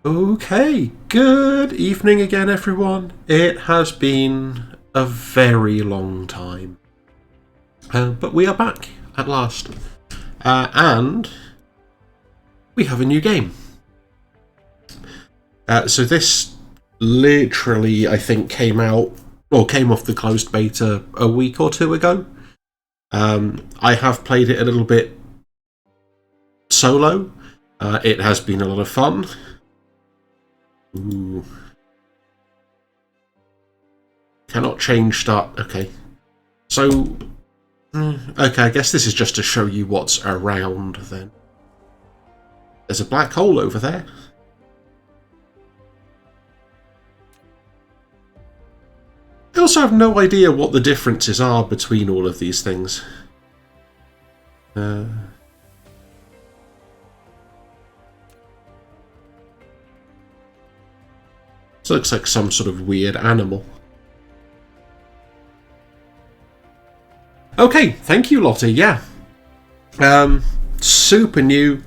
Okay, good evening again, everyone. It has been a very long time, but we are back at last, and we have a new game. So this literally, I think, came off the closed beta a week or two ago. I have played it a little bit solo. It has been a lot of fun. Ooh. Cannot change start. Okay. So, okay, I guess this is just to show you what's around then. There's a black hole over there. I also have no idea what the differences are between all of these things. This looks like some sort of weird animal. Okay, thank you, Lottie. Yeah. Super new.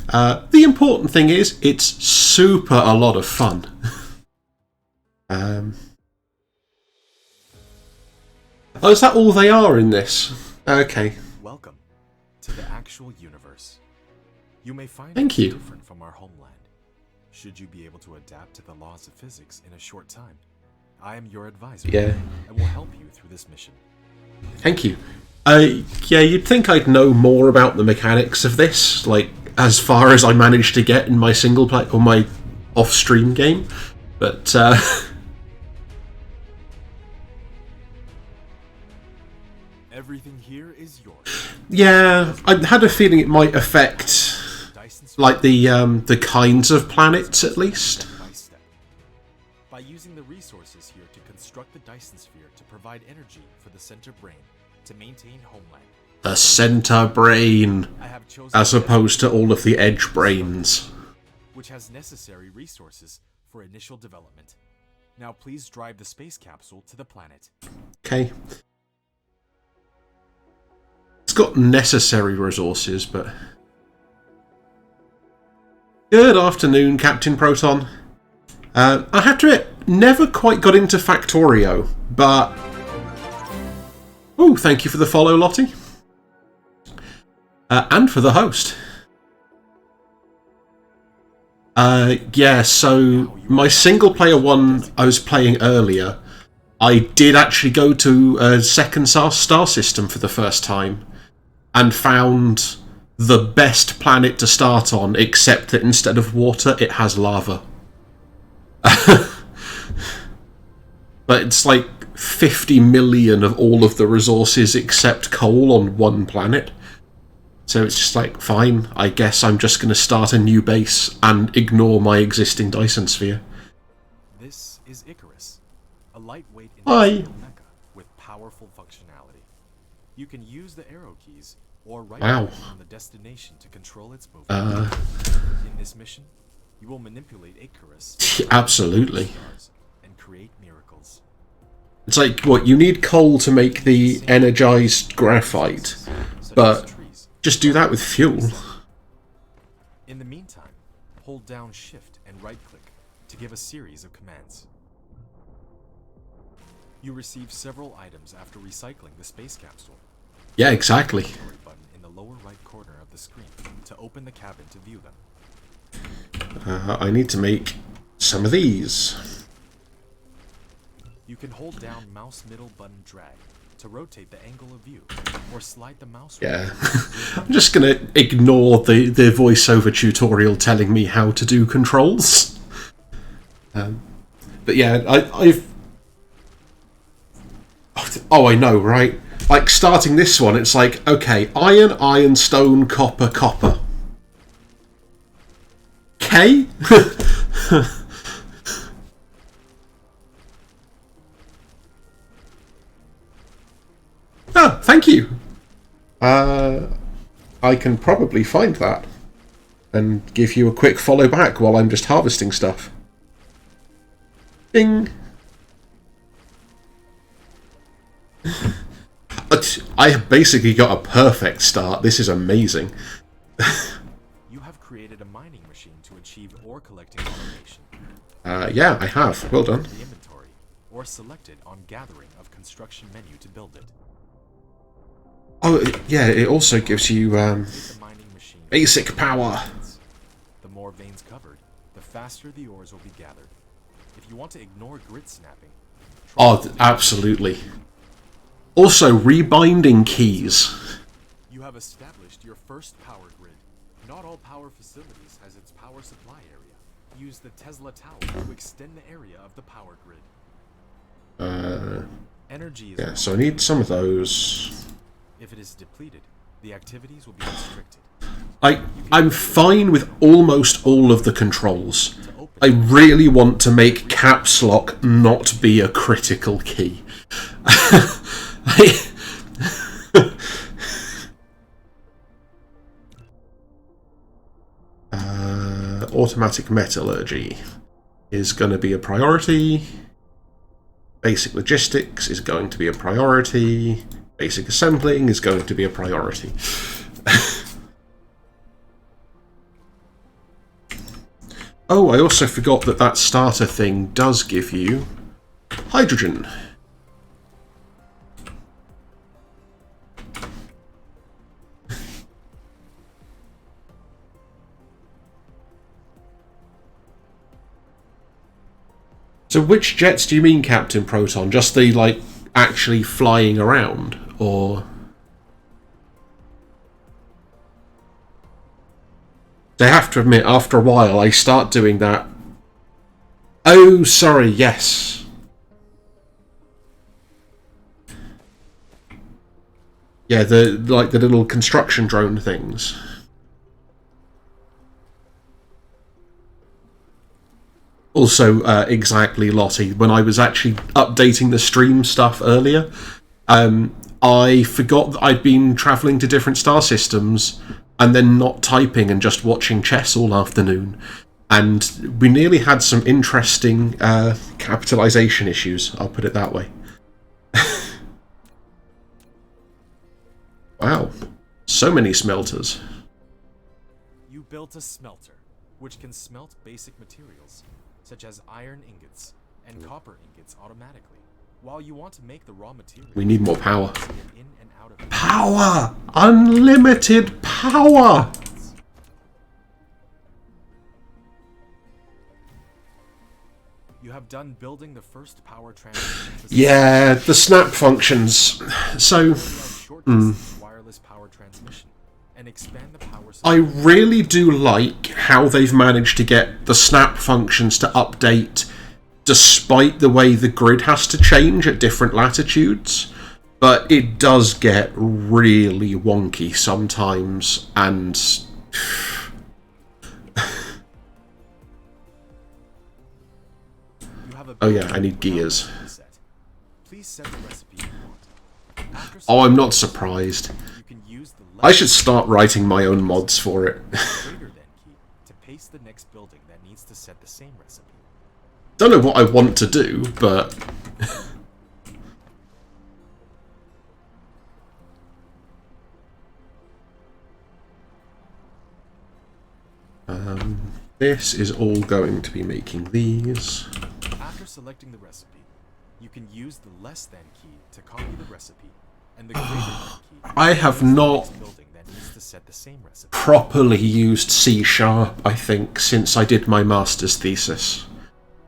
The important thing is, it's super a lot of fun. Oh, is that all they are in this? Okay. Welcome to the actual universe. You may find Thank it you. different from our homeland. Should you be able to adapt to the laws of physics in a short time, I am your advisor. Yeah. And will help you through this mission. Thank you. Yeah, you'd think I'd know more about the mechanics of this, like, as far as I managed to get in my single play or my off-stream game, but Everything here is yours. yeah, I had a feeling it might affect, Dyson Sphere like, the kinds of planets, at least. step by step. By using the resources here to construct the Dyson Sphere to provide energy for the center brain to maintain homeland. The center brain, I have chosen as opposed to all of the edge brains. which has necessary resources for initial development. Now please drive the space capsule to the planet. Okay. It's got necessary resources, but... Good afternoon, Captain Proton. I have to admit, never quite got into Factorio, but... Oh, thank you for the follow, Lottie. And for the host. Yeah, so my single-player one I was playing earlier, I did actually go to a second star system for the first time and found the best planet to start on, except that instead of water, it has lava. But it's like 50 million of all of the resources except coal on one planet. So it's just like, fine, I guess I'm just going to start a new base and ignore my existing Dyson Sphere. This is Icarus, a lightweight Hi. industrial mecha with powerful functionality. You can use the arrow keys or right Wow. click on the destination to control its movement. In this mission, you will manipulate Icarus Absolutely. stars and create miracles. It's like, what, you need coal to make the energized graphite, Such but as trees. just do that with fuel. In the meantime, hold down Shift and right-click to give a series of commands. You receive several items after recycling the space capsule. Yeah, exactly. Inventory button in the lower right corner of the screen to open the cabin to view them. I need to make some of these. You can hold down mouse middle button drag to rotate the angle of view, or slide the mouse Yeah. I'm just going to ignore the voiceover tutorial telling me how to do controls. But yeah, I've... Oh, I know, right? Like, starting this one, it's like, okay, iron, iron, stone, copper, copper. Okay? Oh, thank you. I can probably find that and give you a quick follow back while I'm just harvesting stuff. Ding. But I have basically got a perfect start. This is amazing. You have created a mining machine to achieve ore collecting automation. Yeah, I have. Well done. The inventory, or select it on gathering of construction menu to build it. Oh, yeah, it also gives you The mining machine basic power. The more veins covered, the faster the ores will be gathered. If you want to ignore grid snapping... Oh, absolutely. Also, rebinding keys. You have established your first power grid. Not all power facilities has its power supply area. Use the Tesla Tower to extend the area of the power grid. Energy is Yeah, so I need some of those. If it is depleted, the activities will be restricted. I'm fine with almost all of the controls. I really want to make caps lock not be a critical key. Automatic metallurgy is going to be a priority. Basic logistics is going to be a priority. Basic assembling is going to be a priority. Oh, I also forgot that that starter thing does give you hydrogen. So which jets do you mean, Captain Proton? Just the, like, actually flying around? Or... I have to admit, after a while, I start doing that. Oh, sorry, yes. Yeah, the little construction drone things. Also, exactly, Lottie. When I was actually updating the stream stuff earlier, I forgot that I'd been travelling to different star systems and then not typing and just watching chess all afternoon. And we nearly had some interesting capitalization issues, I'll put it that way. Wow, so many smelters. You built a smelter, which can smelt basic materials, such as iron ingots and copper ingots automatically. While you want to make the raw materials... We need more power. In and out of Power! Unlimited power! You have done building the first power transmission system. Yeah, the snap functions. So... wireless power transmission and expand the power I really do like how they've managed to get the snap functions to update despite the way the grid has to change at different latitudes. But it does get really wonky sometimes, and... Oh yeah, I need gears. Please set the recipe you want. Oh, I'm not surprised. I should start writing my own mods for it. To paste the next building that needs to set the same recipe. Don't know what I want to do, but... this is all going to be making these. After selecting the recipe, you can use the less than key to copy the recipe, and the greater than key. I have not properly used C#, I think, since I did my master's thesis.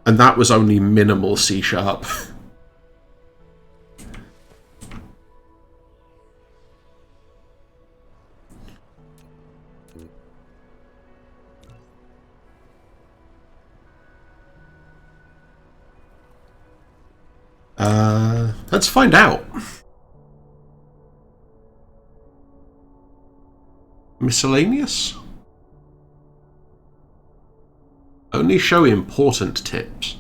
And that was only minimal C#. Let's find out. Miscellaneous? Only show important tips.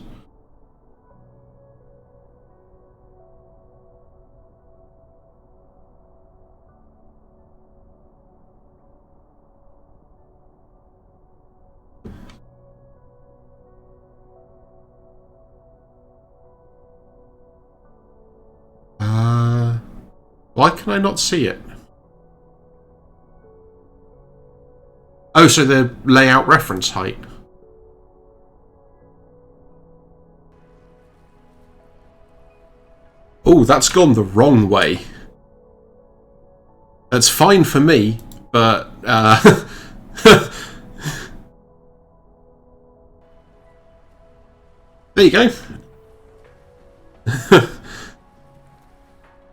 Why can I not see it? Oh, so the layout reference height. Oh, that's gone the wrong way. That's fine for me, but there you go.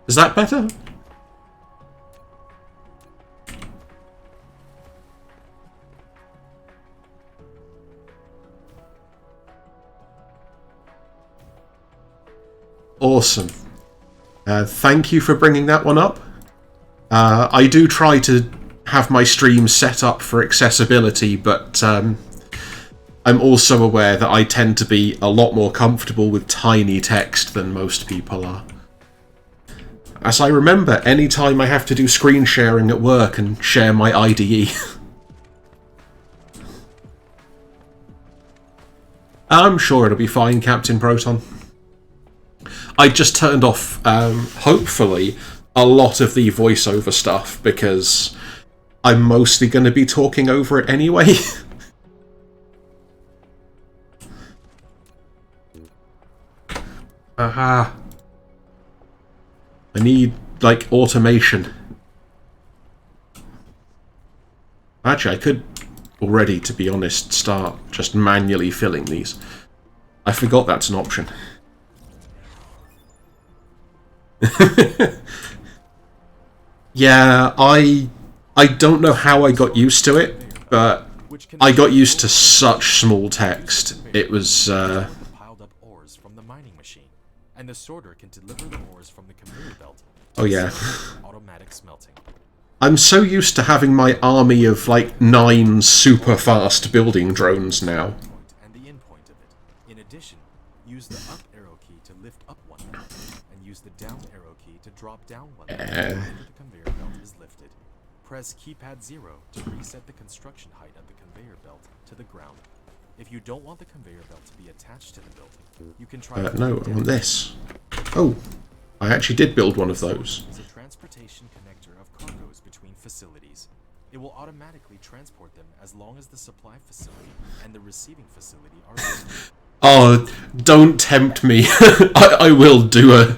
Is that better? Awesome. Thank you for bringing that one up. I do try to have my streams set up for accessibility, but I'm also aware that I tend to be a lot more comfortable with tiny text than most people are. As I remember, anytime I have to do screen sharing at work and share my IDE. I'm sure it'll be fine, Captain Proton. I just turned off, hopefully, a lot of the voiceover stuff, because I'm mostly going to be talking over it anyway. Aha. I need, like, automation. Actually, I could already, to be honest, start just manually filling these. I forgot that's an option. Yeah, I don't know how I got used to it, but I got used to such small text. It was piled up ores from the mining machine, and the sorter can deliver the ores from the conveyor belt. Oh yeah. Automatic smelting. I'm so used to having my army of like 9 super fast building drones now. And the end point of it. In addition, use the up arrow key to lift up one belt, and use the down arrow key to drop down one belt after the conveyor belt is lifted. Press keypad 0 to reset the construction height of the conveyor belt to the ground. If you don't want the conveyor belt to be attached to the building, you can try. No, I want this. Oh, I actually did build one of those. Is a transportation connector of cargoes between facilities. It will automatically transport them as long as the supply facility and the receiving facility are linked. Oh, don't tempt me. I will do a...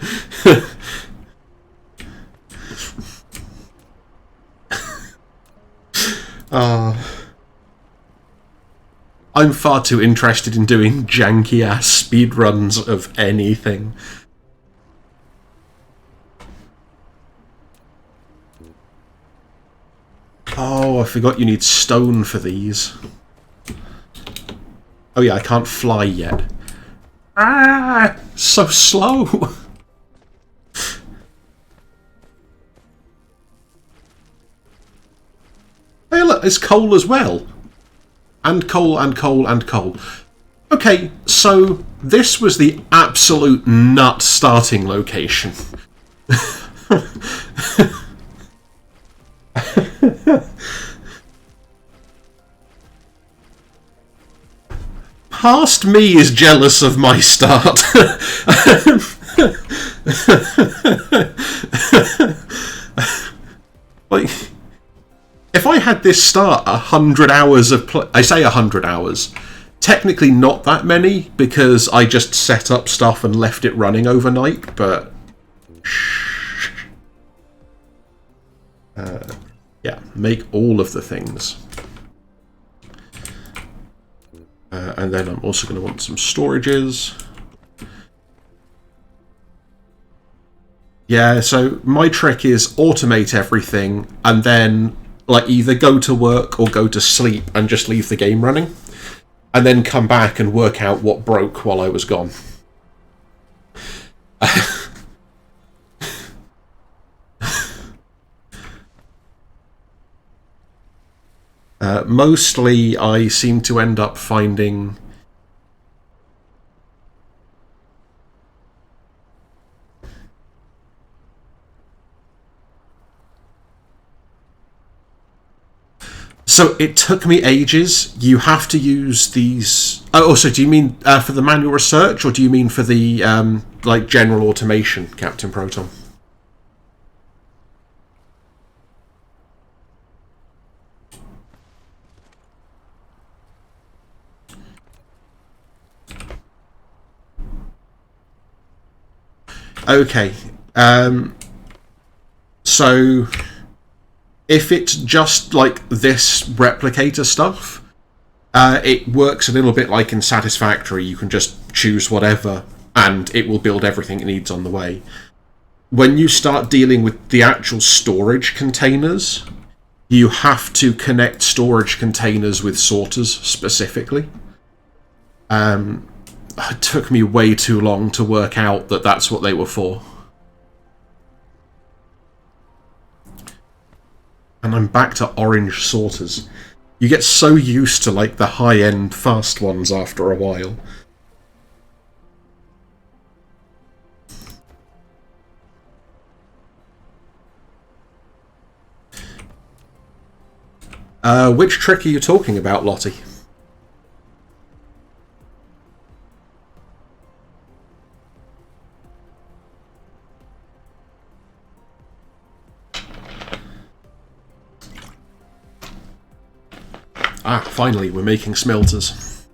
I'm far too interested in doing janky-ass speedruns of anything. Oh, I forgot you need stone for these. Oh yeah, I can't fly yet. Ah, so slow. Hey look, it's coal as well. And coal, and coal, and coal. Okay, so this was the absolute nut starting location. Past me is jealous of my start. Like, if I had this start 100 hours of I say 100 hours, technically not that many, because I just set up stuff and left it running overnight, but... yeah, make all of the things. And then I'm also going to want some storages. Yeah, so my trick is automate everything and then like either go to work or go to sleep and just leave the game running. And then come back and work out what broke while I was gone. Mostly, I seem to end up finding... So it took me ages. You have to use these... Oh, so do you mean for the manual research, or do you mean for the like general automation, Captain Proton? Okay. So if it's just like this replicator stuff, it works a little bit like in Satisfactory. You can just choose whatever, and it will build everything it needs on the way. When you start dealing with the actual storage containers, you have to connect storage containers with sorters specifically. It took me way too long to work out that that's what they were for. And I'm back to orange sorters. You get so used to like the high-end fast ones after a while. Which trick are you talking about, Lottie? Ah, finally, we're making smelters.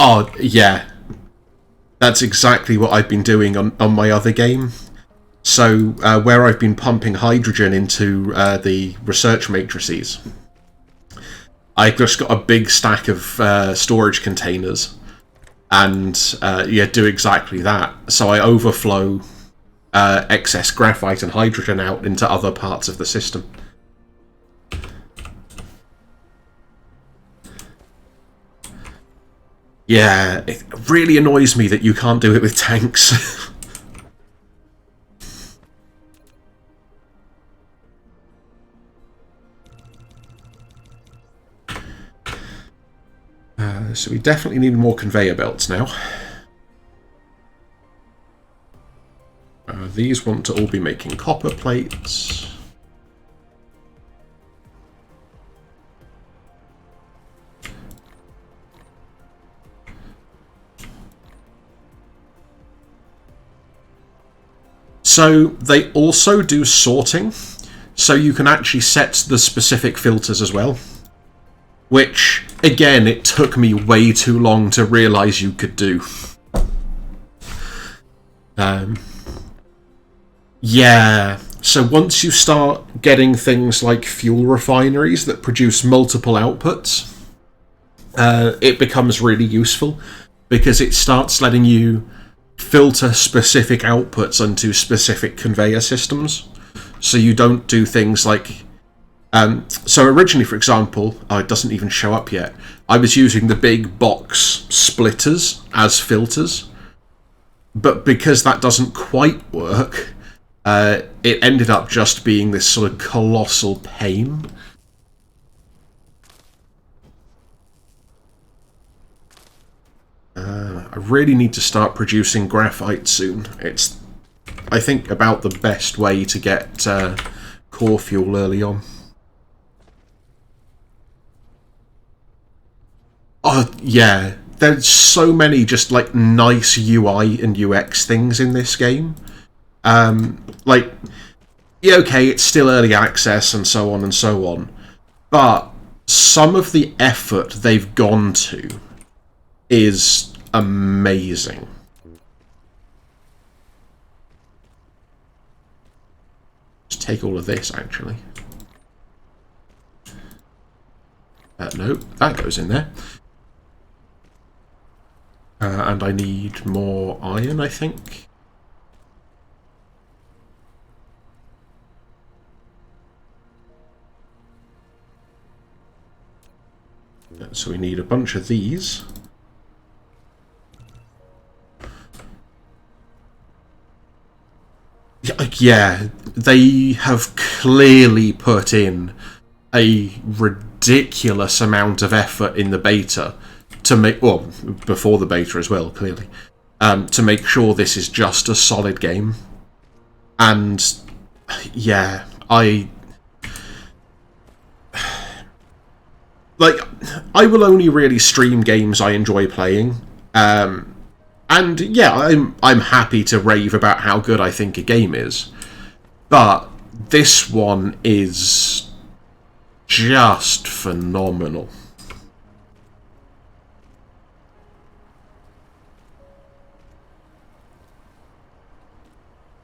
Oh, yeah. That's exactly what I've been doing on my other game. So, where I've been pumping hydrogen into the research matrices, I just got a big stack of storage containers, and yeah, do exactly that. So I overflow excess graphite and hydrogen out into other parts of the system. Yeah, it really annoys me that you can't do it with tanks. So we definitely need more conveyor belts now. These want to all be making copper plates. So they also do sorting, so you can actually set the specific filters as well. Which, again, it took me way too long to realise you could do. Yeah, so once you start getting things like fuel refineries that produce multiple outputs, it becomes really useful, because it starts letting you filter specific outputs onto specific conveyor systems. So you don't do things like... so originally, for example, it doesn't even show up yet, I was using the big box splitters as filters, but because that doesn't quite work, it ended up just being this sort of colossal pain. I really need to start producing graphite soon. It's, I think, about the best way to get core fuel early on. Oh, yeah. There's so many just, like, nice UI and UX things in this game. Like, yeah, okay, it's still early access and so on, but some of the effort they've gone to is amazing. Just take all of this, actually. No, that goes in there. And I need more iron, I think. So we need a bunch of these. Yeah, they have clearly put in a ridiculous amount of effort in the beta to make, well, before the beta as well, clearly, to make sure this is just a solid game. And yeah, I will only really stream games I enjoy playing. And yeah, I'm happy to rave about how good I think a game is, but this one is just phenomenal.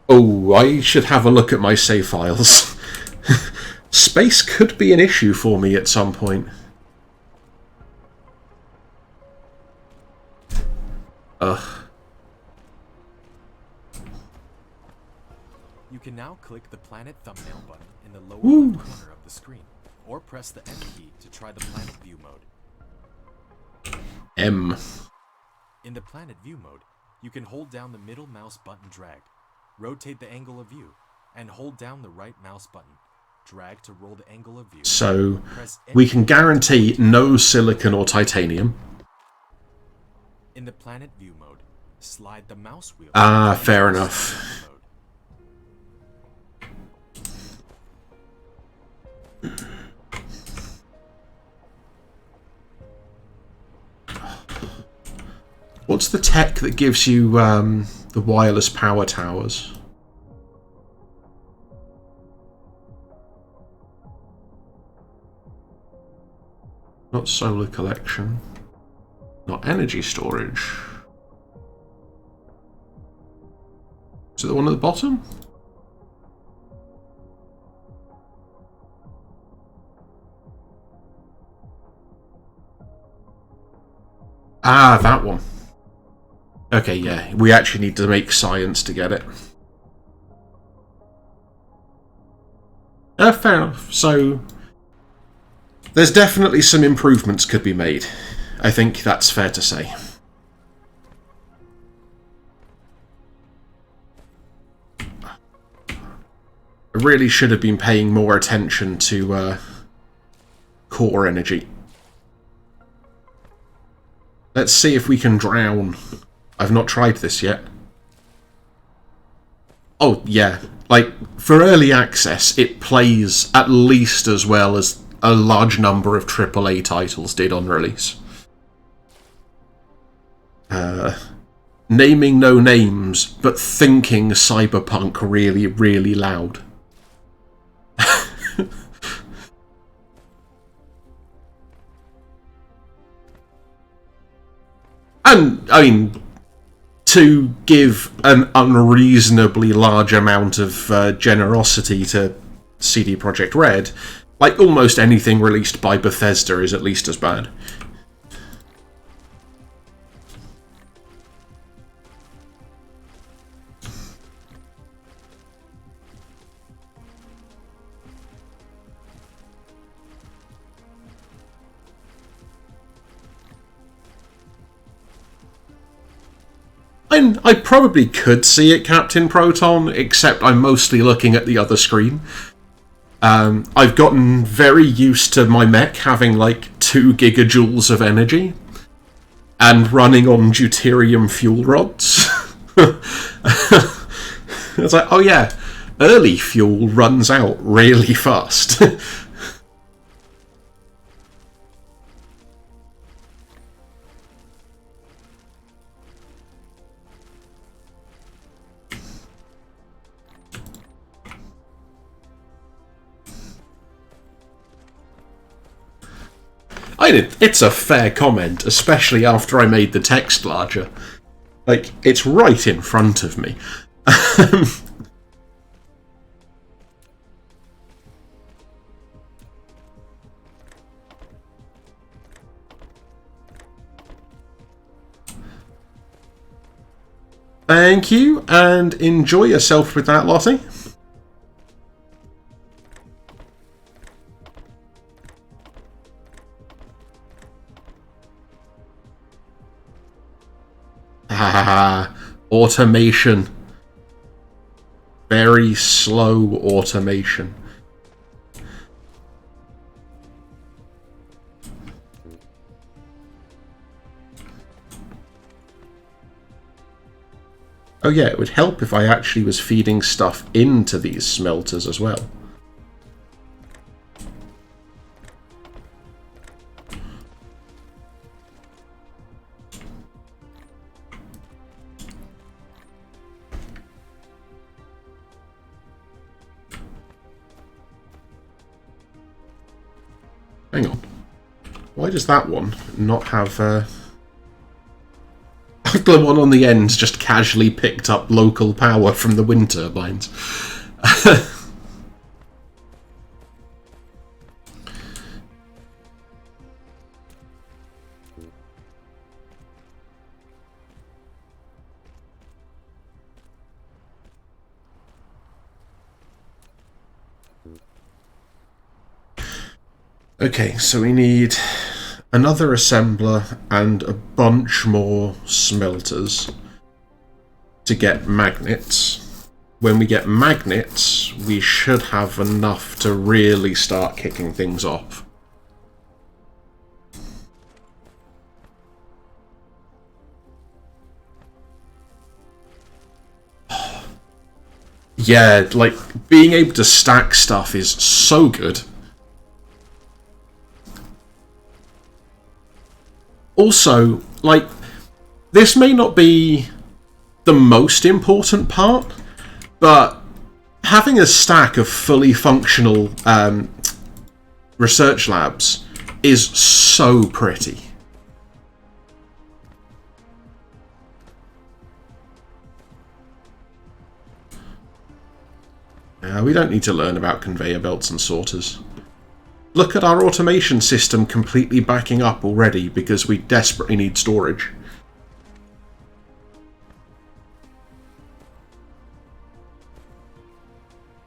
Oh, I should have a look at my save files. Space could be an issue for me at some point. Ugh. You can now click the planet thumbnail button in the lower Woo. left corner of the screen, or press the M key to try the planet view mode. M. In the planet view mode, you can hold down the middle mouse button dragged, rotate the angle of view, and hold down the right mouse button, drag to roll the angle of view. So we can guarantee no silicon or titanium. In the planet view mode, slide the mouse wheel. Ah, fair enough. What's the tech that gives you the wireless power towers? Not solar collection. Not energy storage. Is it the one at the bottom? Ah, that one. Okay, yeah. We actually need to make science to get it. Fair enough. So, there's definitely some improvements could be made. I think that's fair to say. I really should have been paying more attention to core energy. Let's see if we can drown. I've not tried this yet. Oh, yeah. Like, for early access, it plays at least as well as a large number of AAA titles did on release. Naming no names, but thinking Cyberpunk really, really loud. And, I mean, to give an unreasonably large amount of generosity to CD Projekt Red, like almost anything released by Bethesda is at least as bad. I probably could see it, Captain Proton, except I'm mostly looking at the other screen. I've gotten very used to my mech having like 2 gigajoules of energy and running on deuterium fuel rods. It's like, oh yeah, early fuel runs out really fast. It's a fair comment, especially after I made the text larger. Like, it's right in front of me. Thank you, and enjoy yourself with that, Lottie. Automation. Very slow automation. Oh yeah, it would help if I actually was feeding stuff into these smelters as well. Hang on. Why does that one not have... the one on the end just casually picked up local power from the wind turbines. Okay, so we need another assembler and a bunch more smelters to get magnets. When we get magnets, we should have enough to really start kicking things off. Yeah, like, being able to stack stuff is so good. Also, like, this may not be the most important part, but having a stack of fully functional research labs is so pretty. We don't need to learn about conveyor belts and sorters. Look at our automation system completely backing up already because we desperately need storage.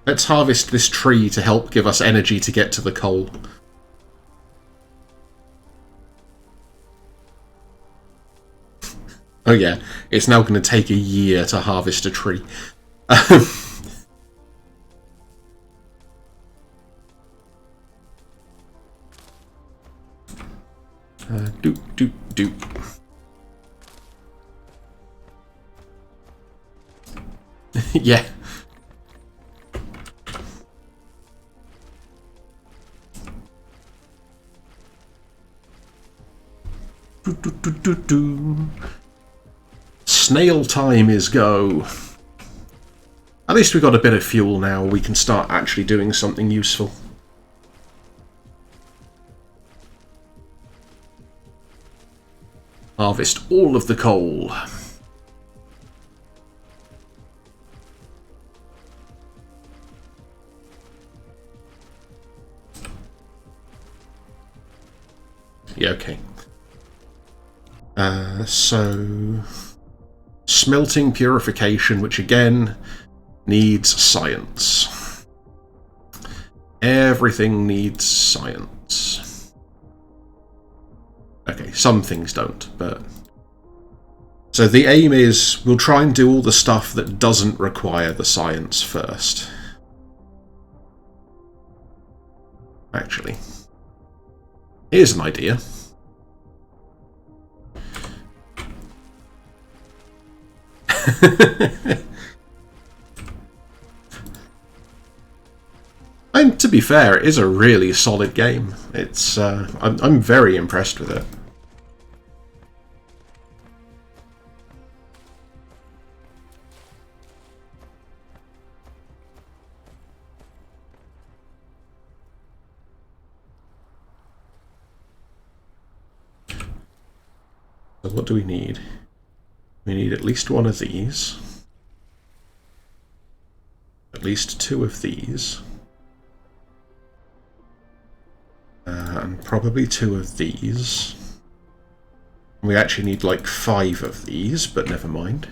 Let's harvest this tree to help give us energy to get to the coal. Oh yeah, it's now going to take a year to harvest a tree. Doop, doop, doop. Yeah. Do, do, do, do, do. Snail time is go. At least we've got a bit of fuel now. We can start actually doing something useful. Harvest all of the coal. Yeah, okay. So... Smelting purification, which again needs science. Everything needs science. Okay, some things don't, but... So the aim is, we'll try and do all the stuff that doesn't require the science first. Actually. Here's an idea. And to be fair, it is a really solid game. It's I'm very impressed with it. So what do we need? We need at least one of these. At least two of these. And probably two of these. We actually need like 5 of these, but never mind.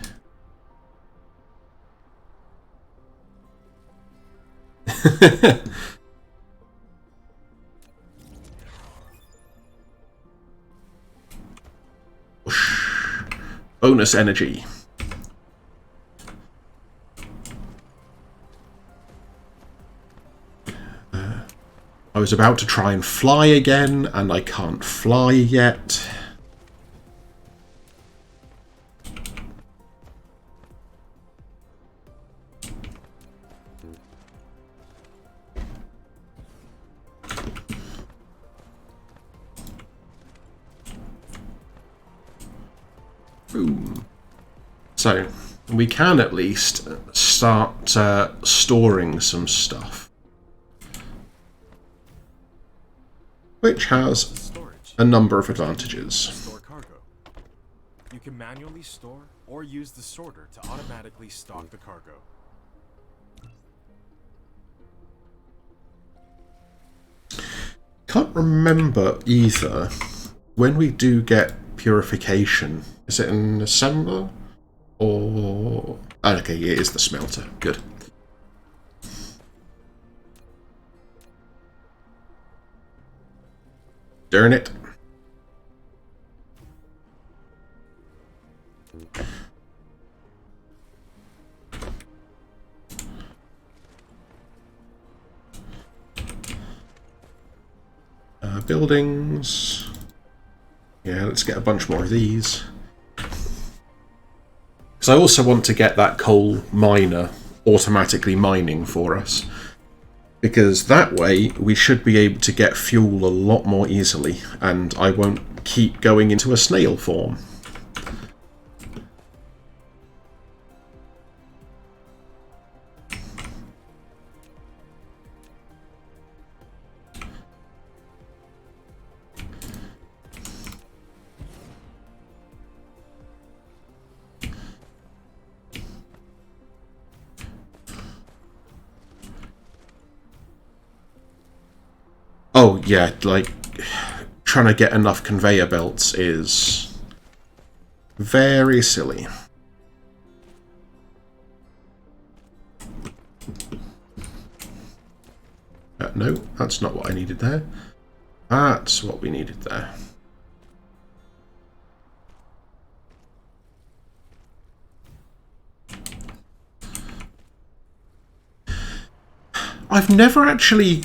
Bonus energy. I was about to try and fly again, and I can't fly yet. Boom. So, we can at least start storing some stuff. which has Storage. a number of advantages. Store cargo. You can manually store or use the sorter to automatically stock the cargo. Can't remember either when we do get purification. Is it an assembler? Or... oh, okay, it is the smelter. Good. Darn it. Buildings. Yeah, let's get a bunch more of these. Because I also want to get that coal miner automatically mining for us. Because that way we should be able to get fuel a lot more easily, and I won't keep going into a snail form. Oh, yeah, like, trying to get enough conveyor belts is very silly. No, that's not what I needed there. That's what we needed there. I've never actually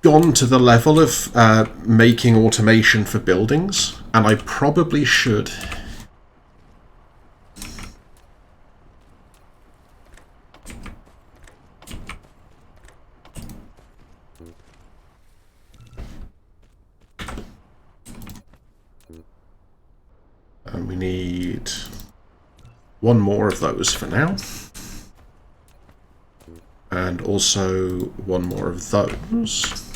gone to the level of making automation for buildings, and I probably should. And we need one more of those for now. And also one more of those.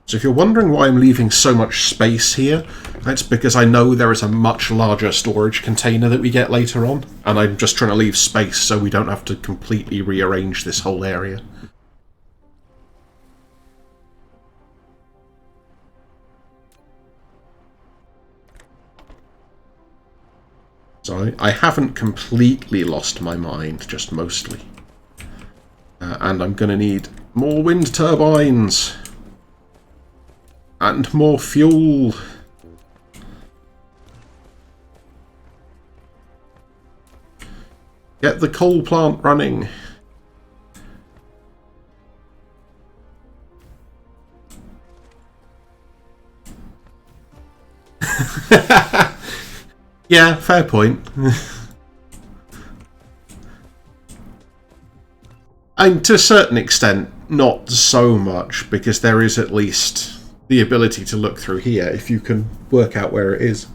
So if you're wondering why I'm leaving so much space here, that's because I know there is a much larger storage container that we get later on, and I'm just trying to leave space so we don't have to completely rearrange this whole area. So I haven't completely lost my mind, just mostly. And I'm going to need more wind turbines. And more fuel. Get the coal plant running. Yeah, fair point. And to a certain extent, not so much, because there is at least the ability to look through here if you can work out where it is.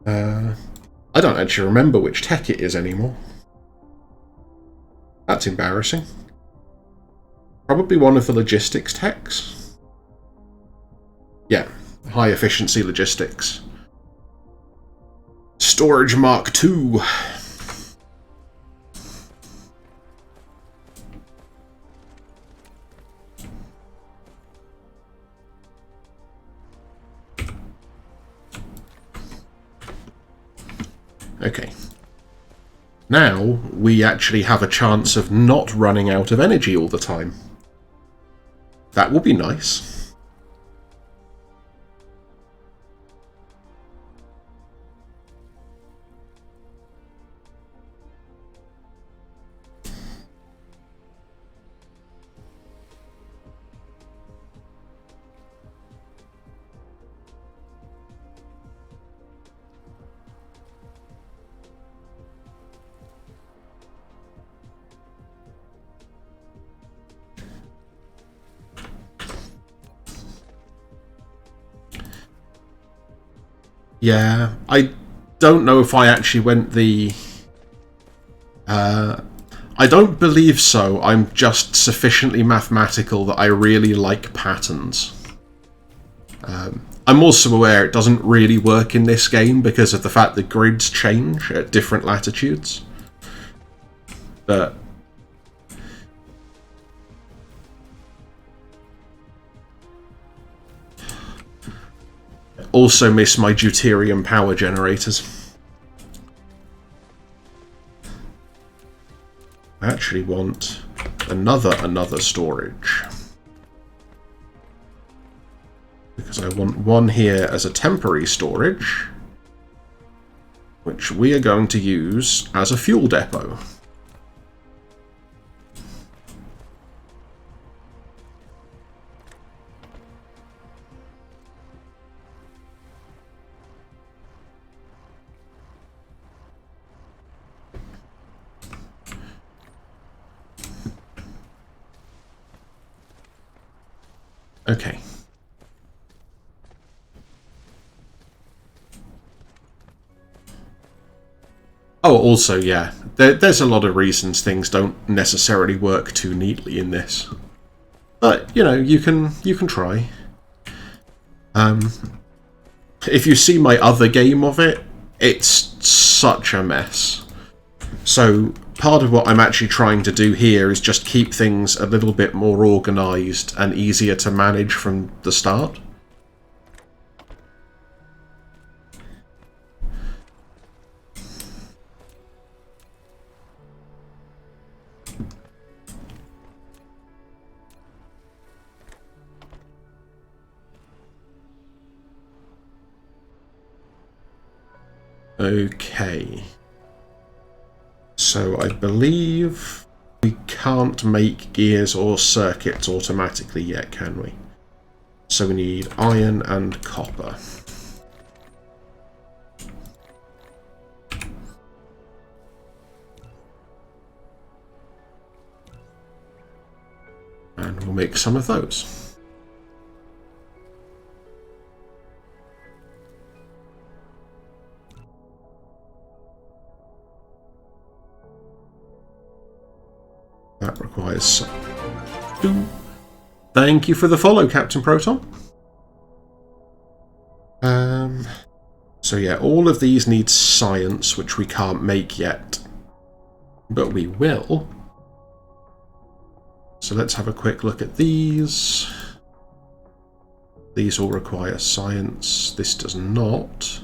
I don't actually remember which tech it is anymore. That's embarrassing. Probably one of the logistics techs. Yeah, high efficiency logistics. Storage Mark II. Okay. Now we actually have a chance of not running out of energy all the time. That will be nice. Yeah, I don't know if I actually went the... I don't believe so. I'm just sufficiently mathematical that I really like patterns. I'm also aware it doesn't really work in this game because of the fact that grids change at different latitudes. But... also miss my deuterium power generators. I actually want another storage. Because I want one here as a temporary storage, which we are going to use as a fuel depot. Okay. Oh, also, yeah, there's a lot of reasons things don't necessarily work too neatly in this. But, you know, you can try. If you see my other game of it, it's such a mess. So, part of what I'm actually trying to do here is just keep things a little bit more organised and easier to manage from the start. Okay. So I believe we can't make gears or circuits automatically yet, can we? So we need iron and copper. And we'll make some of those. That requires some. Thank you for the follow, Captain Proton. So yeah, all of these need science, which we can't make yet. But we will. So let's have a quick look at these. These all require science. This does not.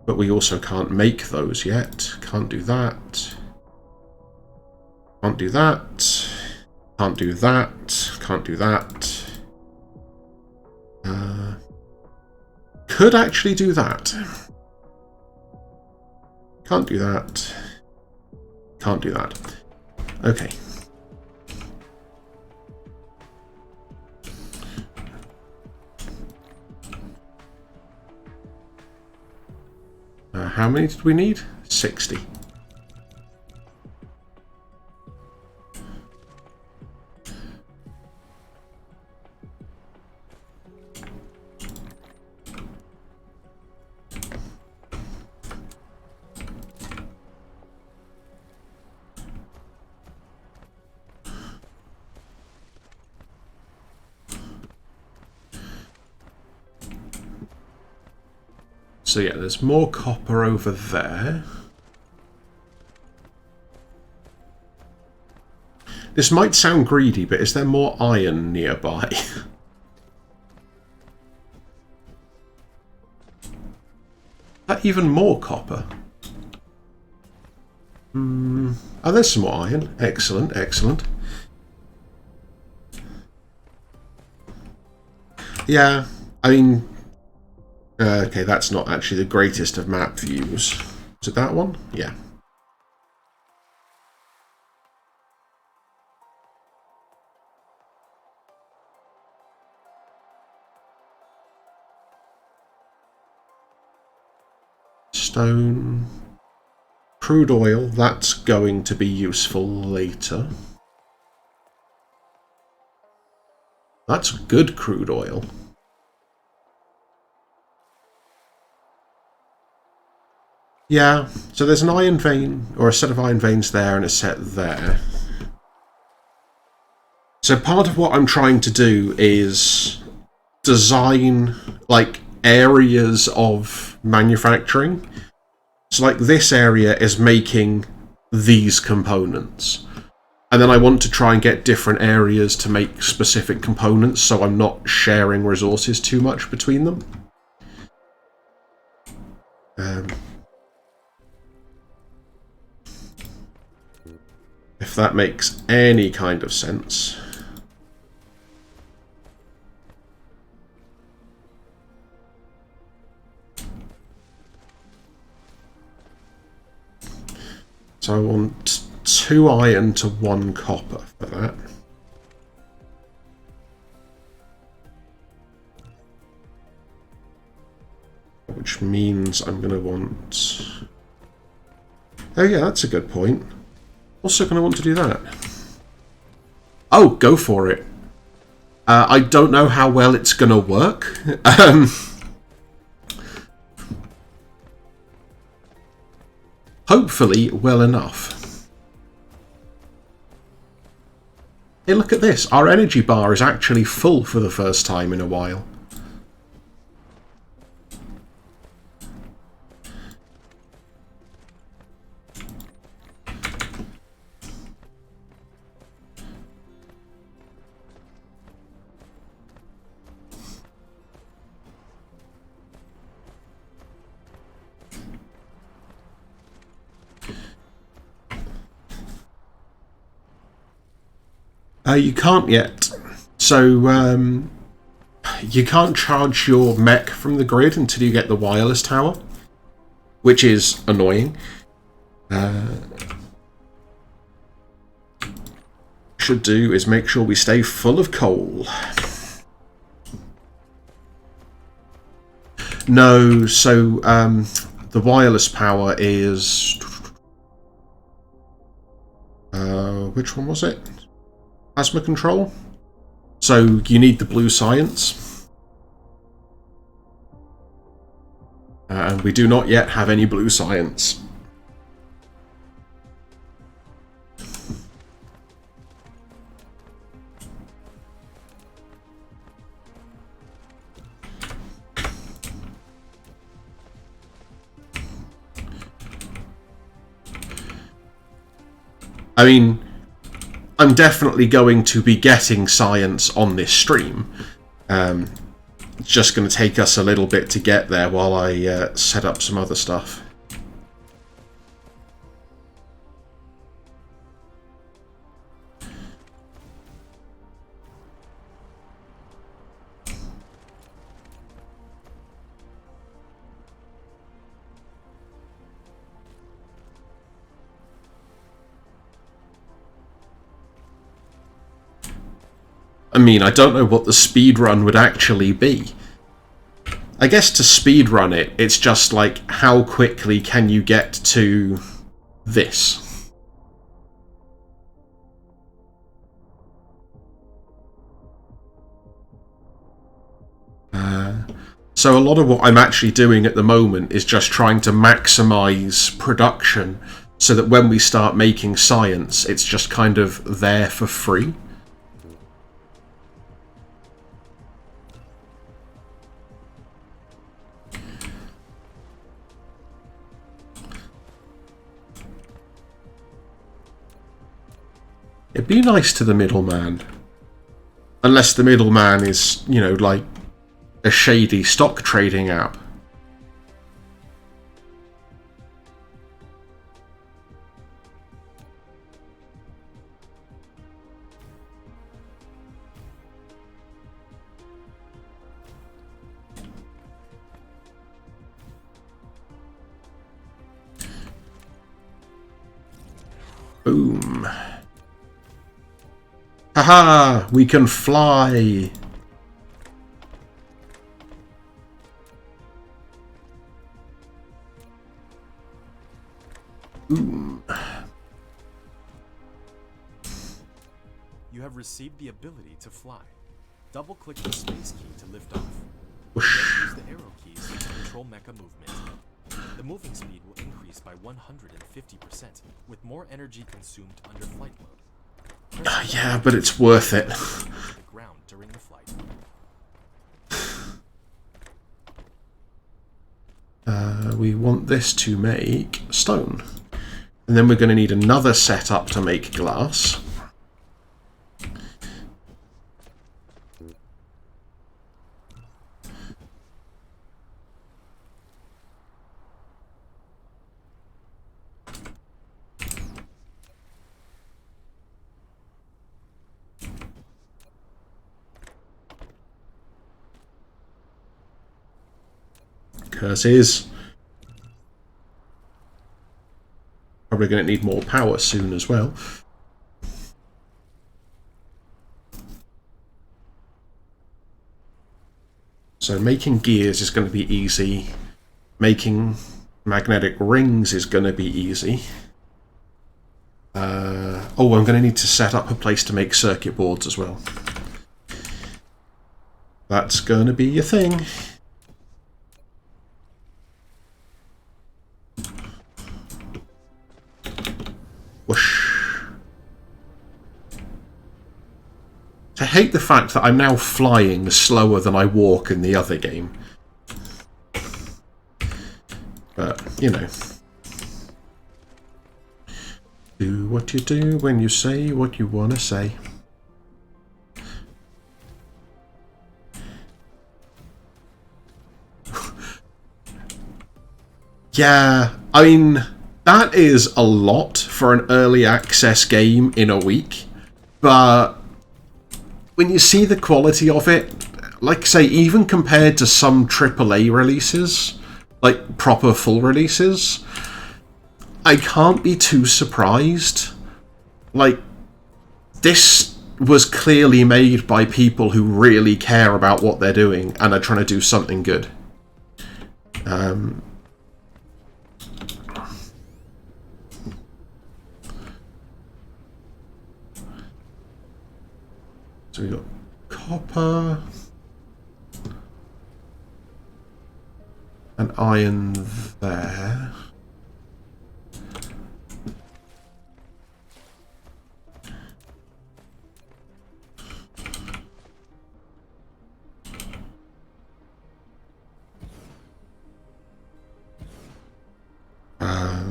But we also can't make those yet. Can't do that. Can't do that. Can't do that. Can't do that. Could actually do that. Can't do that. Can't do that. Okay. How many did we need? 60. So yeah, there's more copper over there. This might sound greedy, but is there more iron nearby? Even more copper? Oh, there's some more iron. Excellent, excellent. Yeah, I mean... okay, that's not actually the greatest of map views. Is it that one? Yeah. Stone. Crude oil, that's going to be useful later. That's good crude oil. Yeah, so there's an iron vein, or a set of iron veins there and a set there. So part of what I'm trying to do is design, like, areas of manufacturing. So, like, this area is making these components. And then I want to try and get different areas to make specific components, so I'm not sharing resources too much between them. If that makes any kind of sense. So I want 2 iron to 1 copper for that. Which means I'm going to want... Oh yeah, that's a good point. Also going to want to do that. Oh, go for it. I don't know how well it's going to work. Hopefully well enough. Hey, look at this. Our energy bar is actually full for the first time in a while. You can't yet. So, you can't charge your mech from the grid until you get the wireless tower, which is annoying. Should do is make sure we stay full of coal. No, so the wireless power is... which one was it? Plasma control? So you need the blue science. And we do not yet have any blue science. I mean, I'm definitely going to be getting science on this stream. It's just going to take us a little bit to get there while I set up some other stuff. I mean, I don't know what the speed run would actually be. I guess to speed run it, it's just like, how quickly can you get to this? So a lot of what I'm actually doing at the moment is just trying to maximize production so that when we start making science, it's just kind of there for free. It'd be nice to the middleman. Unless the middleman is, you know, like a shady stock trading app. Boom. Haha! We can fly! Boom. You have received the ability to fly. Double-click the space key to lift off. Whoosh. Use the arrow keys to control mecha movement. The moving speed will increase by 150%, with more energy consumed under flight mode. Yeah, but it's worth it. The ground during the flight. We want this to make stone. And then we're going to need another setup to make glass. Curses. Probably going to need more power soon as well. So making gears is going to be easy. Making magnetic rings is going to be easy. Oh, I'm going to need to set up a place to make circuit boards as well. That's going to be a thing. Whoosh. I hate the fact that I'm now flying slower than I walk in the other game. But, you know. Do what you do when you say what you want to say. Yeah, I mean, that is a lot for an early access game in a week, but when you see the quality of it, like I say, even compared to some AAA releases, like proper full releases, I can't be too surprised. Like, this was clearly made by people who really care about what they're doing and are trying to do something good. So we got copper and iron there.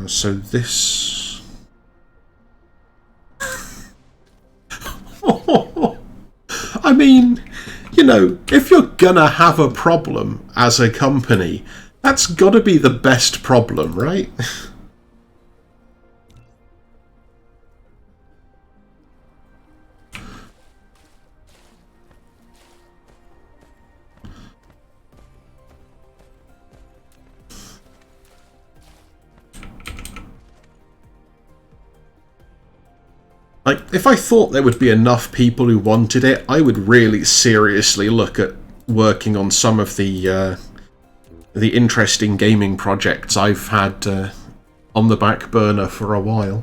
So this... I mean, you know, if you're gonna have a problem as a company, that's gotta be the best problem, right? Like, if I thought there would be enough people who wanted it, I would really seriously look at working on some of the interesting gaming projects I've had on the back burner for a while.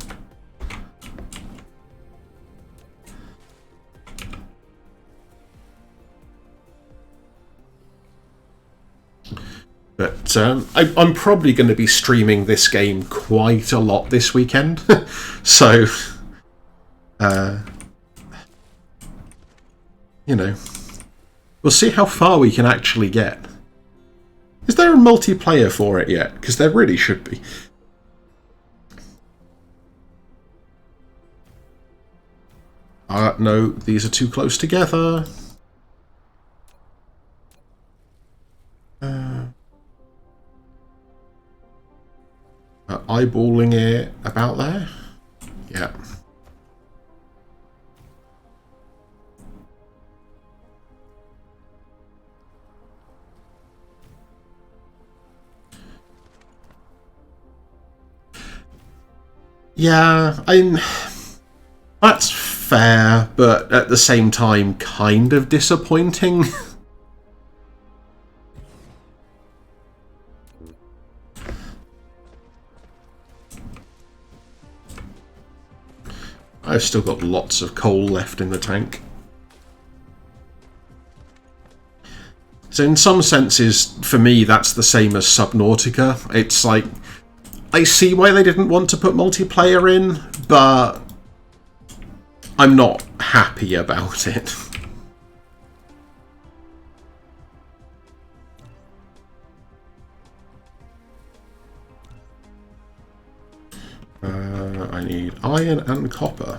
But I'm probably going to be streaming this game quite a lot this weekend, so... you know, we'll see how far we can actually get. Is there a multiplayer for it yet? Because there really should be. No, these are too close together. Eyeballing it about there? Yeah. Yeah, that's fair, but at the same time, kind of disappointing. I've still got lots of coal left in the tank. So in some senses, for me, that's the same as Subnautica. It's like, I see why they didn't want to put multiplayer in, but I'm not happy about it. I need iron and copper.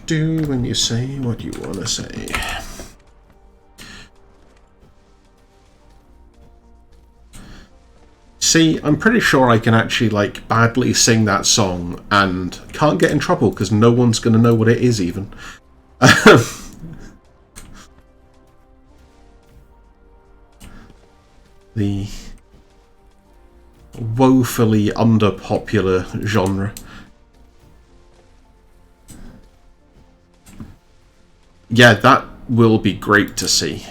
Do when you say what you want to say. See, I'm pretty sure I can actually, like, badly sing that song and can't get in trouble because no one's going to know what it is even. The woefully underpopular genre. Yeah, that will be great to see.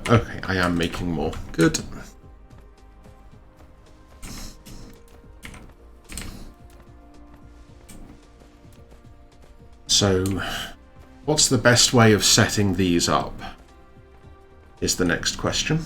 Okay, I am making more. Good. So, what's the best way of setting these up? Is the next question.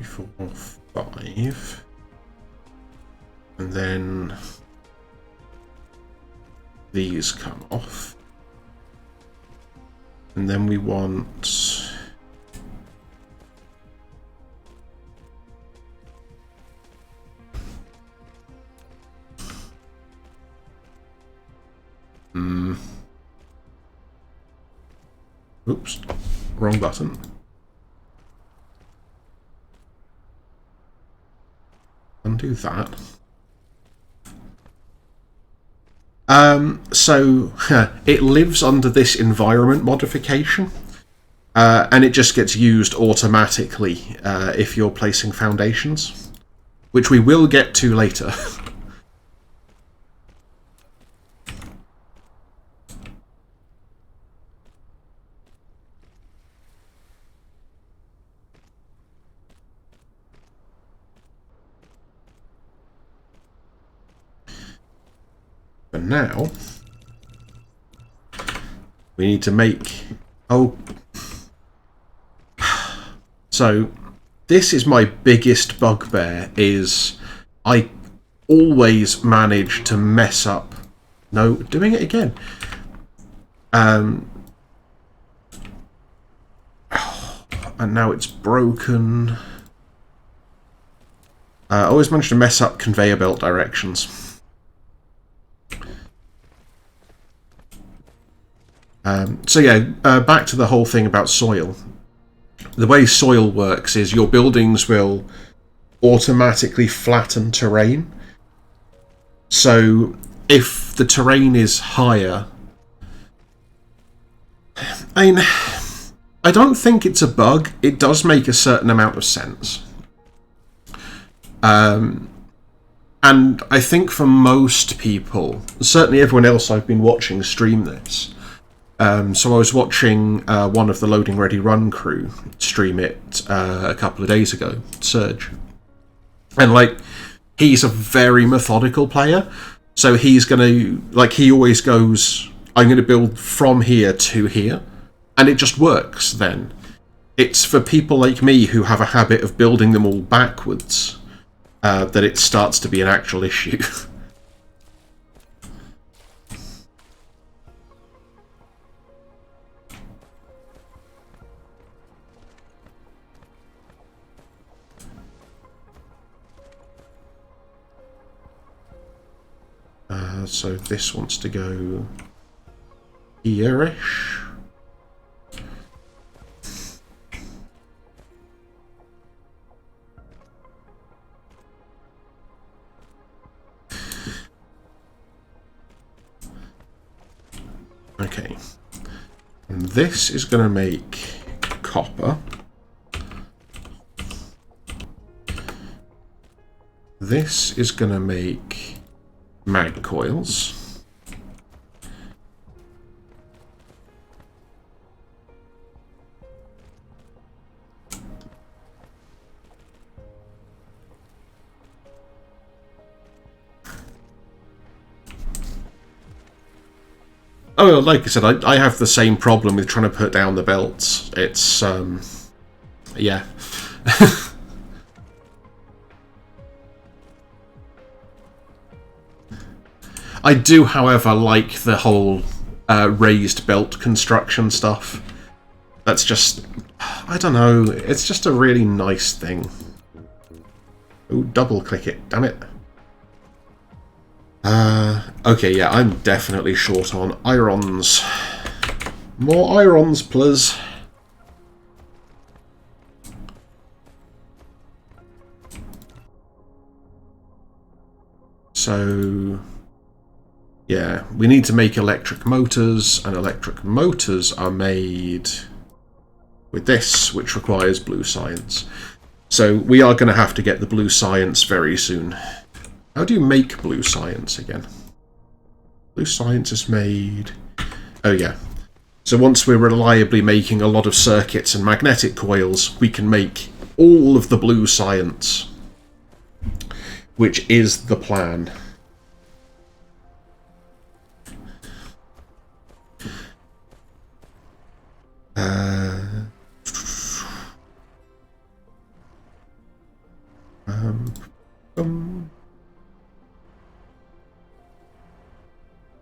Four, five, and then these come off, and then we want oops, wrong button. Undo that. So it lives under this environment modification, and it just gets used automatically if you're placing foundations, which we will get to later. But now we need to make... Oh. So this is my biggest bugbear, is I always manage to mess up. No, doing it again. And now it's broken. I always manage to mess up conveyor belt directions. So yeah, back to the whole thing about soil. The way soil works is your buildings will automatically flatten terrain. So if the terrain is higher... I mean, I don't think it's a bug. It does make a certain amount of sense. And I think for most people, certainly everyone else I've been watching stream this... so I was watching one of the Loading Ready Run crew stream it a couple of days ago, Surge. And, like, he's a very methodical player. So he's going to, like, he always goes, I'm going to build from here to here. And it just works then. It's for people like me who have a habit of building them all backwards that it starts to be an actual issue. So this wants to go here-ish. Okay. And this is going to make copper. This is going to make mag coils. Oh, like I said, I have the same problem with trying to put down the belts. It's, yeah. I do, however, like the whole raised belt construction stuff. That's just, I don't know, it's just a really nice thing. Oh, double click it, damn it. Okay, yeah, I'm definitely short on irons. More irons, please. So, yeah, we need to make electric motors, and electric motors are made with this, which requires blue science. So we are going to have to get the blue science very soon. How do you make blue science again? Blue science is made... Oh yeah. So once we're reliably making a lot of circuits and magnetic coils, we can make all of the blue science. Which is the plan.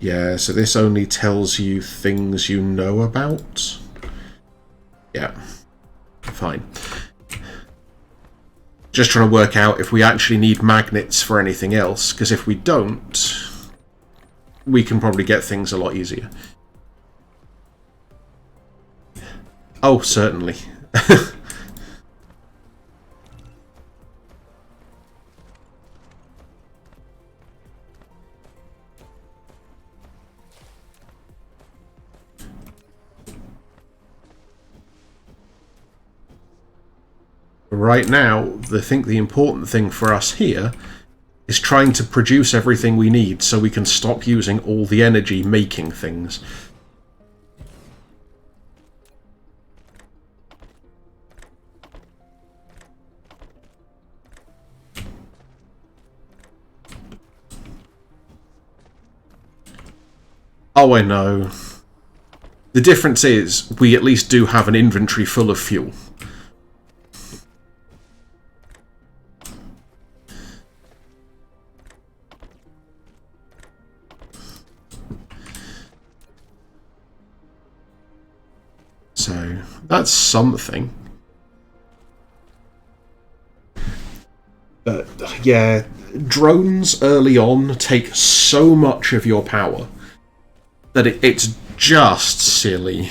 Yeah, so this only tells you things you know about. Yeah, fine. Just trying to work out if we actually need magnets for anything else, because if we don't, we can probably get things a lot easier. Oh, certainly. Right now, I think the important thing for us here is trying to produce everything we need so we can stop using all the energy making things. Oh, I know. The difference is, we at least do have an inventory full of fuel. So, that's something. But, yeah, drones early on take so much of your power that it's just silly.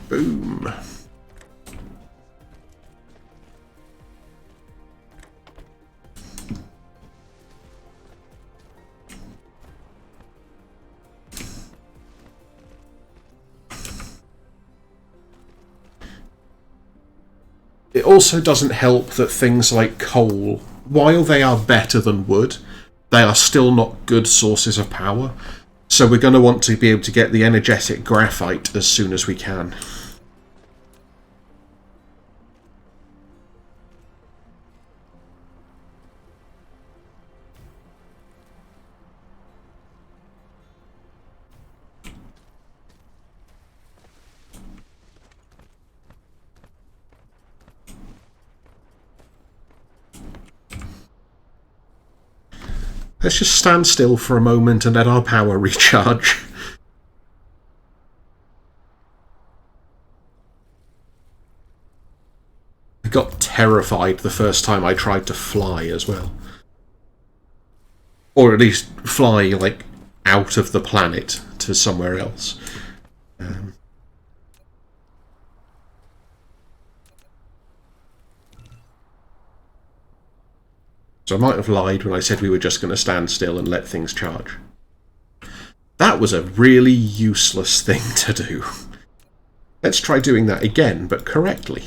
Boom. It also doesn't help that things like coal, while they are better than wood, they are still not good sources of power. So we're going to want to be able to get the energetic graphite as soon as we can. Let's just stand still for a moment and let our power recharge. I got terrified the first time I tried to fly as well. Or at least fly, like, out of the planet to somewhere else. So I might have lied when I said we were just going to stand still and let things charge. That was a really useless thing to do. Let's try doing that again, but correctly.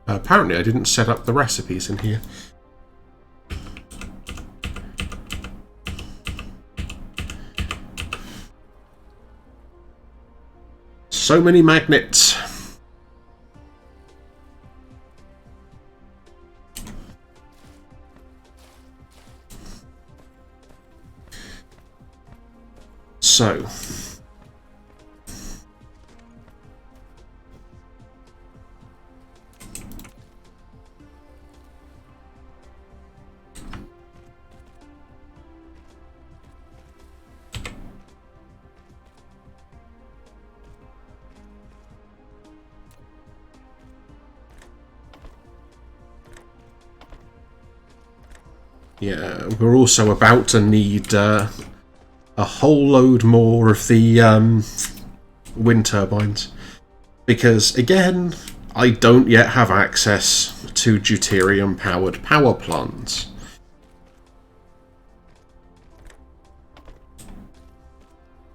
Apparently I didn't set up the recipes in here. So many magnets. So... yeah, we're also about to need a whole load more of the wind turbines. Because, again, I don't yet have access to deuterium-powered power plants.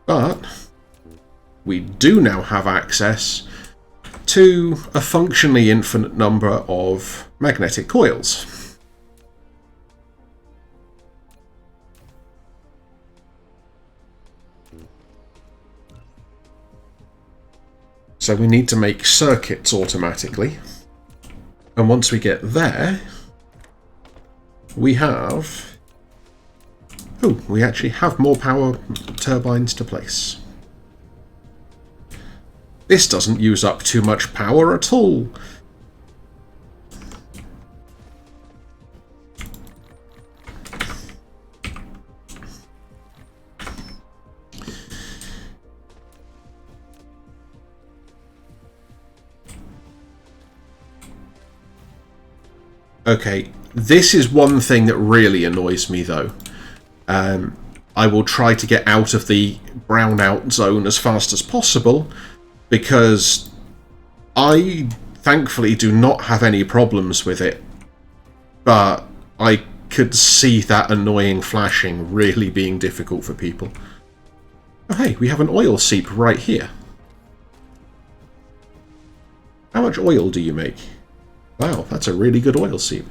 But we do now have access to a functionally infinite number of magnetic coils. So we need to make circuits automatically. And once we get there, we have... oh, we actually have more power turbines to place. This doesn't use up too much power at all. Okay, this is one thing that really annoys me, though. I will try to get out of the brownout zone as fast as possible, because I thankfully do not have any problems with it, but I could see that annoying flashing really being difficult for people. Oh hey, we have an oil seep right here. How much oil do you make? Wow, that's a really good oil seep.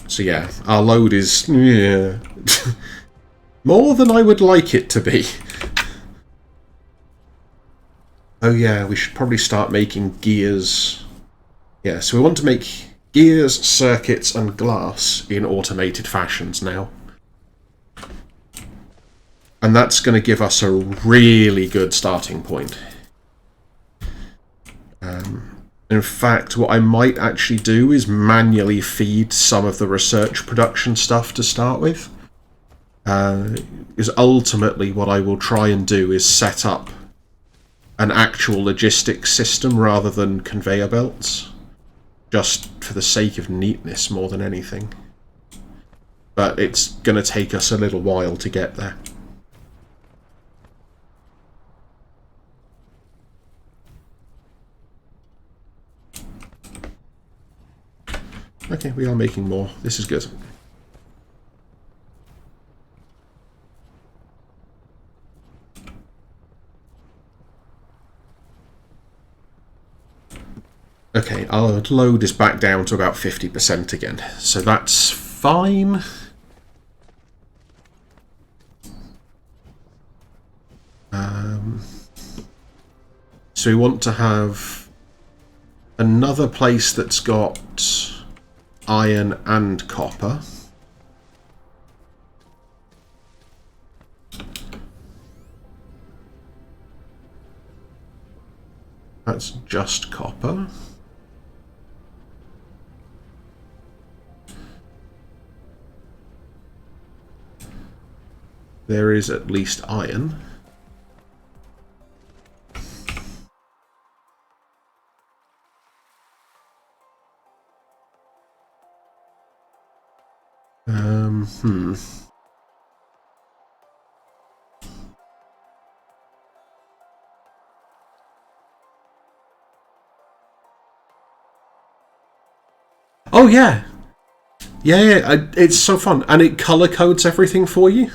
So yeah, our load is more than I would like it to be. Oh yeah, we should probably start making gears. Yeah, so we want to make gears, circuits, and glass in automated fashions now. And that's going to give us a really good starting point. In fact, what I might actually do is manually feed some of the research production stuff to start with. Because ultimately what I will try and do is set up an actual logistics system rather than conveyor belts. Just for the sake of neatness more than anything. But it's going to take us a little while to get there. Okay, we are making more. This is good. Okay, our load is back down to about 50% again, so that's fine. So we want to have another place that's got iron and copper. That's just copper. There is at least iron. Oh yeah, yeah. It's so fun, and it color codes everything for you.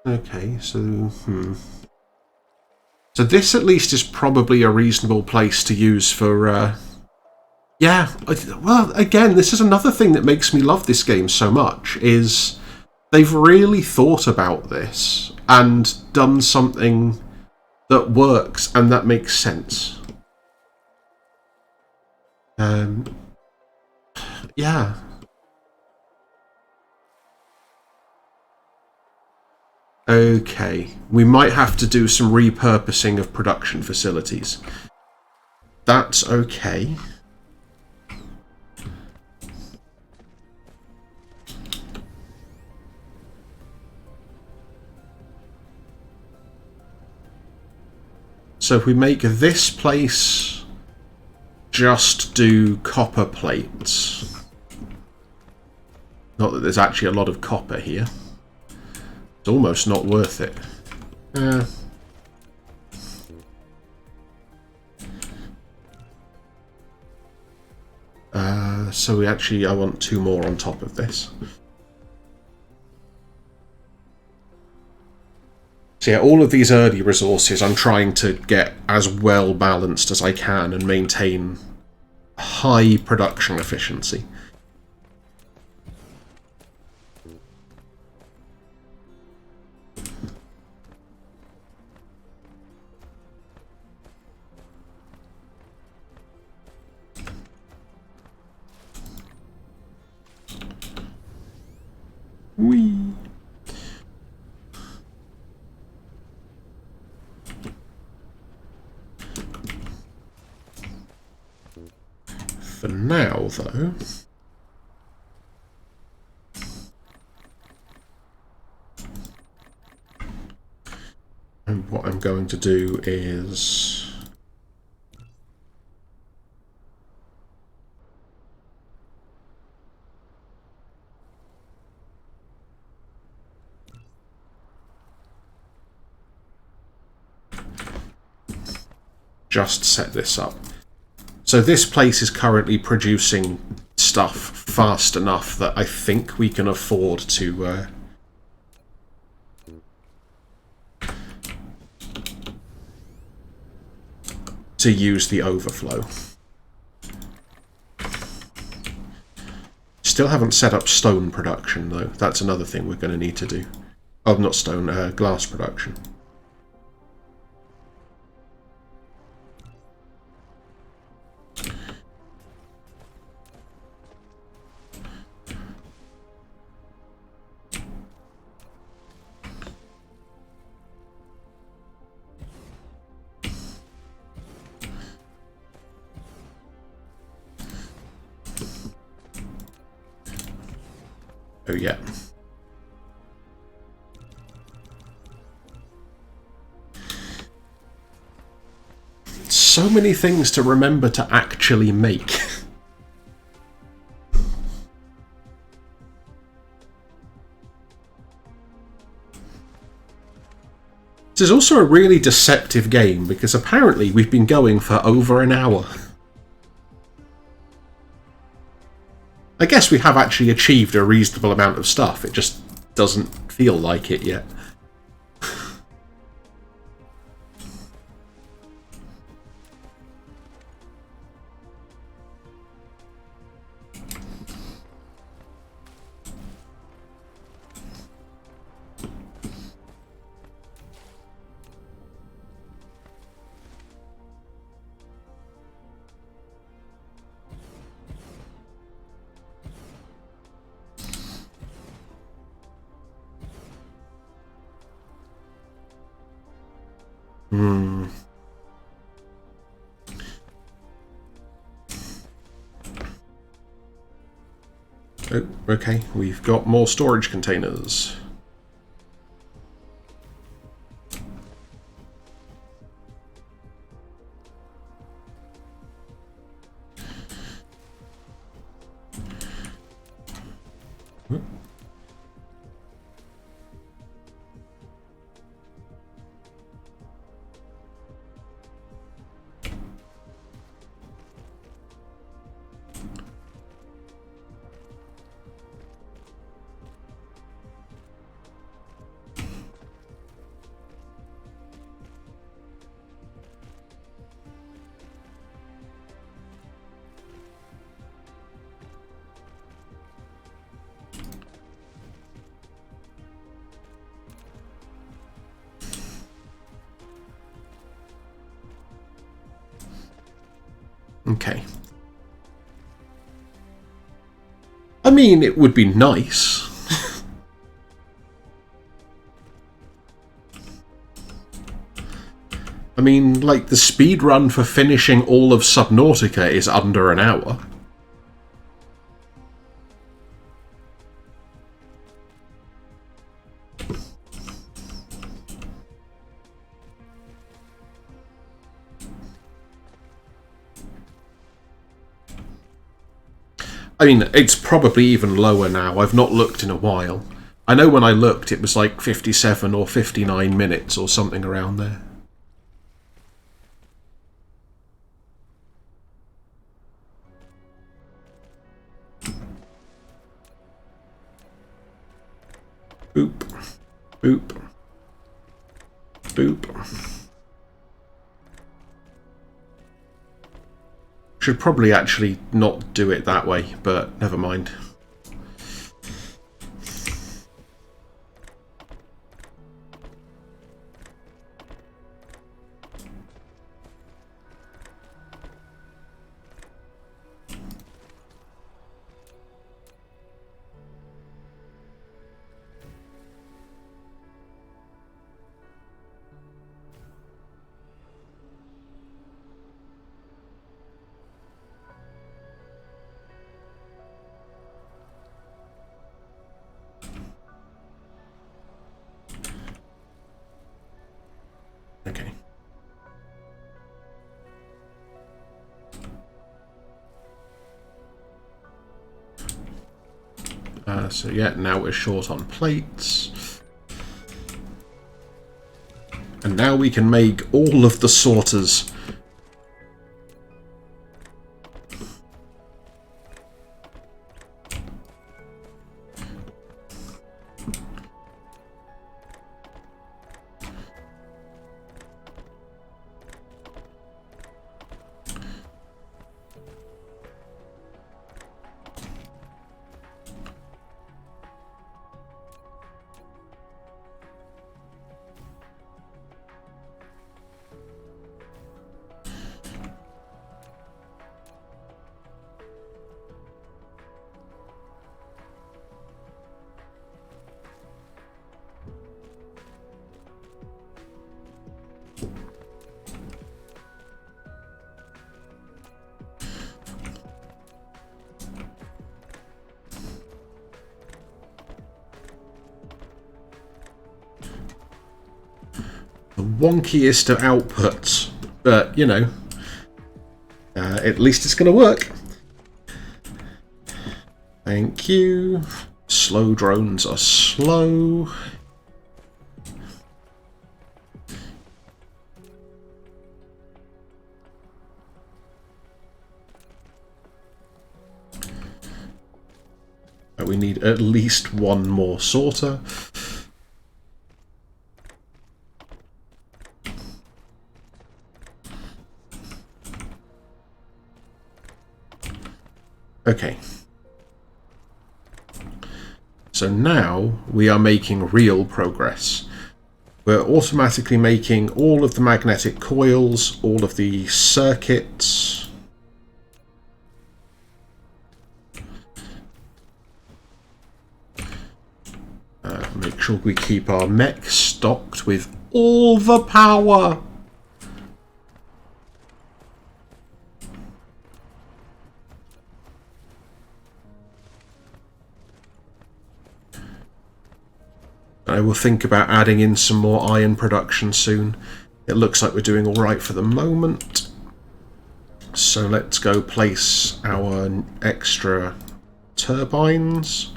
Okay, so so this at least is probably a reasonable place to use for. Yeah, well, again, this is another thing that makes me love this game so much, is they've really thought about this and done something that works and that makes sense. Yeah. Okay, we might have to do some repurposing of production facilities. That's okay. So if we make this place just do copper plates. Not that there's actually a lot of copper here. It's almost not worth it. So I want 2 more on top of this. So yeah, all of these early resources I'm trying to get as well balanced as I can and maintain high production efficiency. Whee! For now, though, and what I'm going to do is just set this up. So this place is currently producing stuff fast enough that I think we can afford to use the overflow. Still haven't set up stone production though. That's another thing we're going to need to do. Oh, not stone, glass production. Oh yeah. So many things to remember to actually make. This is also a really deceptive game because apparently we've been going for over an hour. I guess we have actually achieved a reasonable amount of stuff, it just doesn't feel like it yet. Oh, okay, we've got more storage containers. Okay. I mean, it would be nice. I mean, like, the speed run for finishing all of Subnautica is under an hour. I mean, it's probably even lower now. I've not looked in a while. I know when I looked it was like 57 or 59 minutes or something around there. Boop. Boop. Boop. Should probably actually not do it that way, but never mind. Okay. So yeah, now we're short on plates. And now we can make all of the sorters. The wonkiest of outputs, but you know, at least it's going to work. Thank you. Slow drones are slow. We need at least one more sorter. Okay. So now we are making real progress. We're automatically making all of the magnetic coils, all of the circuits. Make sure we keep our mech stocked with all the power. I will think about adding in some more iron production soon. It looks like we're doing alright for the moment. So let's go place our extra turbines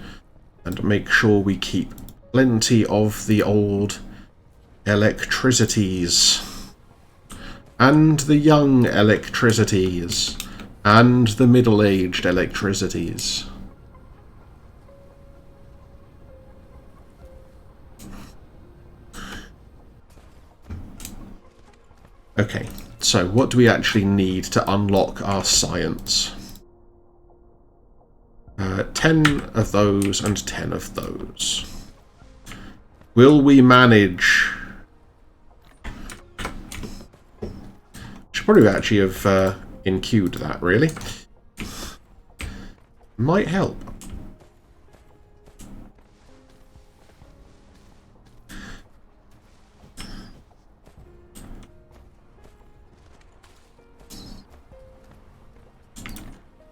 and make sure we keep plenty of the old electricities and the young electricities and the middle-aged electricities. Okay, so what do we actually need to unlock our science? 10 of those and 10 of those. Will we manage? Should probably actually have in-queued that, really. Might help.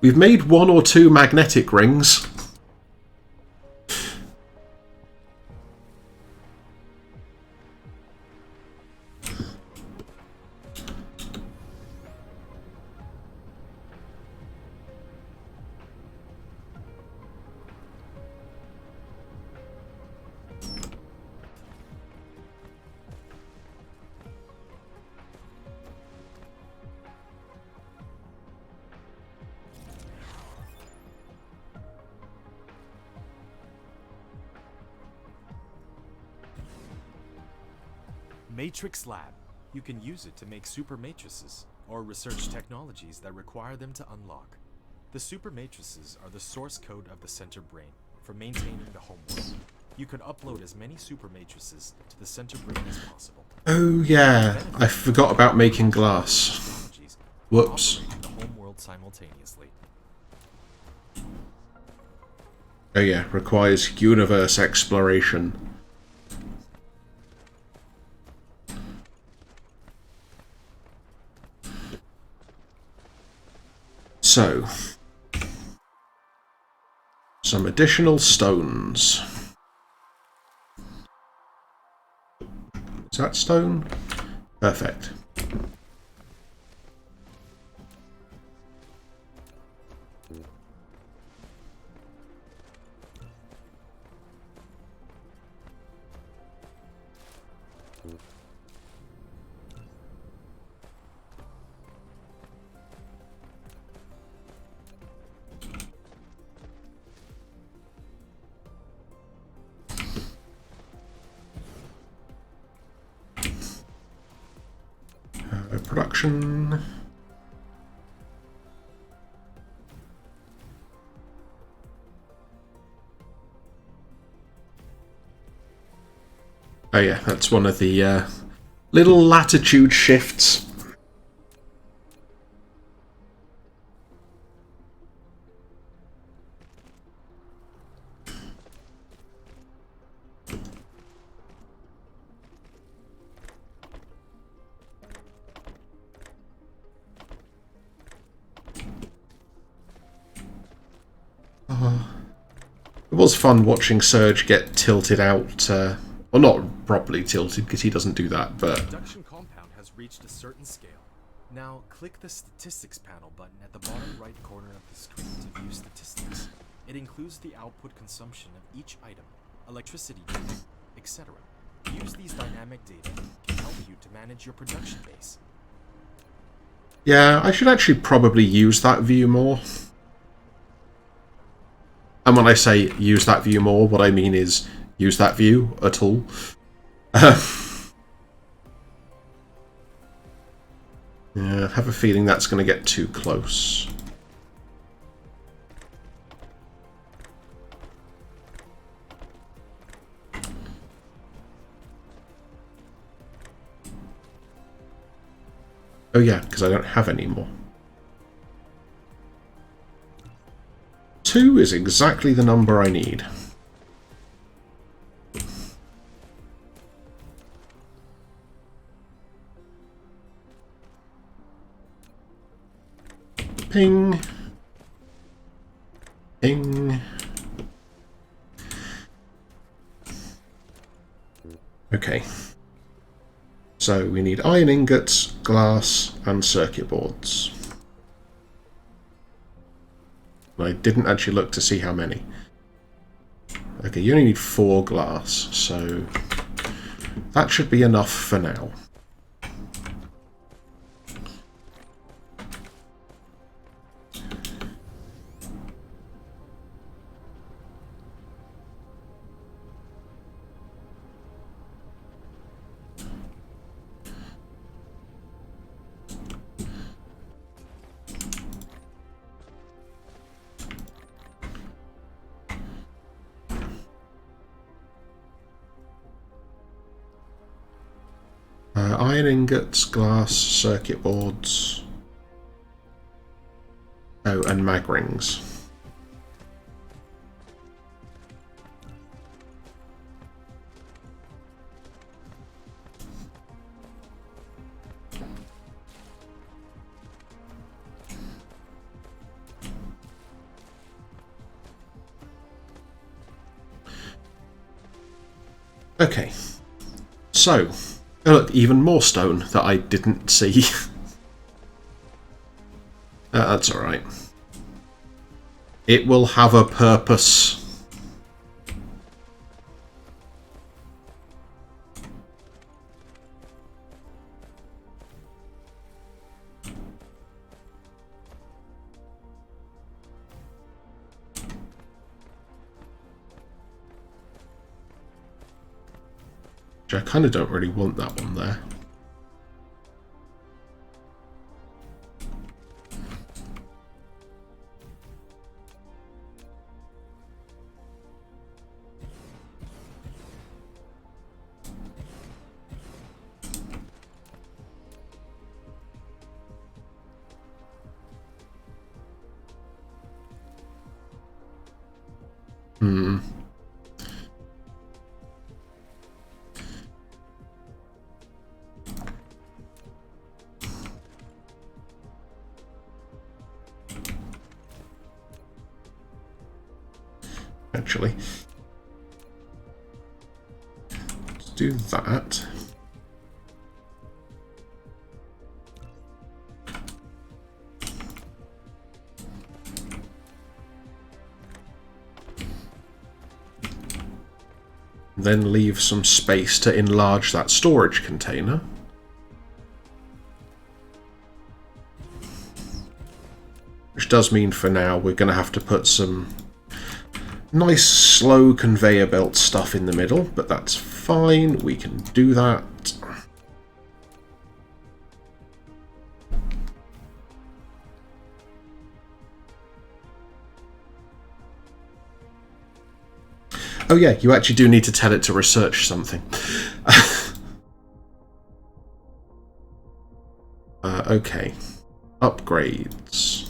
We've made 1 or 2 magnetic rings. Matrix Lab. You can use it to make super matrices, or research technologies that require them to unlock. The super matrices are the source code of the center brain for maintaining the home world. You can upload as many super matrices to the center brain as possible. Oh yeah, I forgot about making glass. Whoops. The home world simultaneously. Oh yeah, requires universe exploration. So, some additional stones. Is that stone? Perfect. Production. Oh yeah, that's one of the little latitude shifts. It was fun watching Surge get tilted out, well, not properly tilted because he doesn't do that, but... The production compound has reached a certain scale. Now, click the Statistics panel button at the bottom right corner of the screen to view statistics. It includes the output consumption of each item, electricity use, etc. Use these dynamic data can help you to manage your production base. Yeah, I should actually probably use that view more. And when I say use that view more, what I mean is use that view at all. Yeah, I have a feeling that's going to get too close. Oh yeah, because I don't have any more. 2 is exactly the number I need. Ping. Ping. Okay. So we need iron ingots, glass, and circuit boards. I didn't actually look to see how many. Okay, you only need 4 glass, so that should be enough for now. Iron ingots, glass, circuit boards. Oh, and mag rings. Okay. So, oh look, even more stone that I didn't see. That's alright. It will have a purpose. Which I kind of don't really want that one there. Actually, let's do that. Then leave some space to enlarge that storage container. Which does mean for now we're going to have to put some nice slow conveyor belt stuff in the middle, but that's fine, we can do that. Oh yeah, you actually do need to tell it to research something. Okay. Upgrades.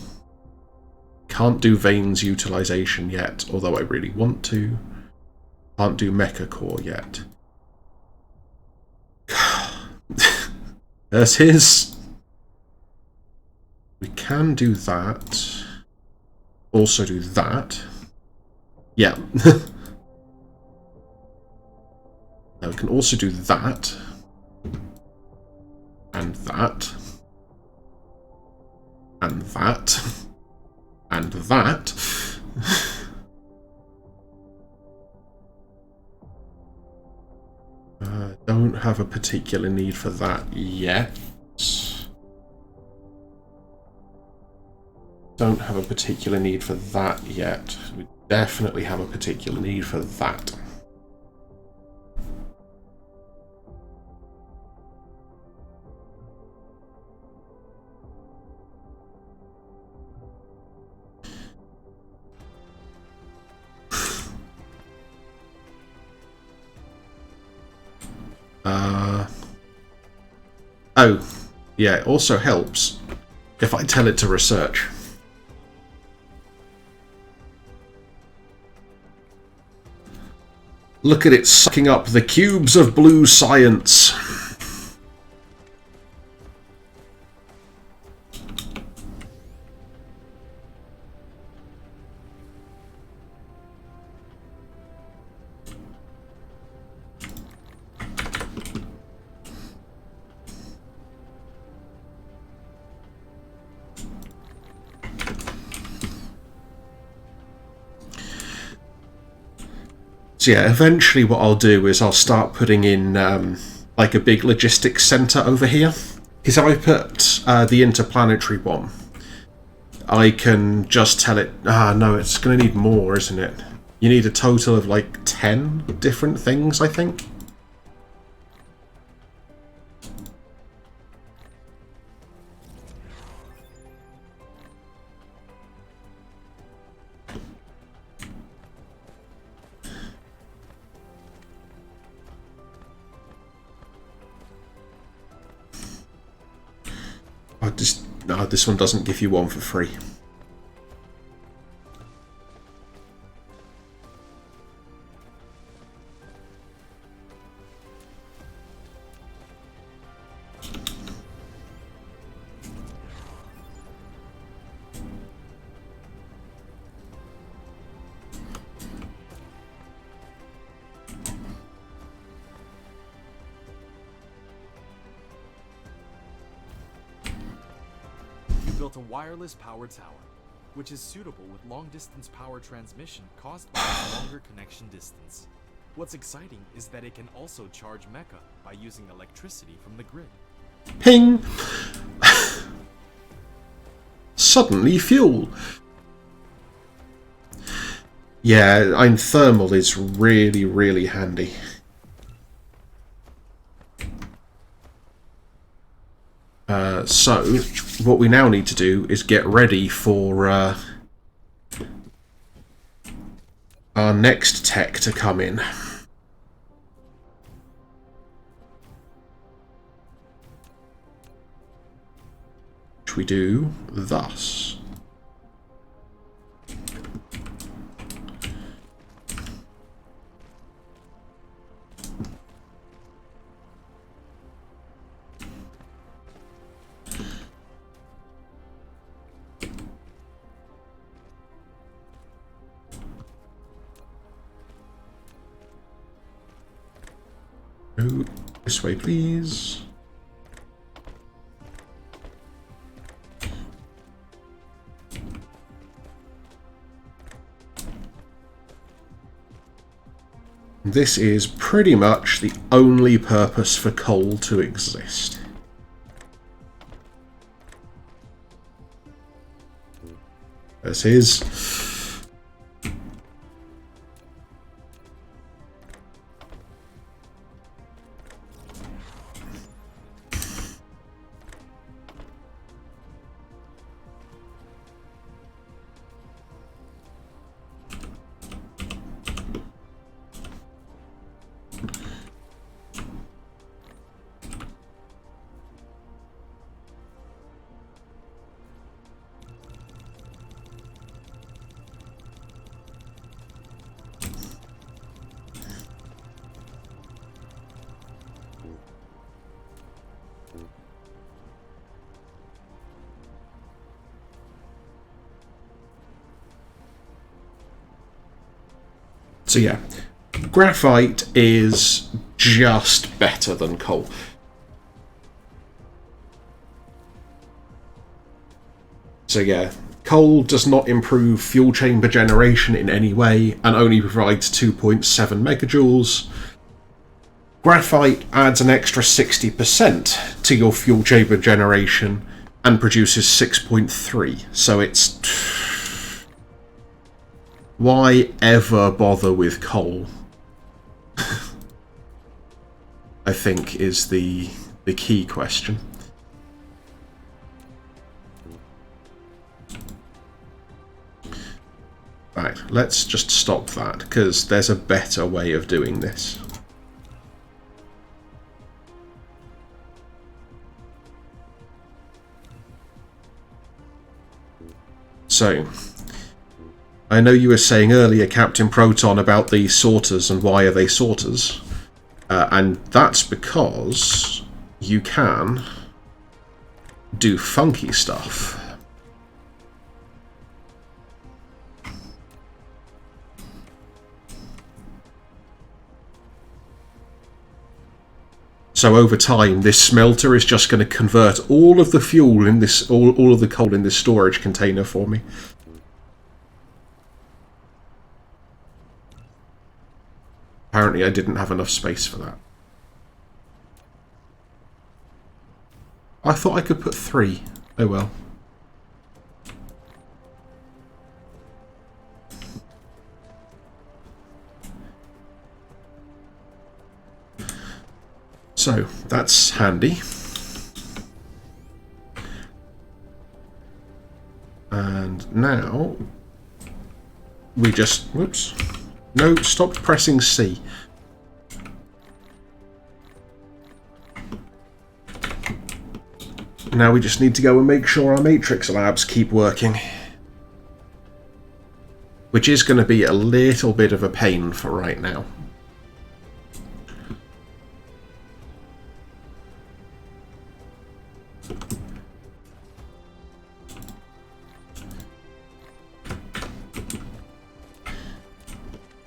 Can't do veins utilization yet, although I really want to. Can't do mecha core yet. There's his. We can do that. Also do that. Yeah. Now we can also do that. And that. And that. And that. Don't have a particular need for that yet. Don't have a particular need for that yet. We definitely have a particular need for that. Oh, yeah, it also helps if I tell it to research. Look at it sucking up the cubes of blue science. So yeah, eventually what I'll do is I'll start putting in like a big logistics centre over here. Because if I put the interplanetary one, I can just tell it... no, it's going to need more, isn't it? You need a total of like 10 different things, I think. No, this one doesn't give you one for free. Built a wireless power tower, which is suitable with long-distance power transmission caused by its longer connection distance. What's exciting is that it can also charge mecha by using electricity from the grid. Ping! Suddenly fuel! Yeah, thermal is really, really handy. So, what we now need to do is get ready for our next tech to come in. Which we do thus. Go this way, please. This is pretty much the only purpose for coal to exist. This is... So yeah, graphite is just better than coal. So yeah, coal does not improve fuel chamber generation in any way and only provides 2.7 megajoules. Graphite adds an extra 60% to your fuel chamber generation and produces 6.3, so it's... Why ever bother with coal? I think is the key question. Right, let's just stop that, because there's a better way of doing this. So, I know you were saying earlier, Captain Proton, about the sorters and why are they sorters. And that's because you can do funky stuff. So over time, this smelter is just going to convert all of the fuel in this, all of the coal in this storage container for me. Apparently I didn't have enough space for that. I thought I could put 3. Oh well. So, that's handy. And now we just... Whoops. No, stop pressing C. Now we just need to go and make sure our matrix labs keep working. Which is going to be a little bit of a pain for right now.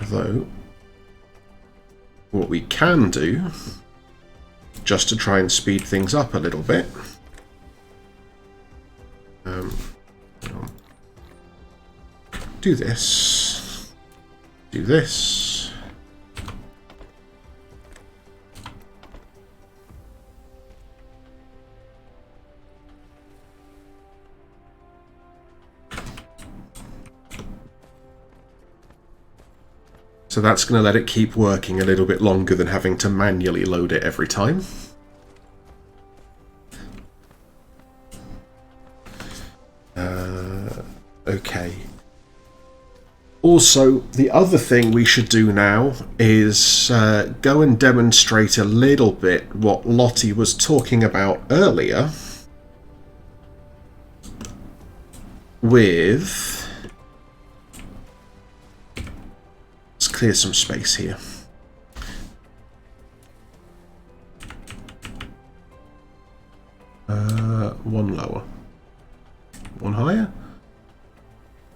Though, what we can do, just to try and speed things up a little bit, do this, do this, so that's going to let it keep working a little bit longer than having to manually load it every time. Okay. Also, the other thing we should do now is go and demonstrate a little bit what Lottie was talking about earlier with... Let's clear some space here. One lower. One higher?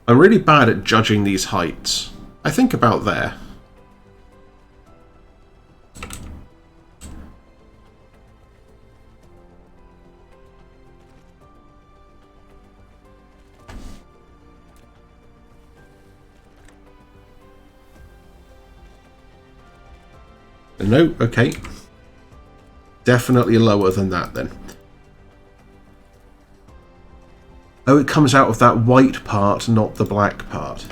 I'm really bad at judging these heights. I think about there. No, okay. Definitely lower than that then. Oh, it comes out of that white part, not the black part.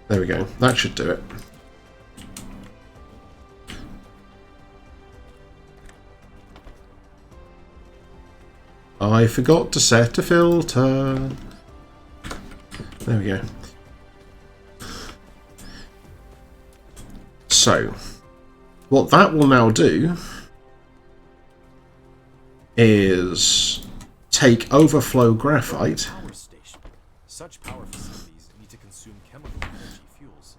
There we go. That should do it. I forgot to set a filter. There we go. So, what that will now do is take overflow graphite. Such power facilities need to consume chemical energy fuels.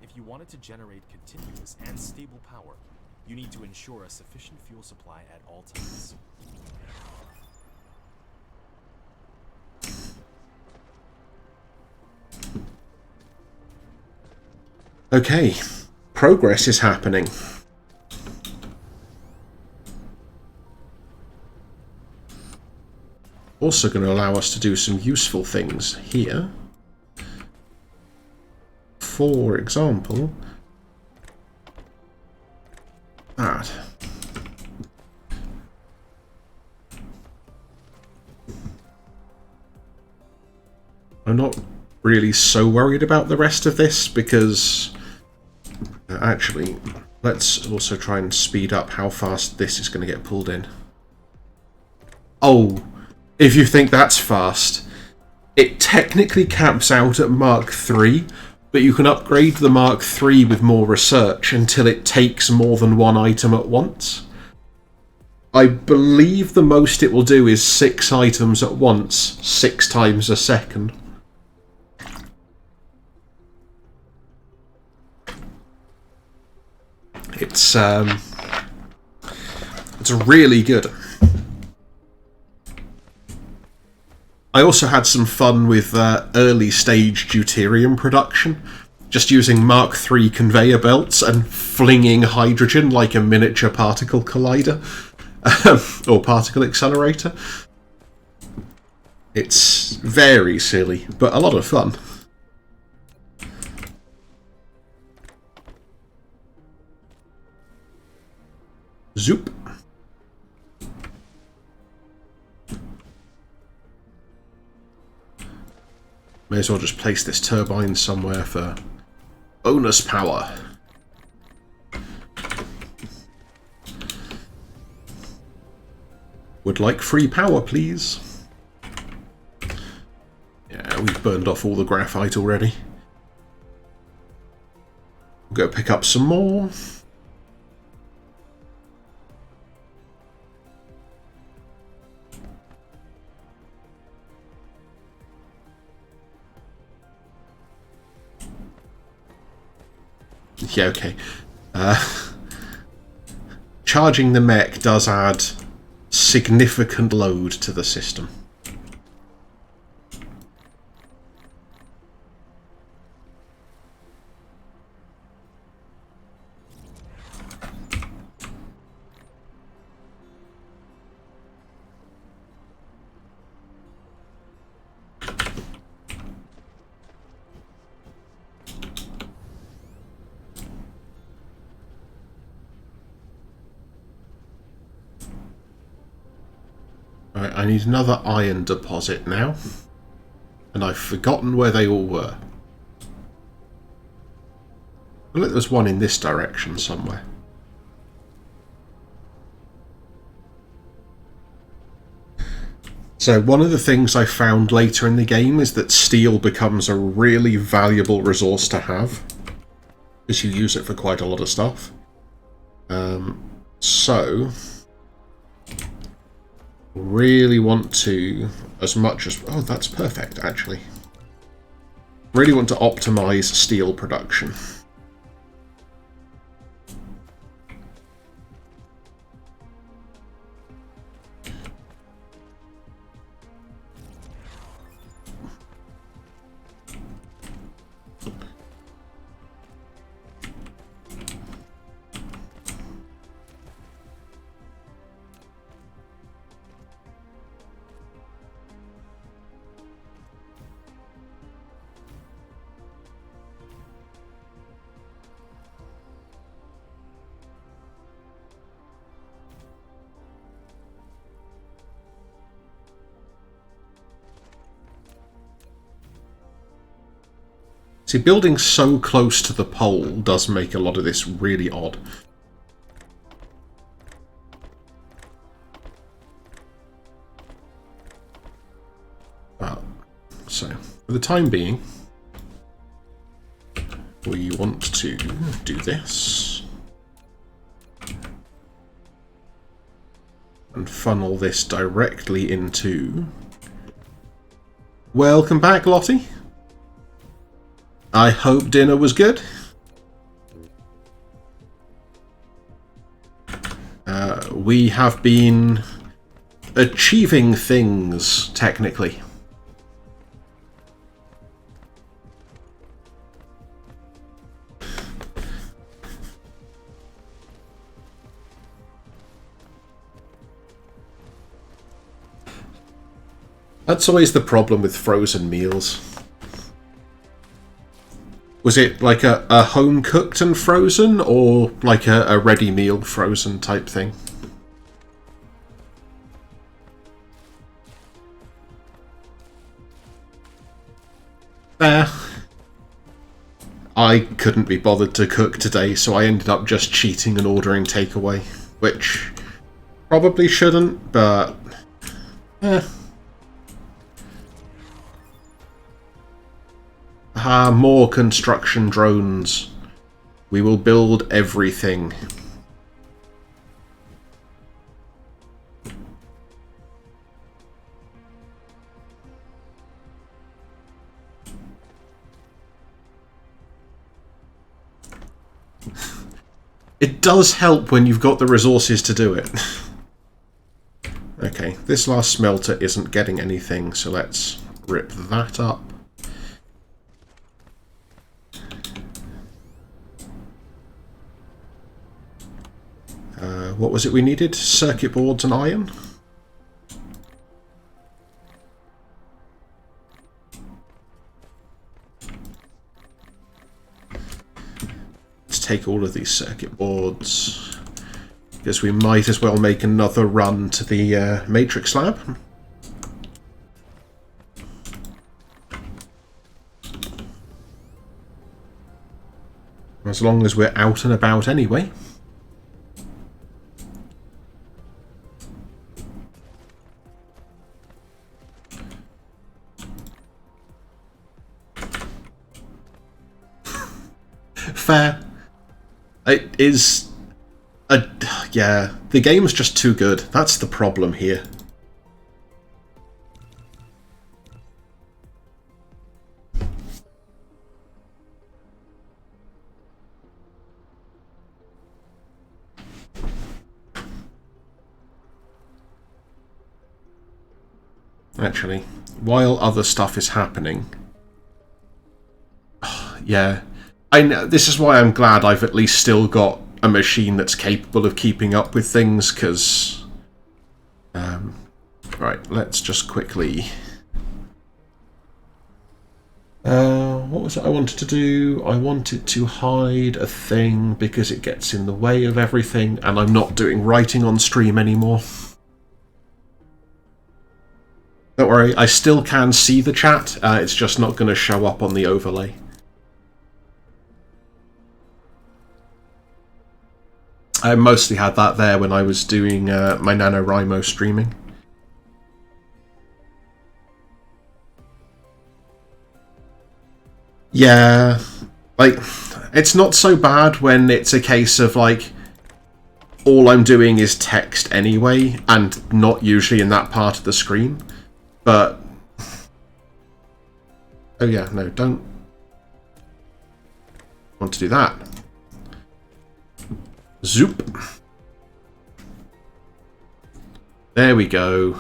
If you want it to generate continuous and stable power, you need to ensure a sufficient fuel supply at all times. Okay, progress is happening. Also going to allow us to do some useful things here. For example, that. I'm not really so worried about the rest of this because actually, let's also try and speed up how fast this is going to get pulled in. Oh! If you think that's fast, it technically caps out at Mark III, but you can upgrade the Mark III with more research until it takes more than one item at once. I believe the most it will do is 6 items at once, 6 times a second. It's really good. I also had some fun with early stage deuterium production, just using Mark III conveyor belts and flinging hydrogen like a miniature particle collider, or particle accelerator. It's very silly, but a lot of fun. Zoop. May as well just place this turbine somewhere for bonus power. Would like free power, please. Yeah, we've burned off all the graphite already. We'll go pick up some more. Yeah, okay. Charging the mech does add significant load to the system. Right, I need another iron deposit now. And I've forgotten where they all were. I think there's one in this direction somewhere. So one of the things I found later in the game is that steel becomes a really valuable resource to have, because you use it for quite a lot of stuff. So really want to, as much as... Oh, that's perfect, actually. Really want to optimize steel production. See, building so close to the pole does make a lot of this really odd. So, for the time being, we want to do this. And funnel this directly into... Welcome back, Lottie. I hope dinner was good. We have been achieving things, technically. That's always the problem with frozen meals. Was it like a home-cooked and frozen, or like a ready meal frozen type thing? I couldn't be bothered to cook today, so I ended up just cheating and ordering takeaway, which probably shouldn't, but... more construction drones. We will build everything. It does help when you've got the resources to do it. Okay, this last smelter isn't getting anything, so let's rip that up. What was it we needed? Circuit boards and iron? take all of these circuit boards, because we might as well make another run to the matrix lab. As long as we're out and about anyway. Fair. It is yeah, the game's just too good. That's the problem here. Actually, while other stuff is happening, yeah, I know, this is why I'm glad I've at least still got a machine that's capable of keeping up with things, because... right, let's just quickly... what was it I wanted to do? I wanted to hide a thing because it gets in the way of everything, and I'm not doing writing on stream anymore. Don't worry, I still can see the chat, it's just not going to show up on the overlay. I mostly had that there when I was doing my NaNoWriMo streaming. Yeah, like, it's not so bad when it's a case of, like, all I'm doing is text anyway, and not usually in that part of the screen. But... oh yeah, no, don't want to do that. Zoop. There we go.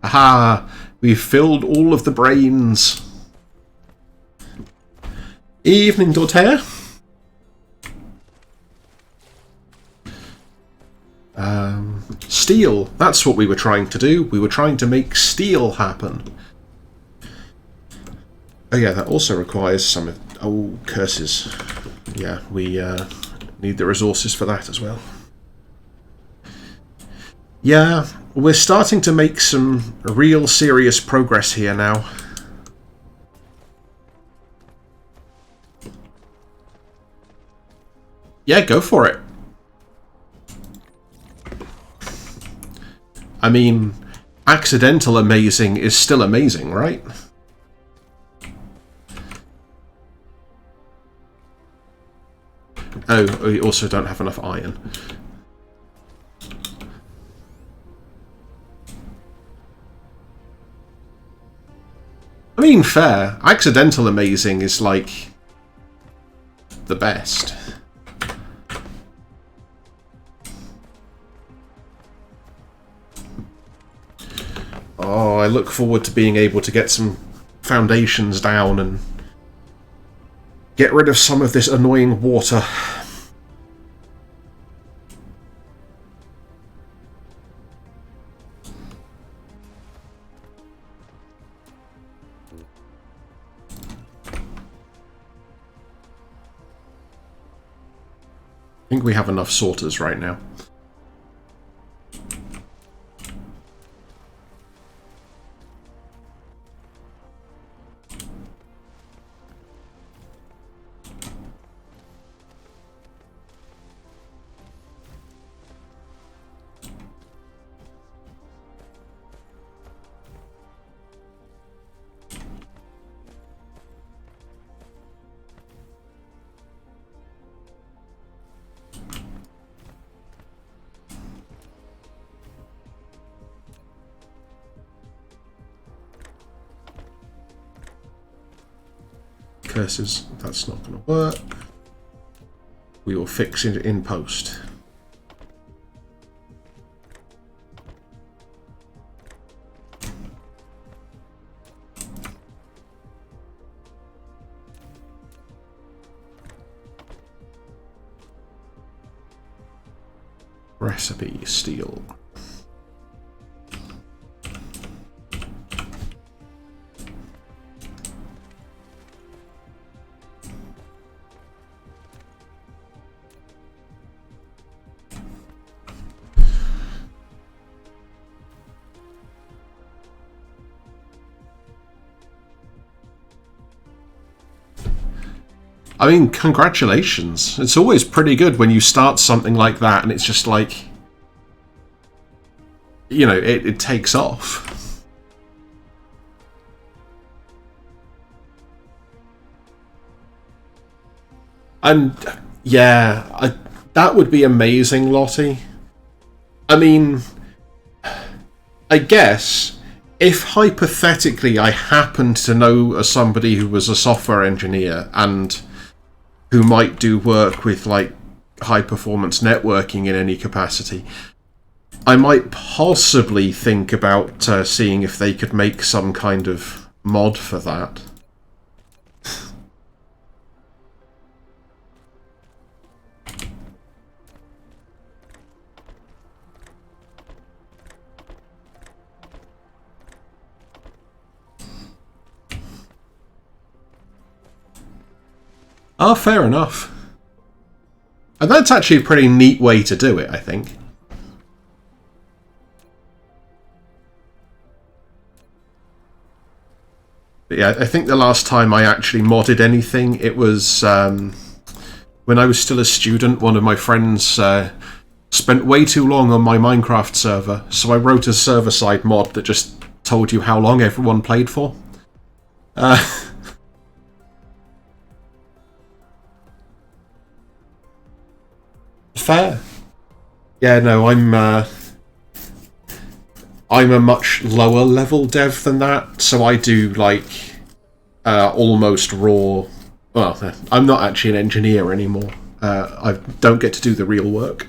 Aha! We've filled all of the brains. Evening, Dortea. Steel. That's what we were trying to do. We were trying to make steel happen. Oh yeah, that also requires some... oh, curses. Yeah, we need the resources for that as well. Yeah, we're starting to make some real serious progress here now. Yeah, go for it. I mean, accidental amazing is still amazing, right? Oh, we also don't have enough iron. I mean, fair. Accidental amazing is, like, the best. Oh, I look forward to being able to get some foundations down and get rid of some of this annoying water. I think we have enough sorters right now. Curses, that's not going to work. We will fix it in post. Recipe steel. I mean, congratulations. It's always pretty good when you start something like that and it's just like, you know, it takes off. And, yeah, that would be amazing, Lottie. I mean, I guess if hypothetically I happened to know somebody who was a software engineer and who might do work with, like, high-performance networking in any capacity, I might possibly think about seeing if they could make some kind of mod for that. Oh, fair enough. And that's actually a pretty neat way to do it, I think. But yeah, I think the last time I actually modded anything, it was when I was still a student. One of my friends spent way too long on my Minecraft server, so I wrote a server-side mod that just told you how long everyone played for. Fair. Yeah, no, I'm a much lower level dev than that, so I do like almost raw. Well, I'm not actually an engineer anymore. I don't get to do the real work.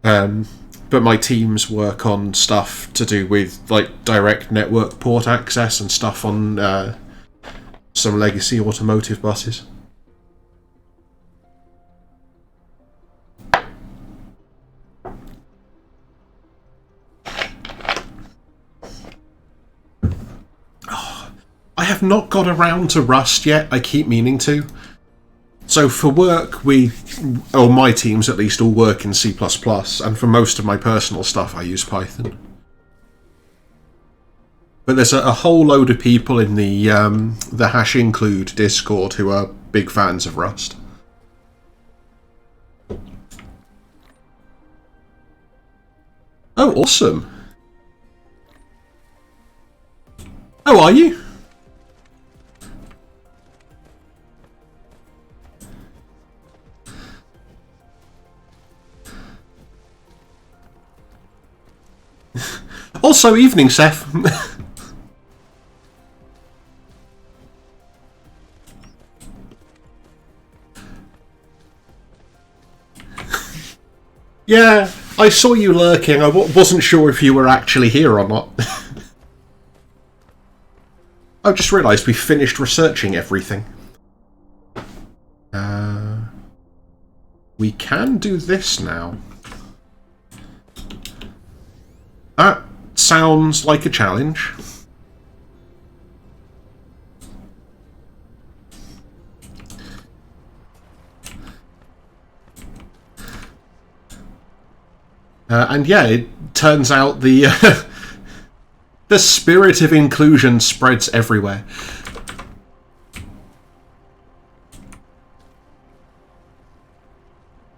But my teams work on stuff to do with like direct network port access and stuff on some legacy automotive buses. I have not got around to Rust yet. I keep meaning to. So for work, or my teams at least, all work in C++, and for most of my personal stuff, I use Python. But there's a whole load of people in the hash include Discord who are big fans of Rust. Oh, awesome. Oh, are you? Also, evening, Seth. Yeah, I saw you lurking. I wasn't sure if you were actually here or not. I just realised we finished researching everything. We can do this now. That sounds like a challenge. And yeah, it turns out the the spirit of inclusion spreads everywhere.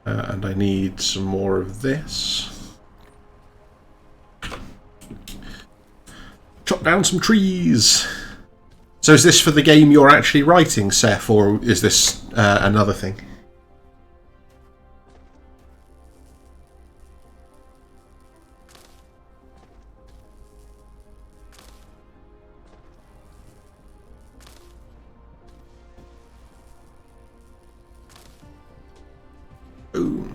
And I need some more of this. Chop down some trees. So is this for the game you're actually writing, Seth, or is this another thing? Ooh.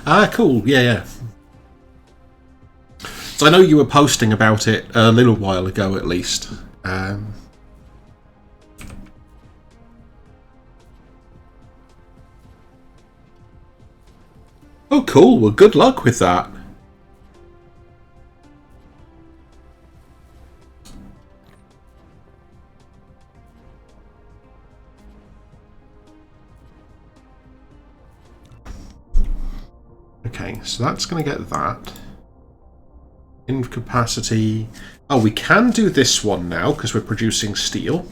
Ah, cool. Yeah, yeah. So I know you were posting about it a little while ago, at least. Oh, cool. Well, good luck with that. Okay, so that's going to get that. Incapacity. Oh, we can do this one now because we're producing steel.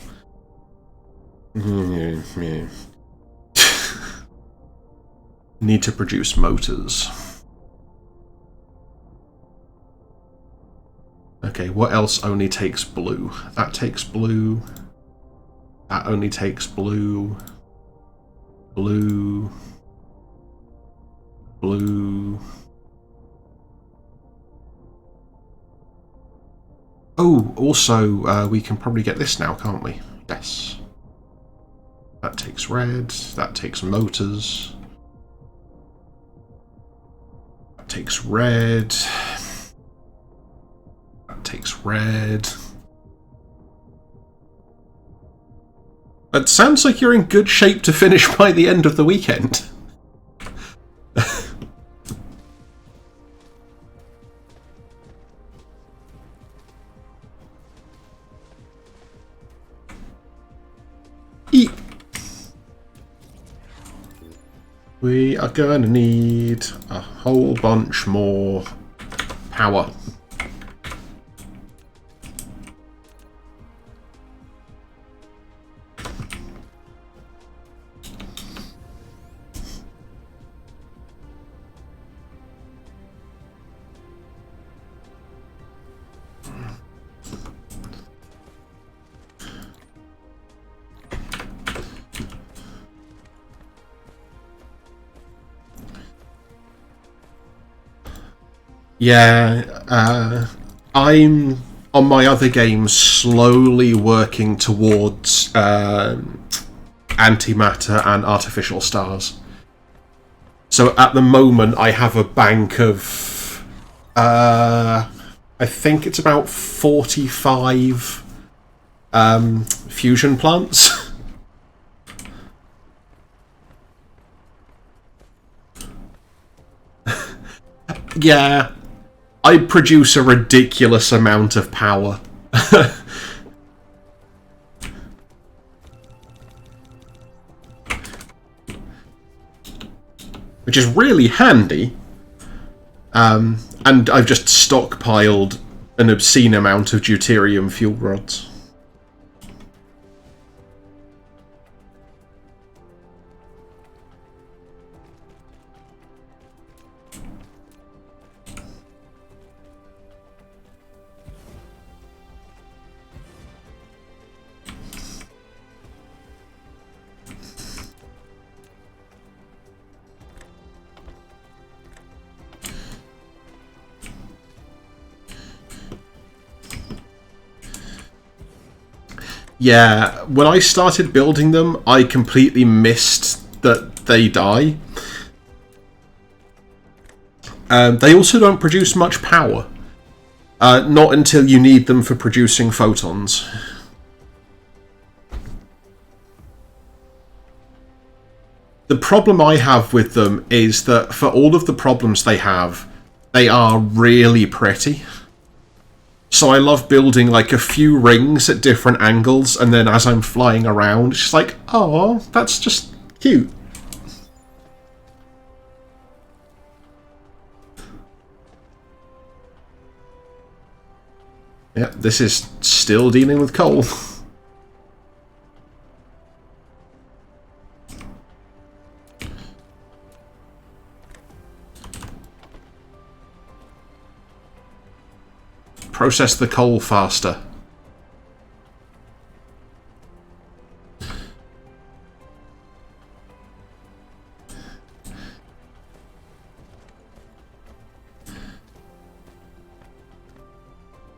Need to produce motors. Okay, what else only takes blue? That takes blue. That only takes blue. Blue. Blue. Oh, also, we can probably get this now, can't we? Yes. That takes red. That takes motors. That takes red. That takes red. It sounds like you're in good shape to finish by the end of the weekend. Eep. We are going to need a whole bunch more power. Yeah, I'm on my other games slowly working towards antimatter and artificial stars. So at the moment I have a bank of I think it's about 45 fusion plants. Yeah, I produce a ridiculous amount of power. Which is really handy. And I've just stockpiled an obscene amount of deuterium fuel rods. Yeah, when I started building them, I completely missed that they die. They also don't produce much power. Not until you need them for producing photons. The problem I have with them is that for all of the problems they have, they are really pretty. So I love building like a few rings at different angles, and then as I'm flying around, it's just like, oh, that's just cute. Yeah, this is still dealing with coal. Process the coal faster.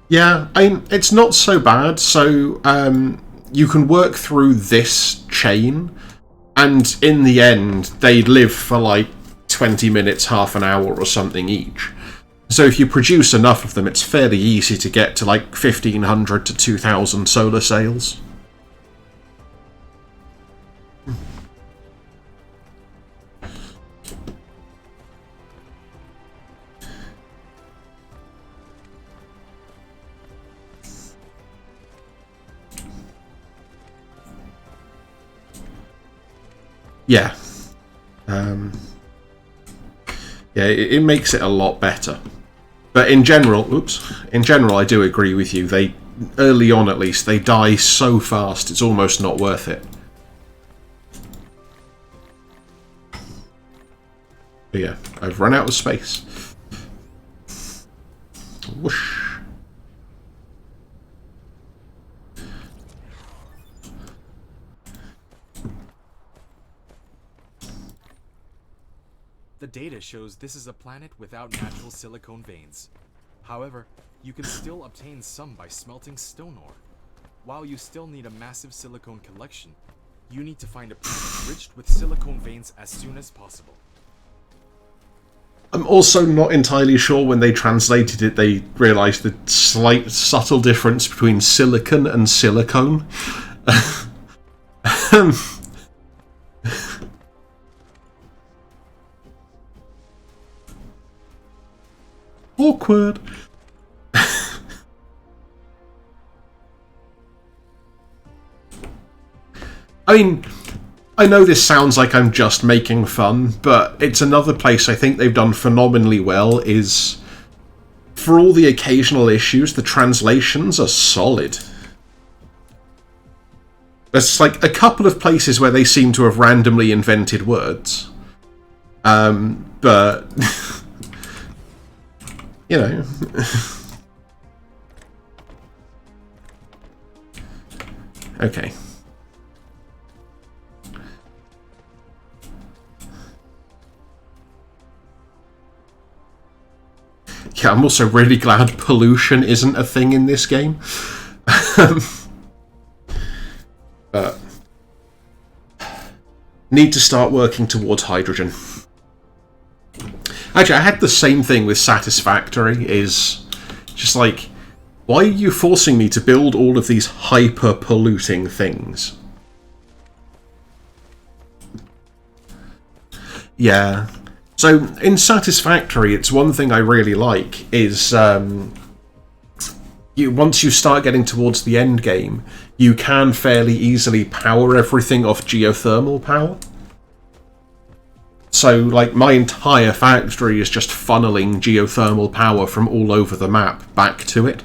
Yeah, it's not so bad. So you can work through this chain, and in the end, they live for like 20 minutes, half an hour or something each. So if you produce enough of them, it's fairly easy to get to like 1,500 to 2,000 solar sails. Yeah. Yeah, it makes it a lot better. But in general, I do agree with you. They, early on at least, they die so fast, it's almost not worth it. But yeah, I've run out of space. Whoosh. The data shows this is a planet without natural silicone veins. However, you can still obtain some by smelting stone ore. While you still need a massive silicone collection, you need to find a planet enriched with silicone veins as soon as possible. I'm also not entirely sure when they translated it, they realised the slight, subtle difference between silicon and silicone. Awkward. I mean, I know this sounds like I'm just making fun, but it's another place I think they've done phenomenally well is, for all the occasional issues, the translations are solid. There's like a couple of places where they seem to have randomly invented words. But... you know... Okay. Yeah, I'm also really glad pollution isn't a thing in this game. But need to start working towards hydrogen. Actually, I had the same thing with Satisfactory, is just like, why are you forcing me to build all of these hyper-polluting things? Yeah. So, in Satisfactory, it's one thing I really like, is once you start getting towards the end game, you can fairly easily power everything off geothermal power. So, like, my entire factory is just funneling geothermal power from all over the map back to it.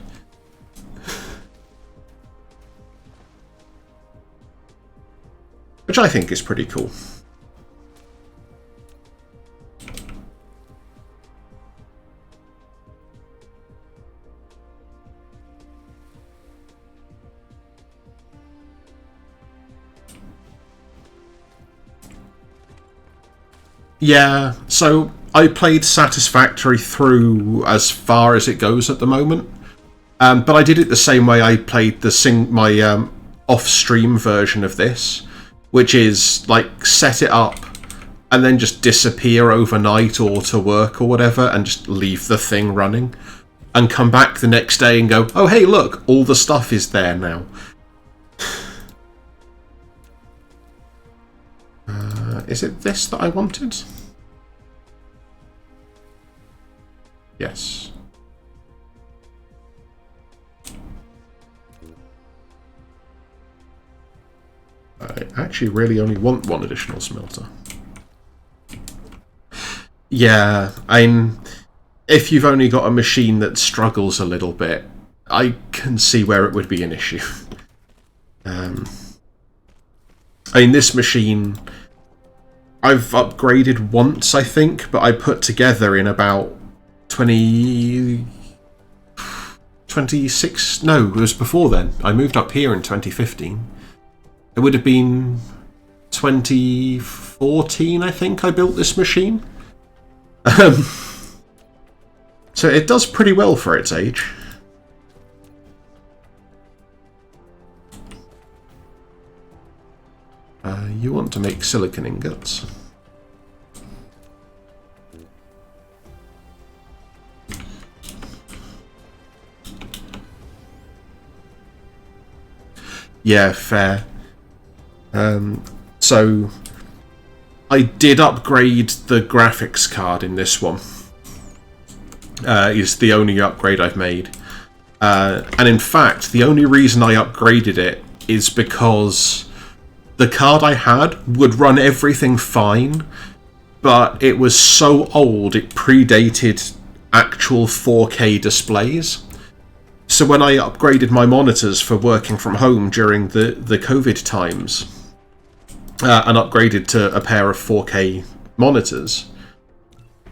Which I think is pretty cool. Yeah, so I played Satisfactory through as far as it goes at the moment, but I did it the same way I played my off-stream version of this, which is like set it up and then just disappear overnight or to work or whatever and just leave the thing running and come back the next day and go, oh hey look, all the stuff is there now. Is it this that I wanted? Yes. I actually really only want one additional smelter. Yeah, if you've only got a machine that struggles a little bit, I can see where it would be an issue. This machine, I've upgraded once, I think, but I put together in about 26... No, it was before then. I moved up here in 2015. It would have been 2014, I think, I built this machine. So it does pretty well for its age. You want to make silicon ingots. Yeah, fair. So I did upgrade the graphics card in this one. Is the only upgrade I've made. And in fact, the only reason I upgraded it is because the card I had would run everything fine, but it was so old it predated actual 4K displays. So when I upgraded my monitors for working from home during the COVID times, and upgraded to a pair of 4K monitors,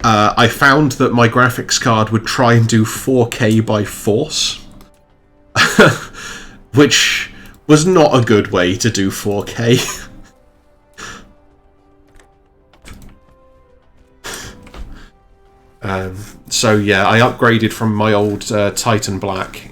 I found that my graphics card would try and do 4K by force, which was not a good way to do 4K. So yeah, I upgraded from my old Titan Black.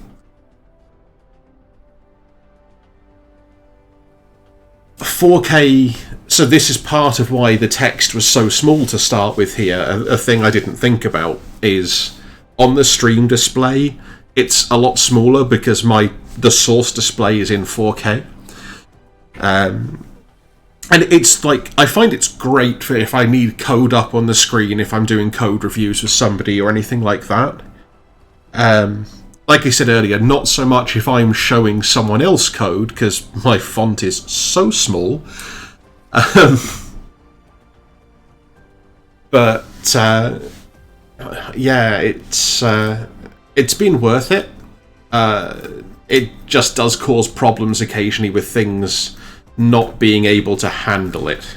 4K, so this is part of why the text was so small to start with here. A thing I didn't think about is on the stream display, it's a lot smaller because the source display is in 4K. And it's like, I find it's great for if I need code up on the screen, if I'm doing code reviews with somebody or anything like that. Like I said earlier, not so much if I'm showing someone else code, because my font is so small. But, yeah, it's been worth it. It just does cause problems occasionally with things not being able to handle it.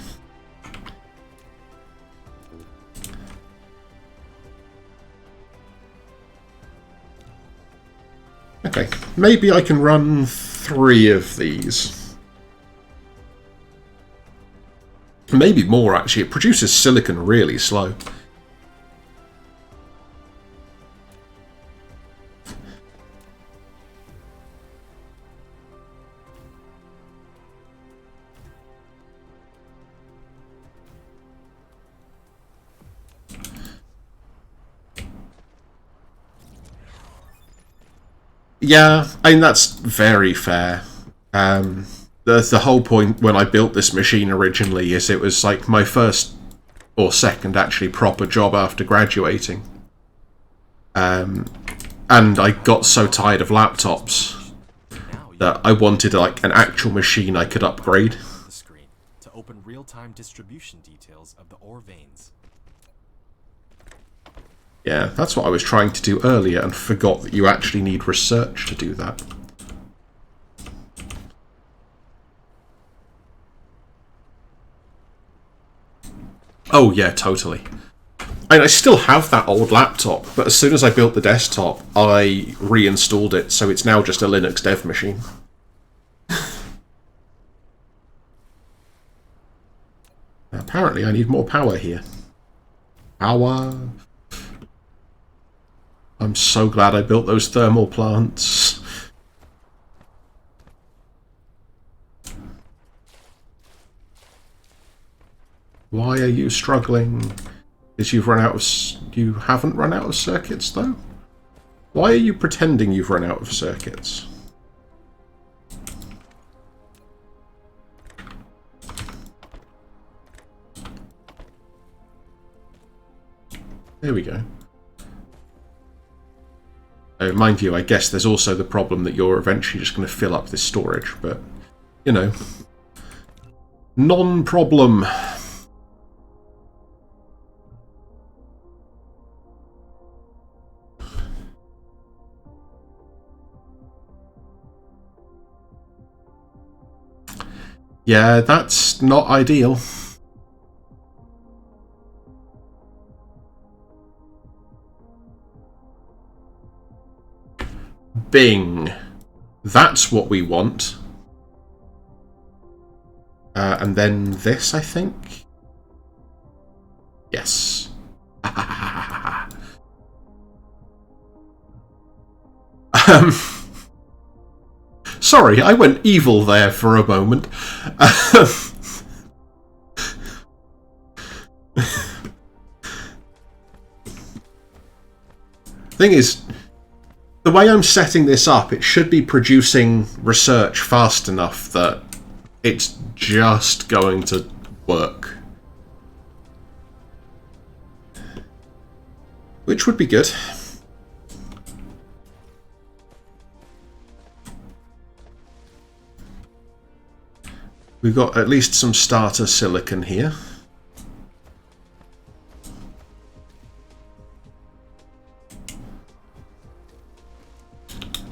Okay, maybe I can run 3 of these. Maybe more, actually. It produces silicon really slow. Yeah, I mean, that's very fair. The whole point when I built this machine originally is it was like my first or second actually proper job after graduating. And I got so tired of laptops that I wanted like an actual machine I could upgrade. The screen to open real-time distribution details of the ore veins. Yeah, that's what I was trying to do earlier and forgot that you actually need research to do that. Oh yeah, totally. I still have that old laptop, but as soon as I built the desktop, I reinstalled it, so it's now just a Linux dev machine. Apparently I need more power here. Power... I'm so glad I built those thermal plants. Why are you struggling? Because you haven't run out of circuits, though? Why are you pretending you've run out of circuits? There we go. Mind you, I guess there's also the problem that you're eventually just going to fill up this storage, but, you know, non-problem. Yeah, that's not ideal. Bing. That's what we want. And then this, I think? Yes. Sorry, I went evil there for a moment. Thing is, the way I'm setting this up, it should be producing research fast enough that it's just going to work. Which would be good. We've got at least some starter silicon here.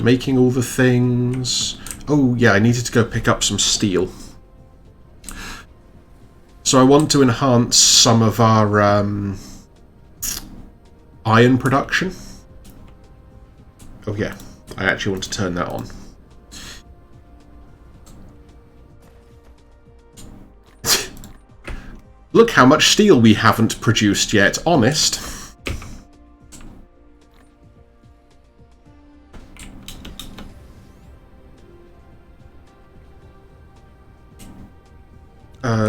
Making all the things. Oh yeah, I needed to go pick up some steel. So I want to enhance some of our iron production. Oh yeah, I actually want to turn that on. Look how much steel we haven't produced yet, honest.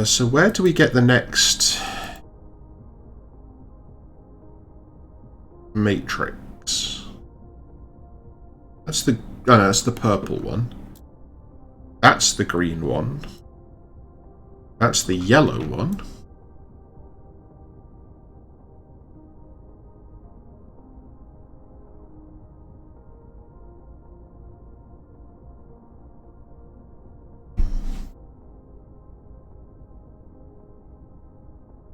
So where do we get the next matrix? That's the... oh no, that's the purple one. That's the green one. That's the yellow one.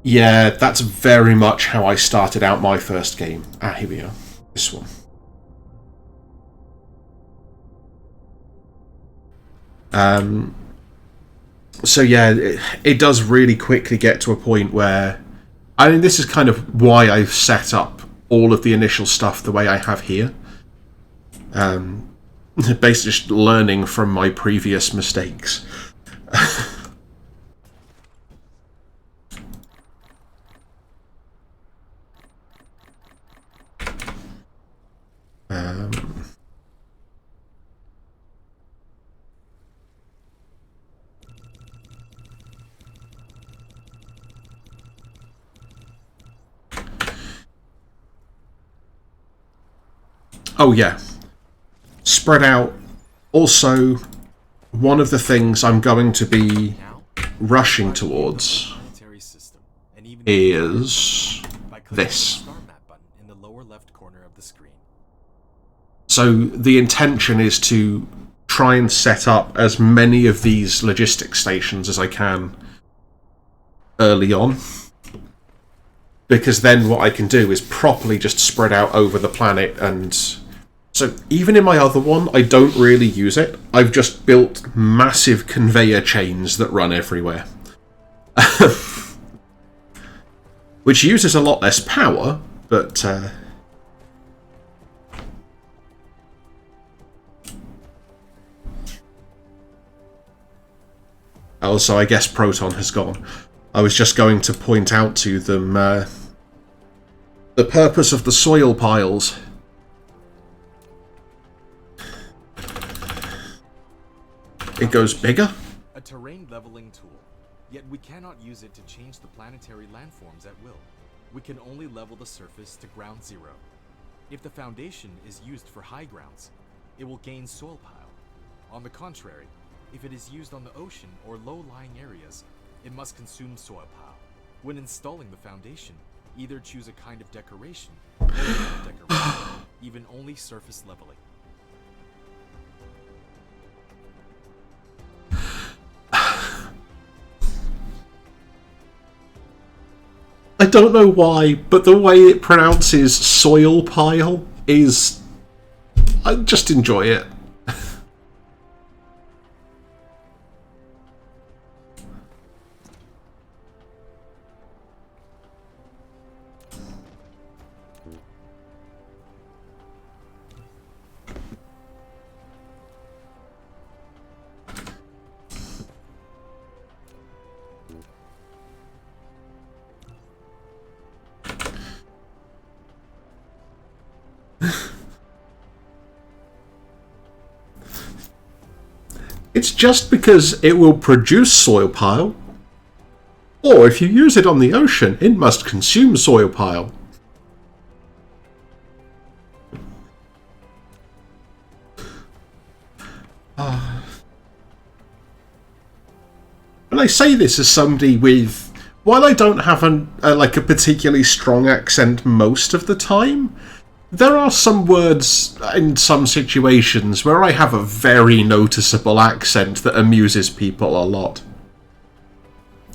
Yeah, that's very much how I started out my first game. Ah, here we are. This one. So yeah, it does really quickly get to a point where... I mean, this is kind of why I've set up all of the initial stuff the way I have here. Basically just learning from my previous mistakes. Oh yeah, spread out. Also, one of the things I'm going to be rushing towards is this. So the intention is to try and set up as many of these logistics stations as I can early on. Because then what I can do is properly just spread out over the planet. And so even in my other one, I don't really use it. I've just built massive conveyor chains that run everywhere. Which uses a lot less power, but... also, I guess Proton has gone. I was just going to point out to them the purpose of the soil piles. It goes bigger. A terrain leveling tool. Yet we cannot use it to change the planetary landforms at will. We can only level the surface to ground zero. If the foundation is used for high grounds, it will gain soil pile. On the contrary, if it is used on the ocean or low-lying areas, it must consume soil pile. When installing the foundation, either choose a kind of decoration or decoration, even only surface leveling. I don't know why, but the way it pronounces soil pile is... I just enjoy it. It's just because it will produce soil pile, or if you use it on the ocean, it must consume soil pile. And I say this as somebody with, while I don't have like a particularly strong accent most of the time, there are some words in some situations where I have a very noticeable accent that amuses people a lot.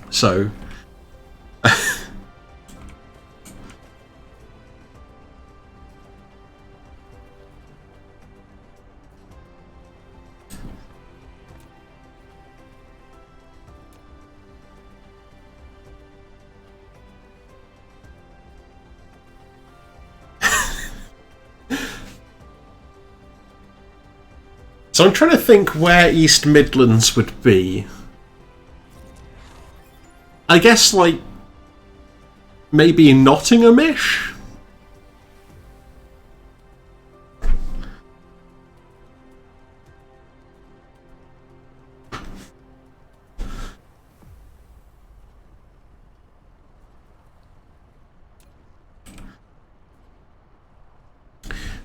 So... So I'm trying to think where East Midlands would be. I guess, like, maybe Nottingham-ish?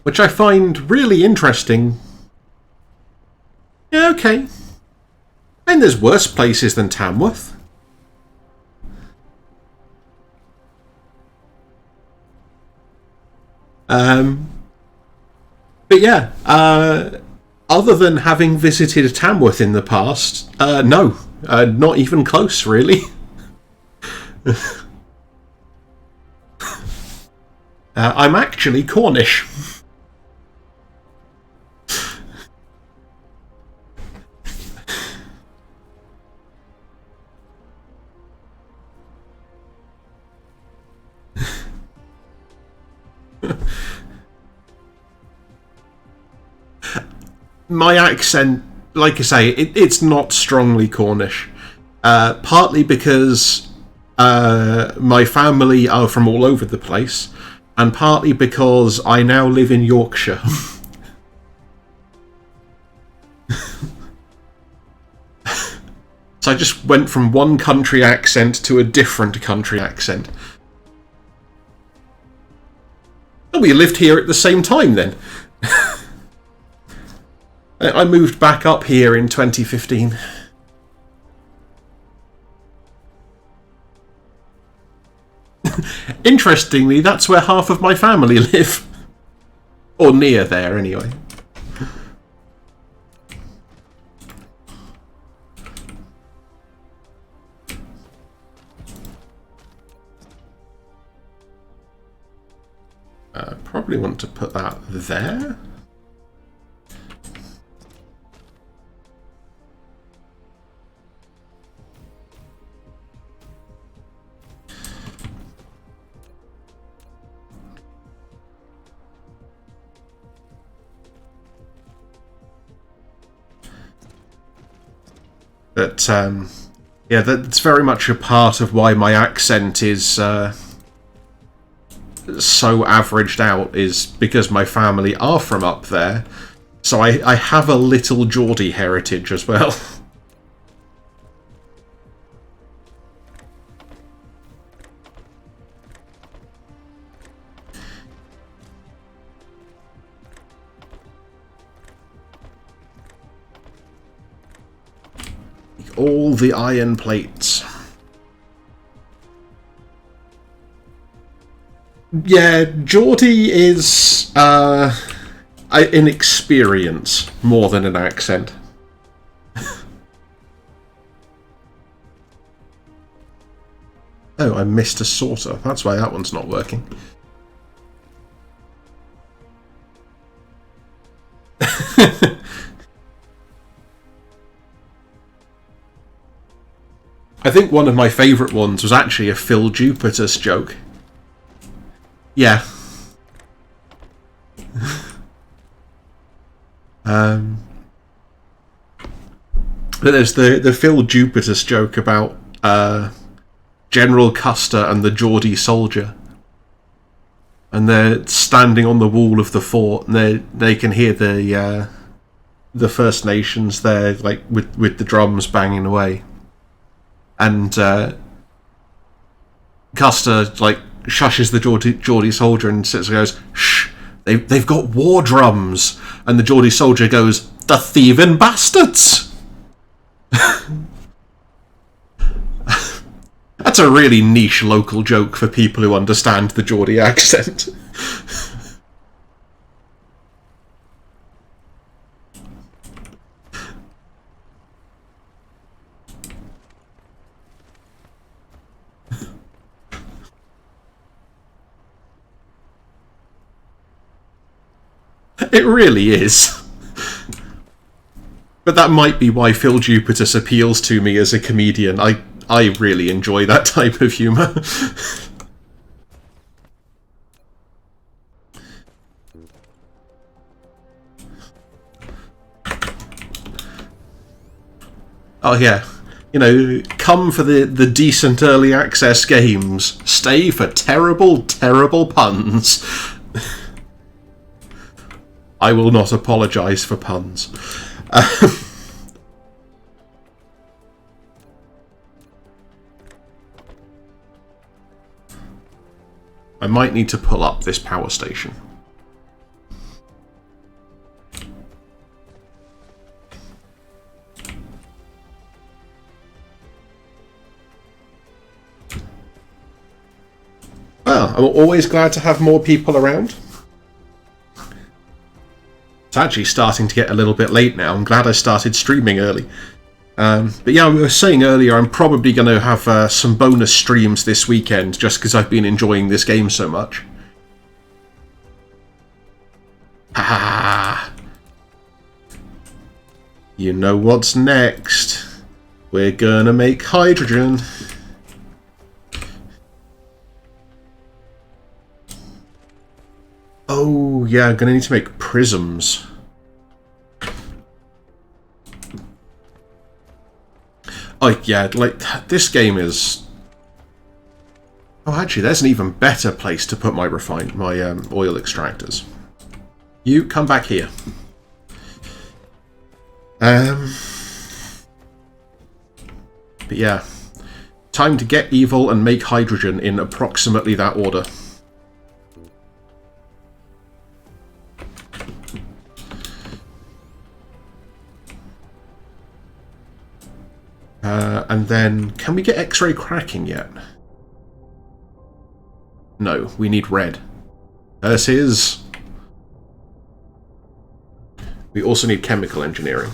Which I find really interesting. Yeah, okay. And there's worse places than Tamworth. But yeah, other than having visited Tamworth in the past, no, not even close, really. I'm actually Cornish. My accent, like I say, it's not strongly Cornish. Partly because my family are from all over the place, and partly because I now live in Yorkshire. So I just went from one country accent to a different country accent. Oh, we lived here at the same time then. I moved back up here in 2015. Interestingly, that's where half of my family live. Or near there, anyway. Probably want to put that there. But, yeah, that's very much a part of why my accent is so averaged out, is because my family are from up there. So I have a little Geordie heritage as well. All the iron plates. Yeah, Geordie is an experience more than an accent. Oh, I missed a sorter. That's why that one's not working. I think one of my favourite ones was actually a Phil Jupitus joke. Yeah. But there's the Phil Jupitus joke about General Custer and the Geordie soldier. And they're standing on the wall of the fort, and they can hear the First Nations there, like with the drums banging away. And Custer like shushes the Geordie soldier and sits and goes, "Shh, they've got war drums." And the Geordie soldier goes, "The thieving bastards!" That's a really niche local joke for people who understand the Geordie accent. It really is. But that might be why Phil Jupitus appeals to me as a comedian. I really enjoy that type of humour. Oh yeah, you know, come for the decent early access games. Stay for terrible, terrible puns. I will not apologise for puns. I might need to pull up this power station. Well, I'm always glad to have more people around. It's actually starting to get a little bit late now. I'm glad I started streaming early. But yeah, we were saying earlier, I'm probably going to have some bonus streams this weekend, just because I've been enjoying this game so much. Ah, you know what's next? We're gonna make hydrogen. Oh yeah, I'm gonna need to make prisms. Oh yeah, like this game is. Oh, actually, there's an even better place to put my oil extractors. You come back here. But yeah, time to get evil and make hydrogen in approximately that order. And then, can we get X-ray cracking yet? No, we need red. Curses. We also need chemical engineering.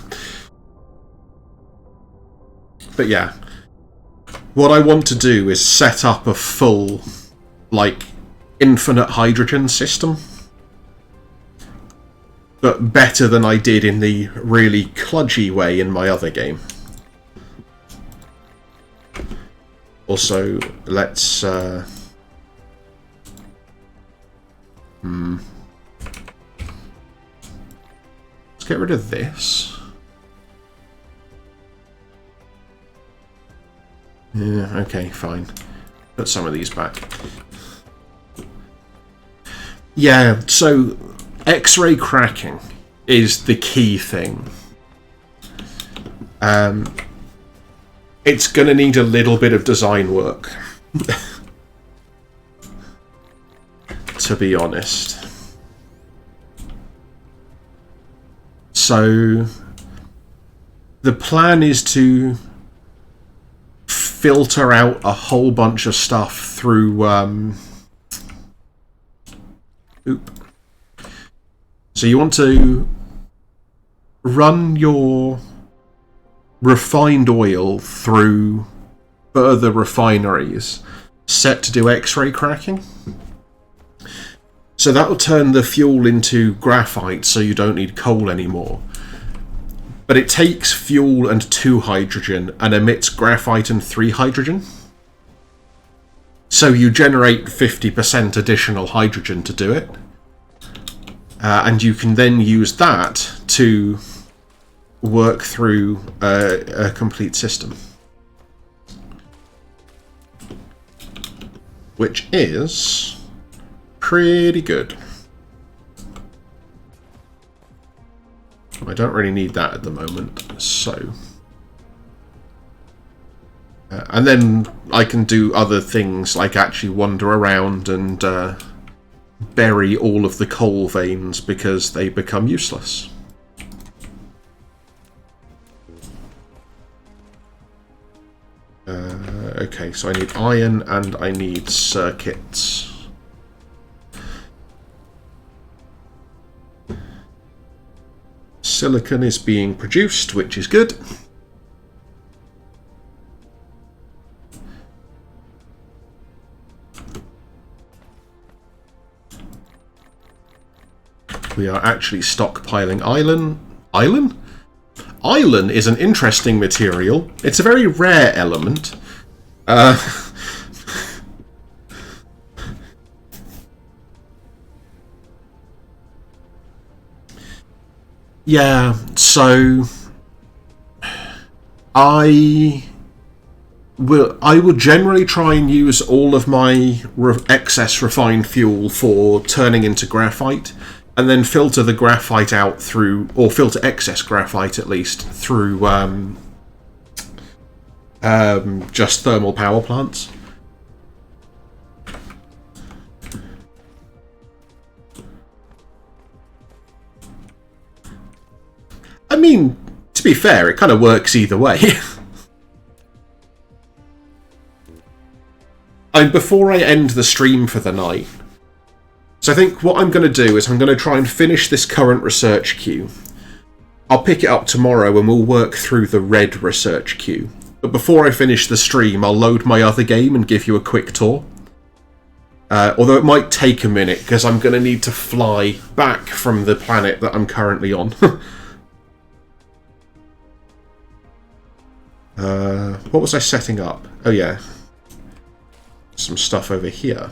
But yeah, what I want to do is set up a full, like, infinite hydrogen system. But better than I did in the really kludgy way in my other game. Also, let's... Let's get rid of this. Yeah, okay, fine. Put some of these back. Yeah, so X-ray cracking is the key thing. It's going to need a little bit of design work, to be honest. So, the plan is to filter out a whole bunch of stuff through... So you want to run your refined oil through further refineries set to do X-ray cracking. So that will turn the fuel into graphite, so you don't need coal anymore. But it takes fuel and 2 hydrogen and emits graphite and 3 hydrogen. So you generate 50% additional hydrogen to do it. And you can then use that to work through a complete system. Which is pretty good. I don't really need that at the moment, so... and then I can do other things, like actually wander around and bury all of the coal veins because they become useless. Okay, so I need iron and I need circuits. Silicon is being produced, which is good. We are actually stockpiling iron. Iron? Iron is an interesting material. It's a very rare element. Yeah, so I will generally try and use all of my excess refined fuel for turning into graphite, and then filter the graphite out through, or filter excess graphite at least, through just thermal power plants. I mean, to be fair, it kind of works either way. And before I end the stream for the night, so I think what I'm going to do is I'm going to try and finish this current research queue. I'll pick it up tomorrow and we'll work through the red research queue. But before I finish the stream, I'll load my other game and give you a quick tour. Although it might take a minute, because I'm going to need to fly back from the planet that I'm currently on. What was I setting up? Oh yeah. Some stuff over here.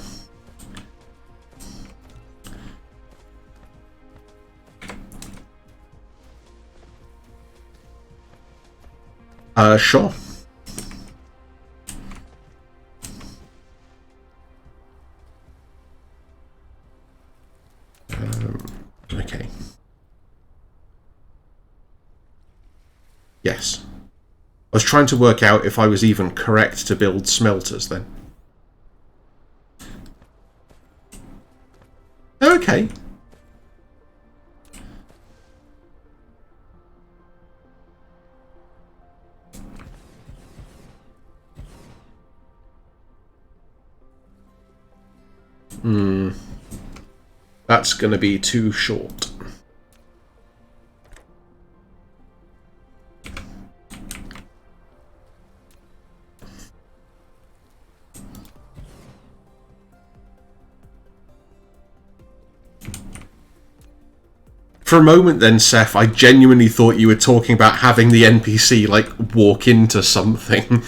Sure. Okay. Yes. I was trying to work out if I was even correct to build smelters then. Okay. That's going to be too short. For a moment then, Seth, I genuinely thought you were talking about having the NPC, like, walk into something.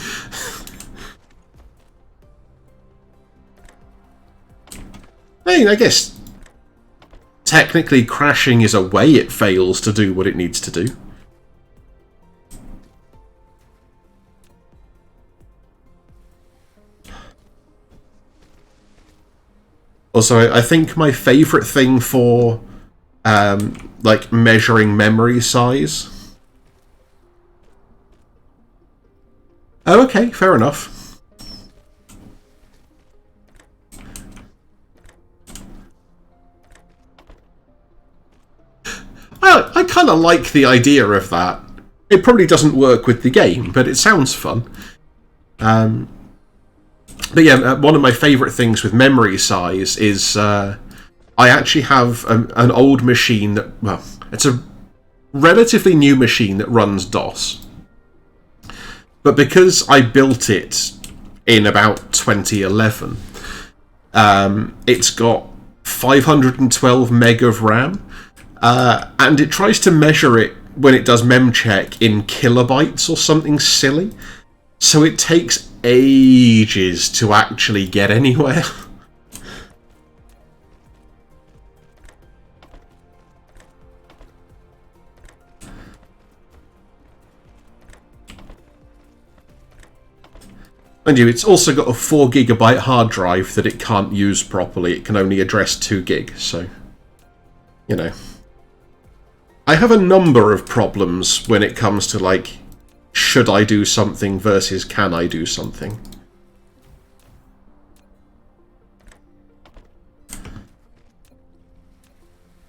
I mean, I guess technically crashing is a way it fails to do what it needs to do. Also, I think my favourite thing for like measuring memory size. Oh, okay, fair enough. I kind of like the idea of that. It probably doesn't work with the game, but it sounds fun. But yeah, one of my favourite things with memory size is I actually have an old machine that, well, it's a relatively new machine that runs DOS. But because I built it in about 2011, it's got 512 meg of RAM, and it tries to measure it when it does memcheck in kilobytes or something silly. So it takes ages to actually get anywhere. Mind you, it's also got a 4 GB hard drive that it can't use properly. It can only address 2 gig, so, you know. I have a number of problems when it comes to, like, should I do something versus can I do something.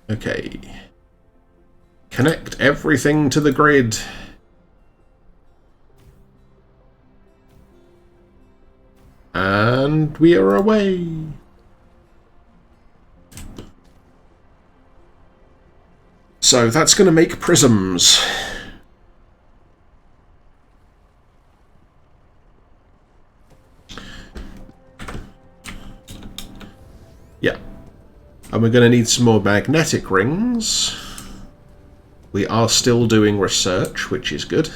Okay. Connect everything to the grid. And we are away. So that's going to make prisms. Yeah. And we're going to need some more magnetic rings. We are still doing research, which is good.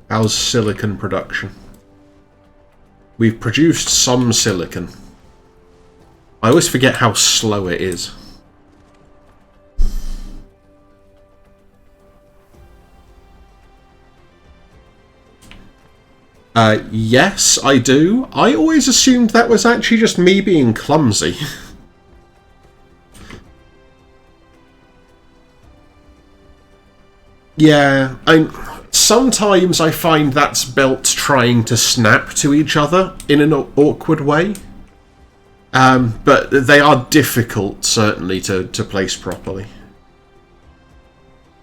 How's silicon production? We've produced some silicon. I always forget how slow it is. Yes, I do. I always assumed that was actually just me being clumsy. Yeah, sometimes I find that's belts trying to snap to each other in an awkward way. But they are difficult, certainly, to place properly.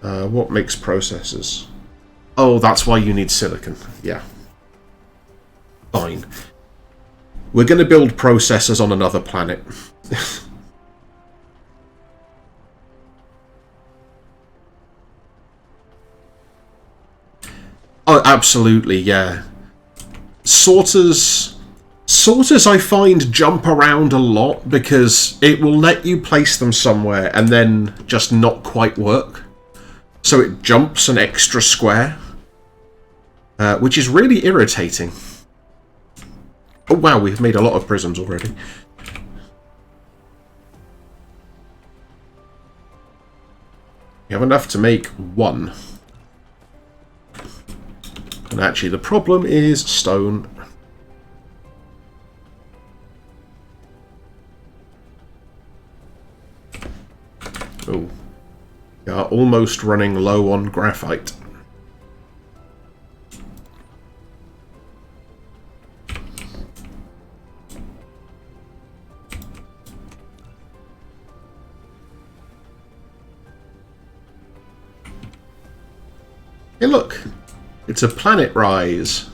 What makes processors? Oh, that's why you need silicon. Yeah. Fine. We're going to build processors on another planet. Oh, absolutely, yeah. Sorters I find jump around a lot because it will let you place them somewhere and then just not quite work. So it jumps an extra square, which is really irritating. Oh wow, we've made a lot of prisms already. We have enough to make one. And actually the problem is stone. Oh. We are almost running low on graphite. Hey look! It's a planet rise.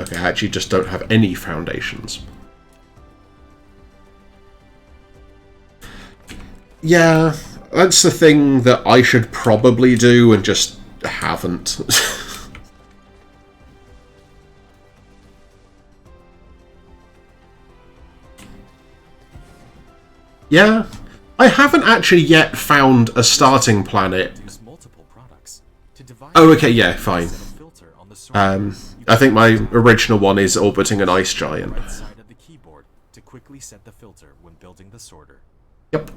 Okay, I actually just don't have any foundations. Yeah, that's the thing that I should probably do and just haven't. Yeah, I haven't actually yet found a starting planet. Oh, okay, yeah, fine. I think my original one is orbiting an ice giant. Yep.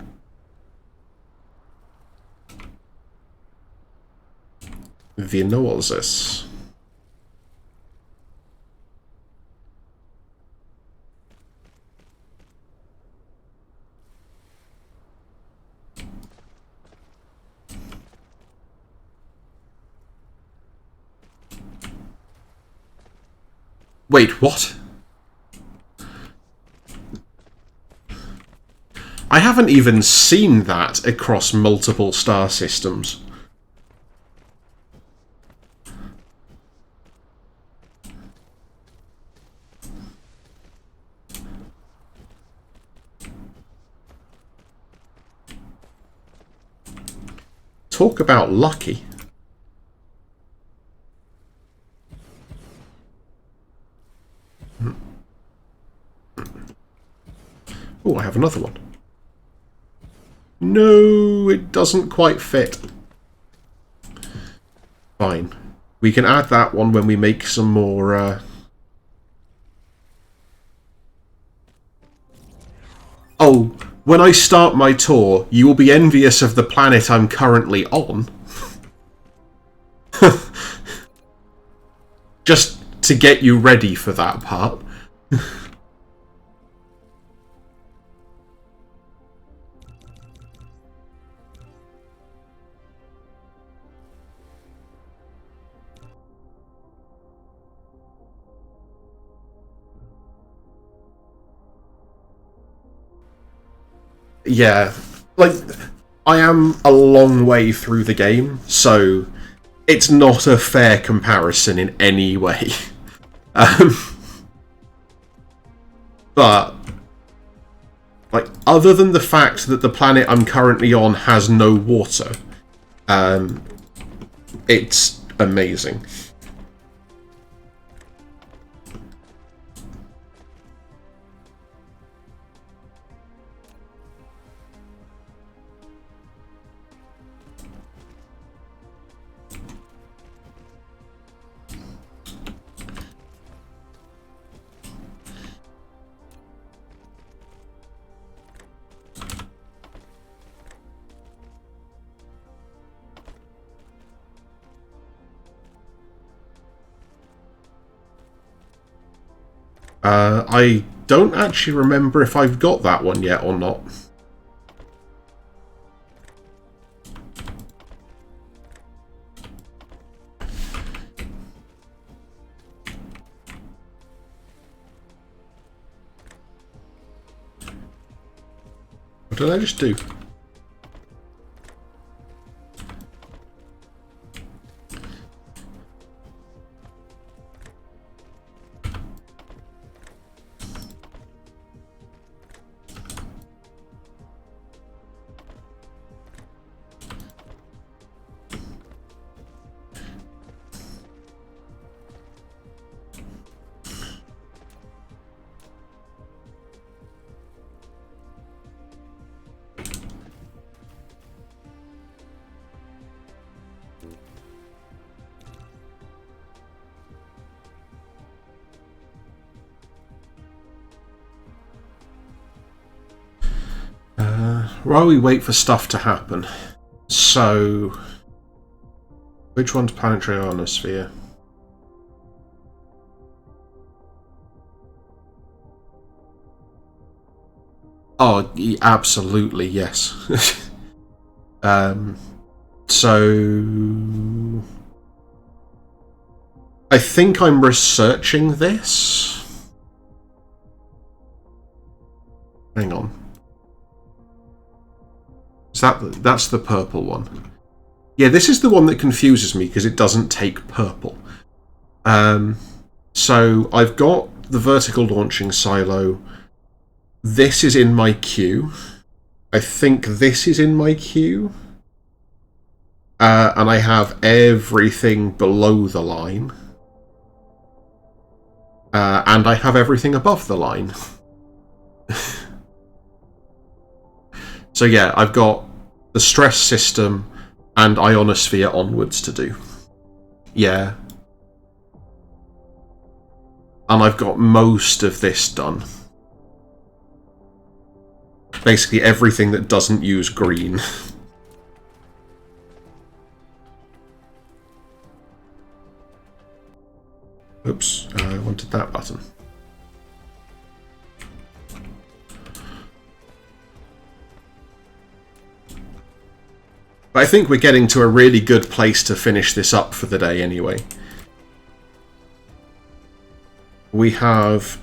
Venosis. Wait, what? I haven't even seen that across multiple star systems. Talk about lucky. Oh, I have another one. No, it doesn't quite fit. Fine. We can add that one when we make some more... Oh, when I start my tour, you will be envious of the planet I'm currently on. Just to get you ready for that part. Yeah, like, I am a long way through the game, so it's not a fair comparison in any way. But, like, other than the fact that the planet I'm currently on has no water, it's amazing. I don't actually remember if I've got that one yet or not. What did I just do? While we wait for stuff to happen, so which one's planetary ionosphere? Oh, absolutely, yes. So I think I'm researching this. Hang on. That's the purple one. Yeah, this is the one that confuses me because it doesn't take purple. So I've got the vertical launching silo. This is in my queue. I think this is in my queue. And I have everything below the line. And I have everything above the line. So yeah, I've got the stress system and ionosphere onwards to do. Yeah. And I've got most of this done. Basically everything that doesn't use green. Oops, I wanted that button. But I think we're getting to a really good place to finish this up for the day anyway. We have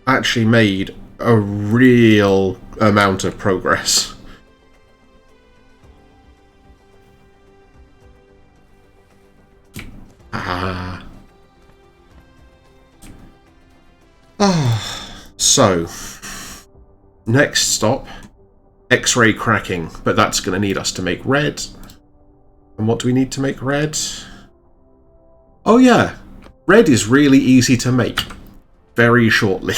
actually made a real amount of progress. So, next stop, X-ray cracking, but that's going to need us to make red. And what do we need to make red? Oh yeah, red is really easy to make. Very shortly.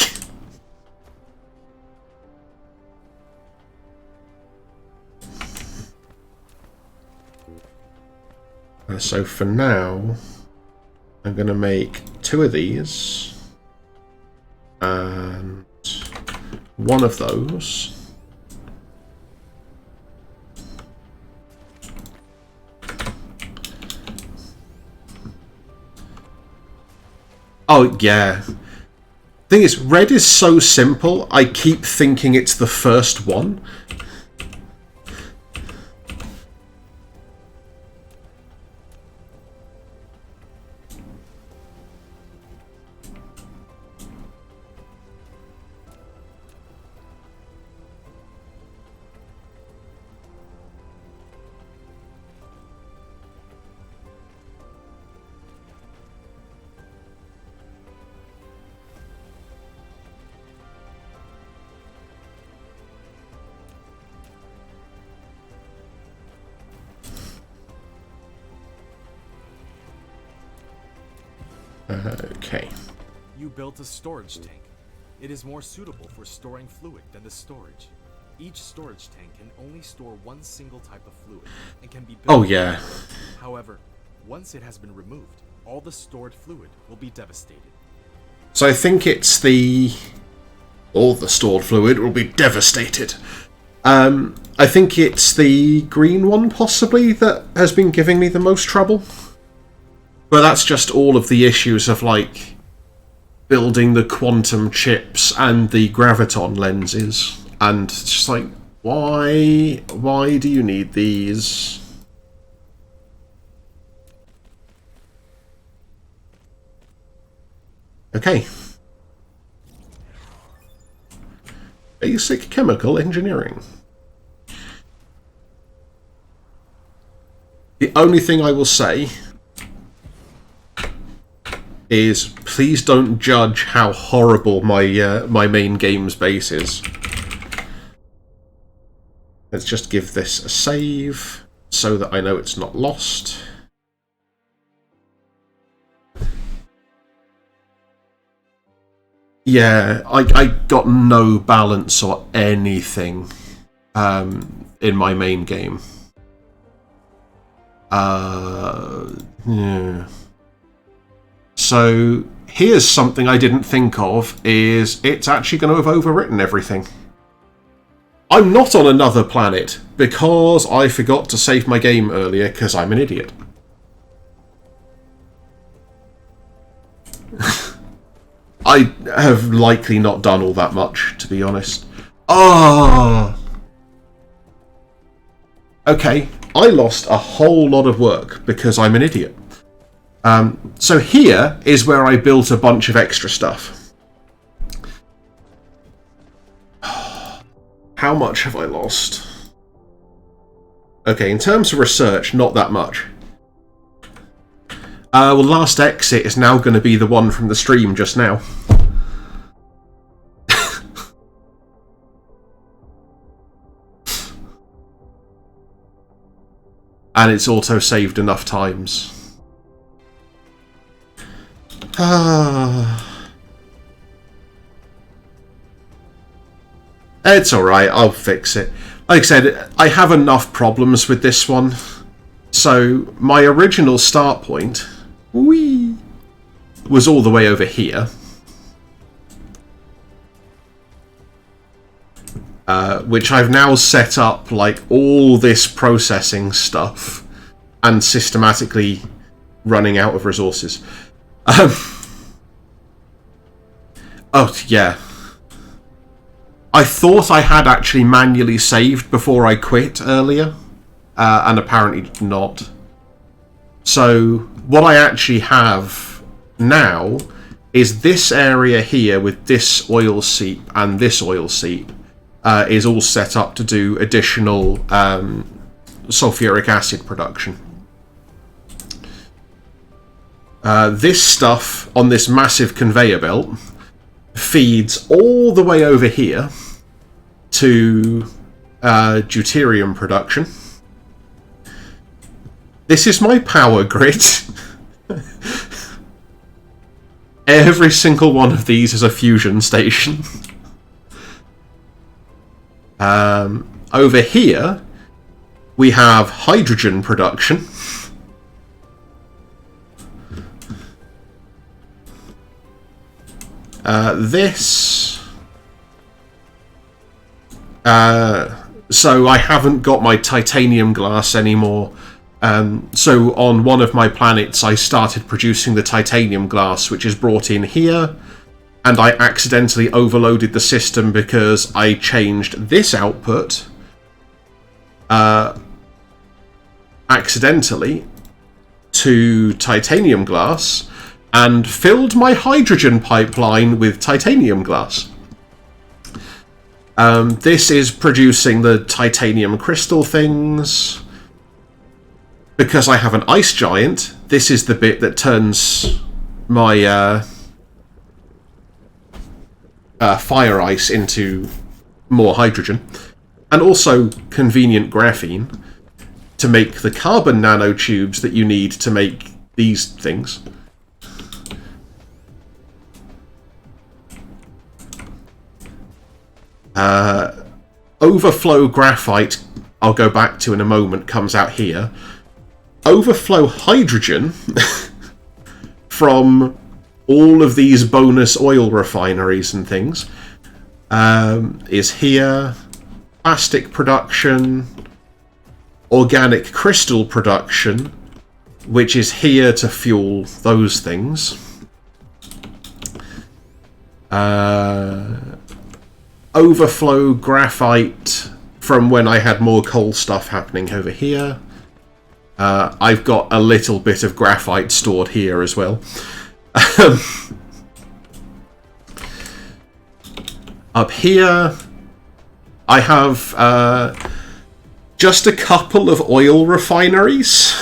So for now, I'm going to make 2 of these. And 1 of those. Oh, yeah. Thing is, red is so simple, I keep thinking it's the first one. Okay. You built a storage tank. It is more suitable for storing fluid than the storage. Each storage tank can only store one single type of fluid and can be built. Oh yeah. However, once it has been removed, all the stored fluid will be devastated. So I think it's all the stored fluid will be devastated. I think it's the green one possibly that has been giving me the most trouble. But that's just all of the issues of, like, building the quantum chips and the graviton lenses, and it's just like, why do you need these? Okay. Basic chemical engineering. The only thing I will say is, please don't judge how horrible my main game's base is. Let's just give this a save so that I know it's not lost. Yeah, I got no balance or anything in my main game. Yeah. So here's something I didn't think of, is it's actually going to have overwritten everything. I'm not on another planet because I forgot to save my game earlier because I'm an idiot. I have likely not done all that much, to be honest. Oh! Okay, I lost a whole lot of work because I'm an idiot. So here is where I built a bunch of extra stuff. How much have I lost? Okay, in terms of research, not that much. Well, last exit is now going to be the one from the stream just now. And it's auto-saved enough times. It's alright, I'll fix it. Like I said, I have enough problems with this one. So, my original start point was all the way over here. Which I've now set up, like, all this processing stuff and systematically running out of resources. Oh, yeah. I thought I had actually manually saved before I quit earlier, and apparently not. So, what I actually have now is this area here with this oil seep and this oil seep is all set up to do additional sulfuric acid production. This stuff on this massive conveyor belt feeds all the way over here to deuterium production. This is my power grid. Every single one of these is a fusion station. Over here, we have hydrogen production. So I haven't got my titanium glass anymore. So on one of my planets, I started producing the titanium glass, which is brought in here. And I accidentally overloaded the system because I changed this output accidentally to titanium glass and filled my hydrogen pipeline with titanium glass. This is producing the titanium crystal things. Because I have an ice giant, this is the bit that turns my fire ice into more hydrogen, and also convenient graphene to make the carbon nanotubes that you need to make these things. Overflow graphite, I'll go back to in a moment, comes out here. Overflow hydrogen from all of these bonus oil refineries and things is here. Plastic production, organic crystal production, which is here to fuel those things. Overflow graphite from when I had more coal stuff happening over here. I've got a little bit of graphite stored here as well. Up here, I have just a couple of oil refineries.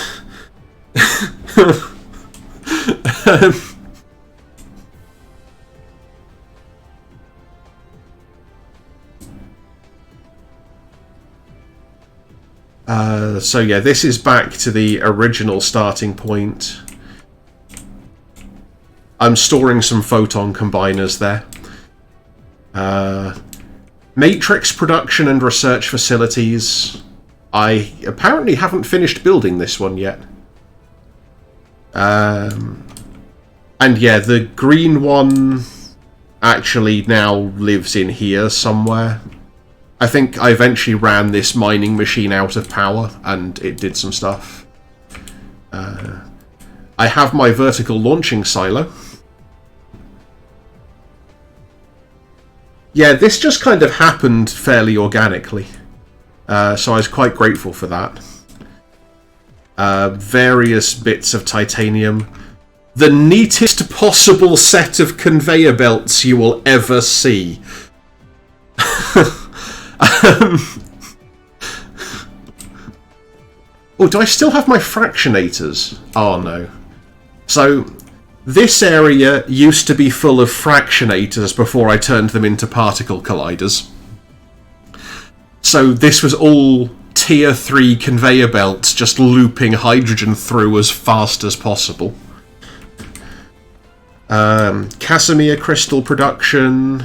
So yeah, this is back to the original starting point. I'm storing some photon combiners there. Matrix production and research facilities. I apparently haven't finished building this one yet. And yeah, the green one actually now lives in here somewhere. I think I eventually ran this mining machine out of power and it did some stuff. I have my vertical launching silo. Yeah, this just kind of happened fairly organically. So I was quite grateful for that. Various bits of titanium. The neatest possible set of conveyor belts you will ever see. Oh, do I still have my fractionators? Oh no. So, this area used to be full of fractionators before I turned them into particle colliders. So this was all tier 3 conveyor belts just looping hydrogen through as fast as possible. Casimir crystal production.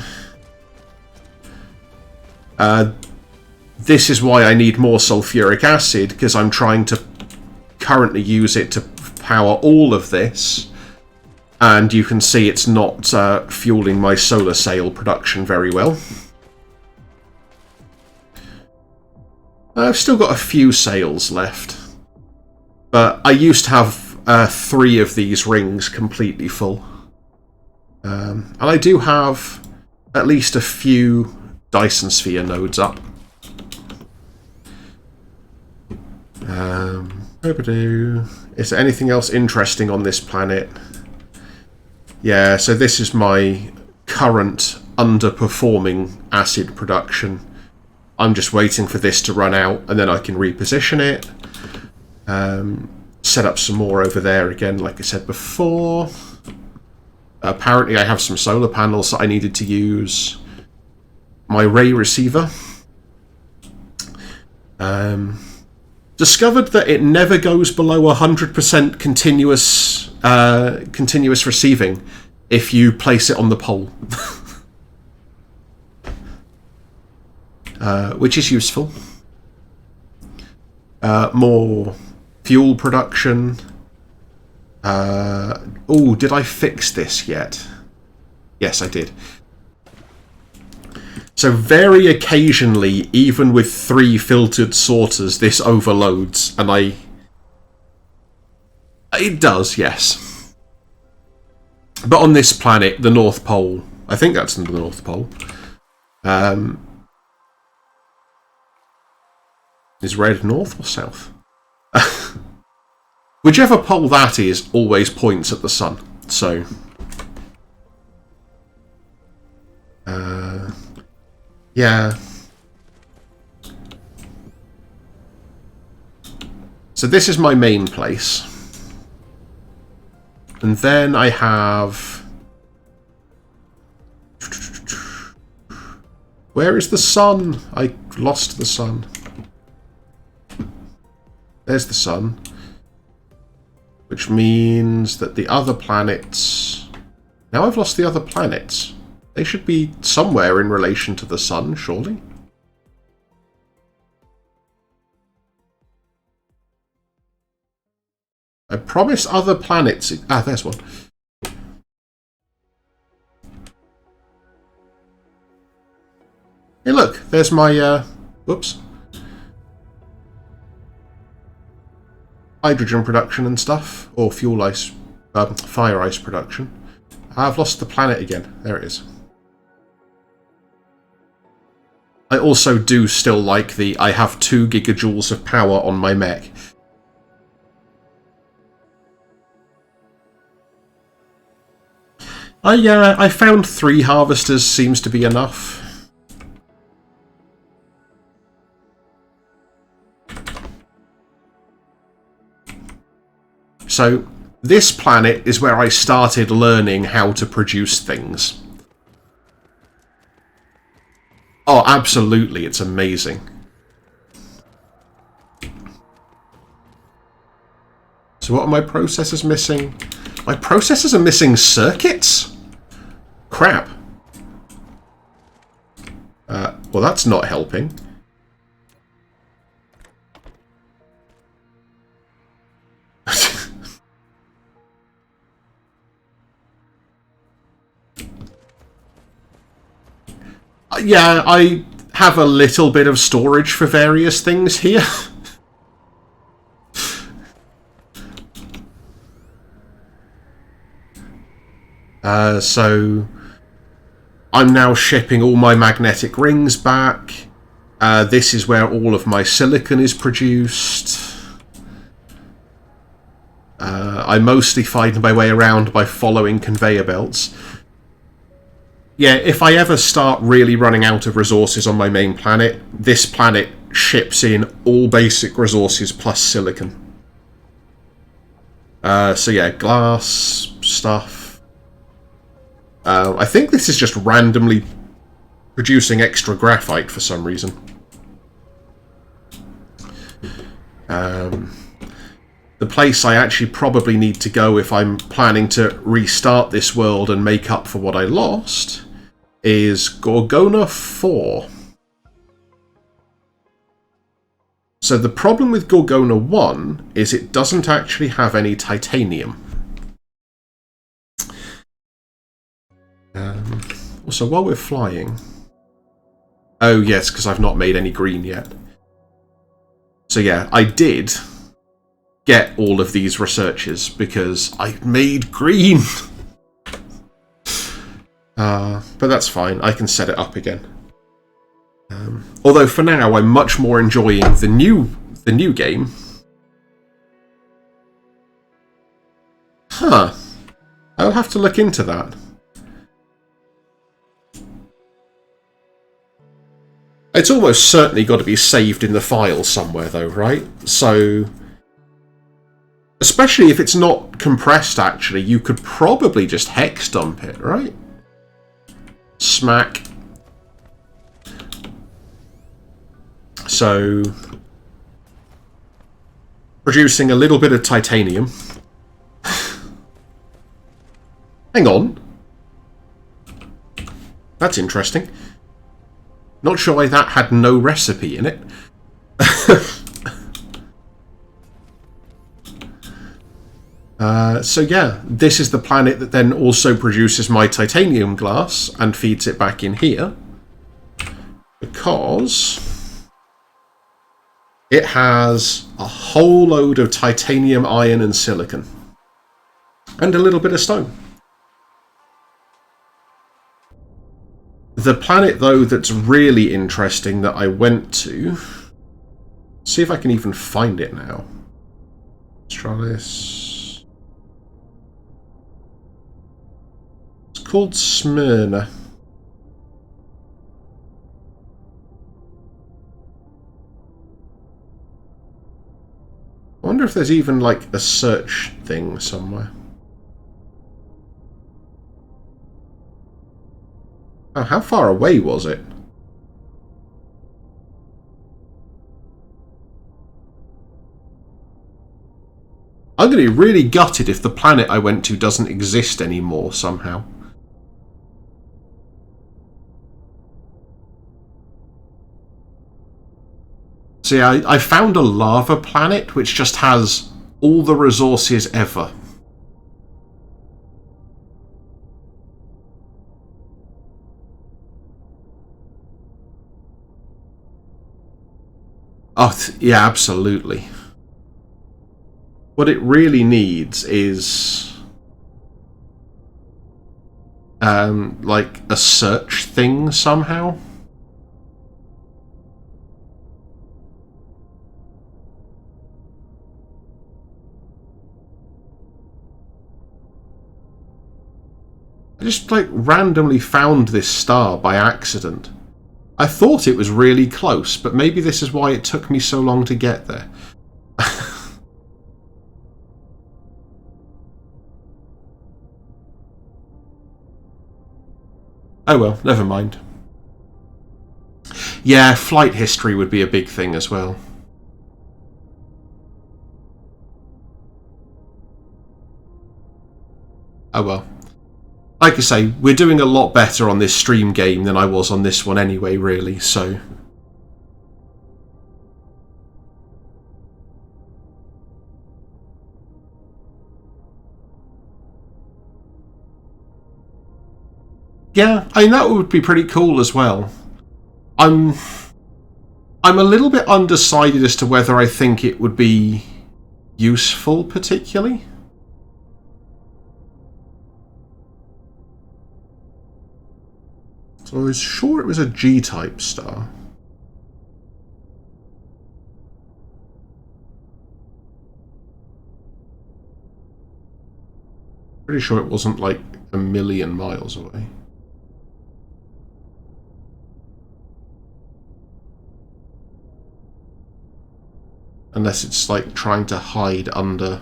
This is why I need more sulfuric acid, because I'm trying to currently use it to power all of this. And you can see it's not fueling my solar sail production very well. I've still got a few sails left. But I used to have 3 of these rings completely full. And I do have at least a few Dyson Sphere nodes up. Is there anything else interesting on this planet? Yeah, so this is my current underperforming acid production. I'm just waiting for this to run out and then I can reposition it. Set up some more over there again, like I said before. Apparently I have some solar panels that I needed to use. My ray receiver. Discovered that it never goes below 100% continuous receiving if you place it on the pole. Which is useful. More fuel production. Oh, did I fix this yet? Yes, I did. So very occasionally, even with 3 filtered sorters, this overloads, and it does, yes. But on this planet, the North Pole, I think that's the North Pole, is red north or south? Whichever pole that is, always points at the sun, so... yeah. So this is my main place. And then I have... Where is the sun? I lost the sun. There's the sun. Which means that the other planets... Now I've lost the other planets. They should be somewhere in relation to the sun, surely. I promise other planets... Ah, there's one. Hey, look, there's my... whoops. Hydrogen production and stuff. Or fuel ice... fire ice production. I've lost the planet again. There it is. I also do still like the I have 2 gigajoules of power on my mech. I found 3 harvesters seems to be enough. So, this planet is where I started learning how to produce things. Oh, absolutely, it's amazing. So what are my processors missing? My processors are missing circuits? Crap. Well, that's not helping. Yeah, I have a little bit of storage for various things here. So I'm now shipping all my magnetic rings back. This is where all of my silicon is produced. I mostly find my way around by following conveyor belts. Yeah, if I ever start really running out of resources on my main planet, this planet ships in all basic resources plus silicon. So yeah, glass, stuff. I think this is just randomly producing extra graphite for some reason. The place I actually probably need to go if I'm planning to restart this world and make up for what I lost is Gorgona 4. So the problem with Gorgona 1 is it doesn't actually have any titanium. Also, while we're flying... Oh yes, because I've not made any green yet. So yeah, I did get all of these researches because I made green! But that's fine, I can set it up again. Although for now, I'm much more enjoying the new game. Huh. I'll have to look into that. It's almost certainly got to be saved in the file somewhere, though, right? So, especially if it's not compressed, actually, you could probably just hex dump it, right? Smack. So, producing a little bit of titanium. Hang on. That's interesting. Not sure why that had no recipe in it. So yeah, this is the planet that then also produces my titanium glass and feeds it back in here. Because it has a whole load of titanium, iron and silicon. And a little bit of stone. The planet, though, that's really interesting that I went to... See if I can even find it now. Australis. It's called Smyrna. I wonder if there's even, like, a search thing somewhere. Oh, how far away was it? I'm going to be really gutted if the planet I went to doesn't exist anymore somehow. See, I found a lava planet which just has all the resources ever. Oh, yeah, absolutely. What it really needs is... like, a search thing somehow. I just, like, randomly found this star by accident. I thought it was really close, but maybe this is why it took me so long to get there. Oh well, never mind. Yeah, flight history would be a big thing as well. Oh well. Like I say, we're doing a lot better on this stream game than I was on this one anyway, really, so... Yeah, I mean, that would be pretty cool as well. I'm a little bit undecided as to whether I think it would be useful, particularly. So I was sure it was a G-type star. Pretty sure it wasn't like a million miles away. Unless it's like trying to hide under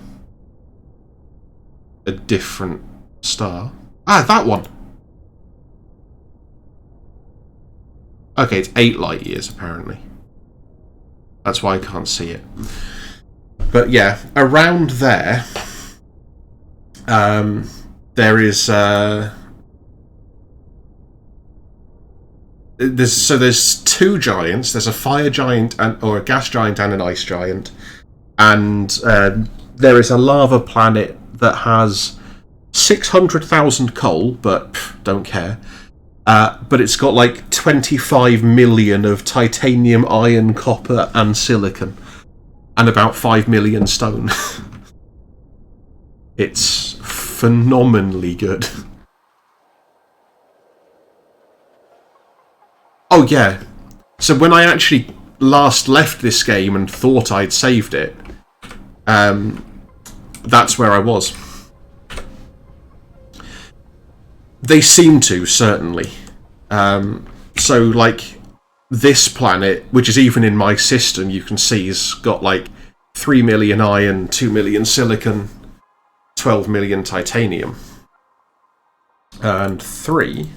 a different star. Ah, that one! Okay, it's 8 light years apparently. That's why I can't see it. But yeah, around there, there is there's two giants. There's a fire giant or a gas giant and an ice giant, and there is a lava planet that has 600,000 coal, but don't care. But it's got like 25 million of titanium, iron, copper, and silicon, and about 5 million stone. It's phenomenally good. Oh yeah. So when I actually last left this game and thought I'd saved it, that's where I was. They seem to, certainly. So, like, this planet, which is even in my system, you can see has got, like, 3 million iron, 2 million silicon, 12 million titanium. And 3,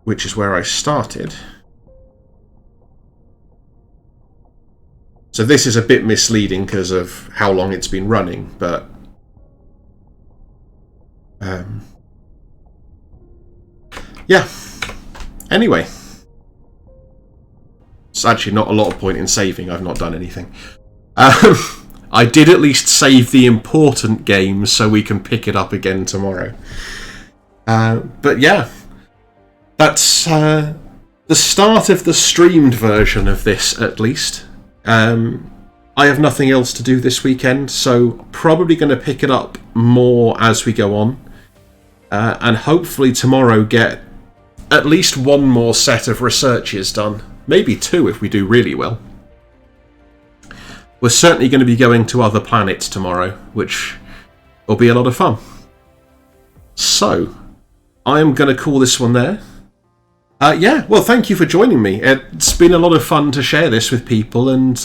which is where I started. So this is a bit misleading because of how long it's been running, but... yeah. Anyway. It's actually not a lot of point in saving. I've not done anything. I did at least save the important games so we can pick it up again tomorrow. But yeah. That's the start of the streamed version of this, at least. I have nothing else to do this weekend, so probably going to pick it up more as we go on. And hopefully tomorrow get at least one more set of researches done. Maybe 2 if we do really well. We're certainly going to be going to other planets tomorrow, which will be a lot of fun. So, I am going to call this one there. Yeah, well, thank you for joining me. It's been a lot of fun to share this with people, and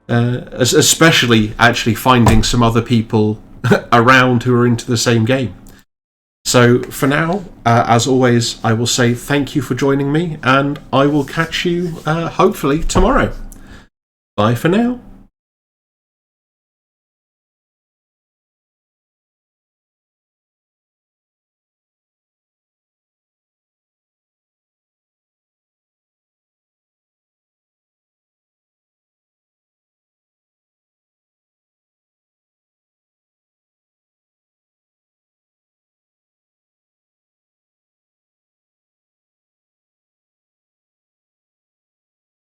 especially actually finding some other people around who are into the same game. So, for now, as always, I will say thank you for joining me, and I will catch you, hopefully, tomorrow. Bye for now.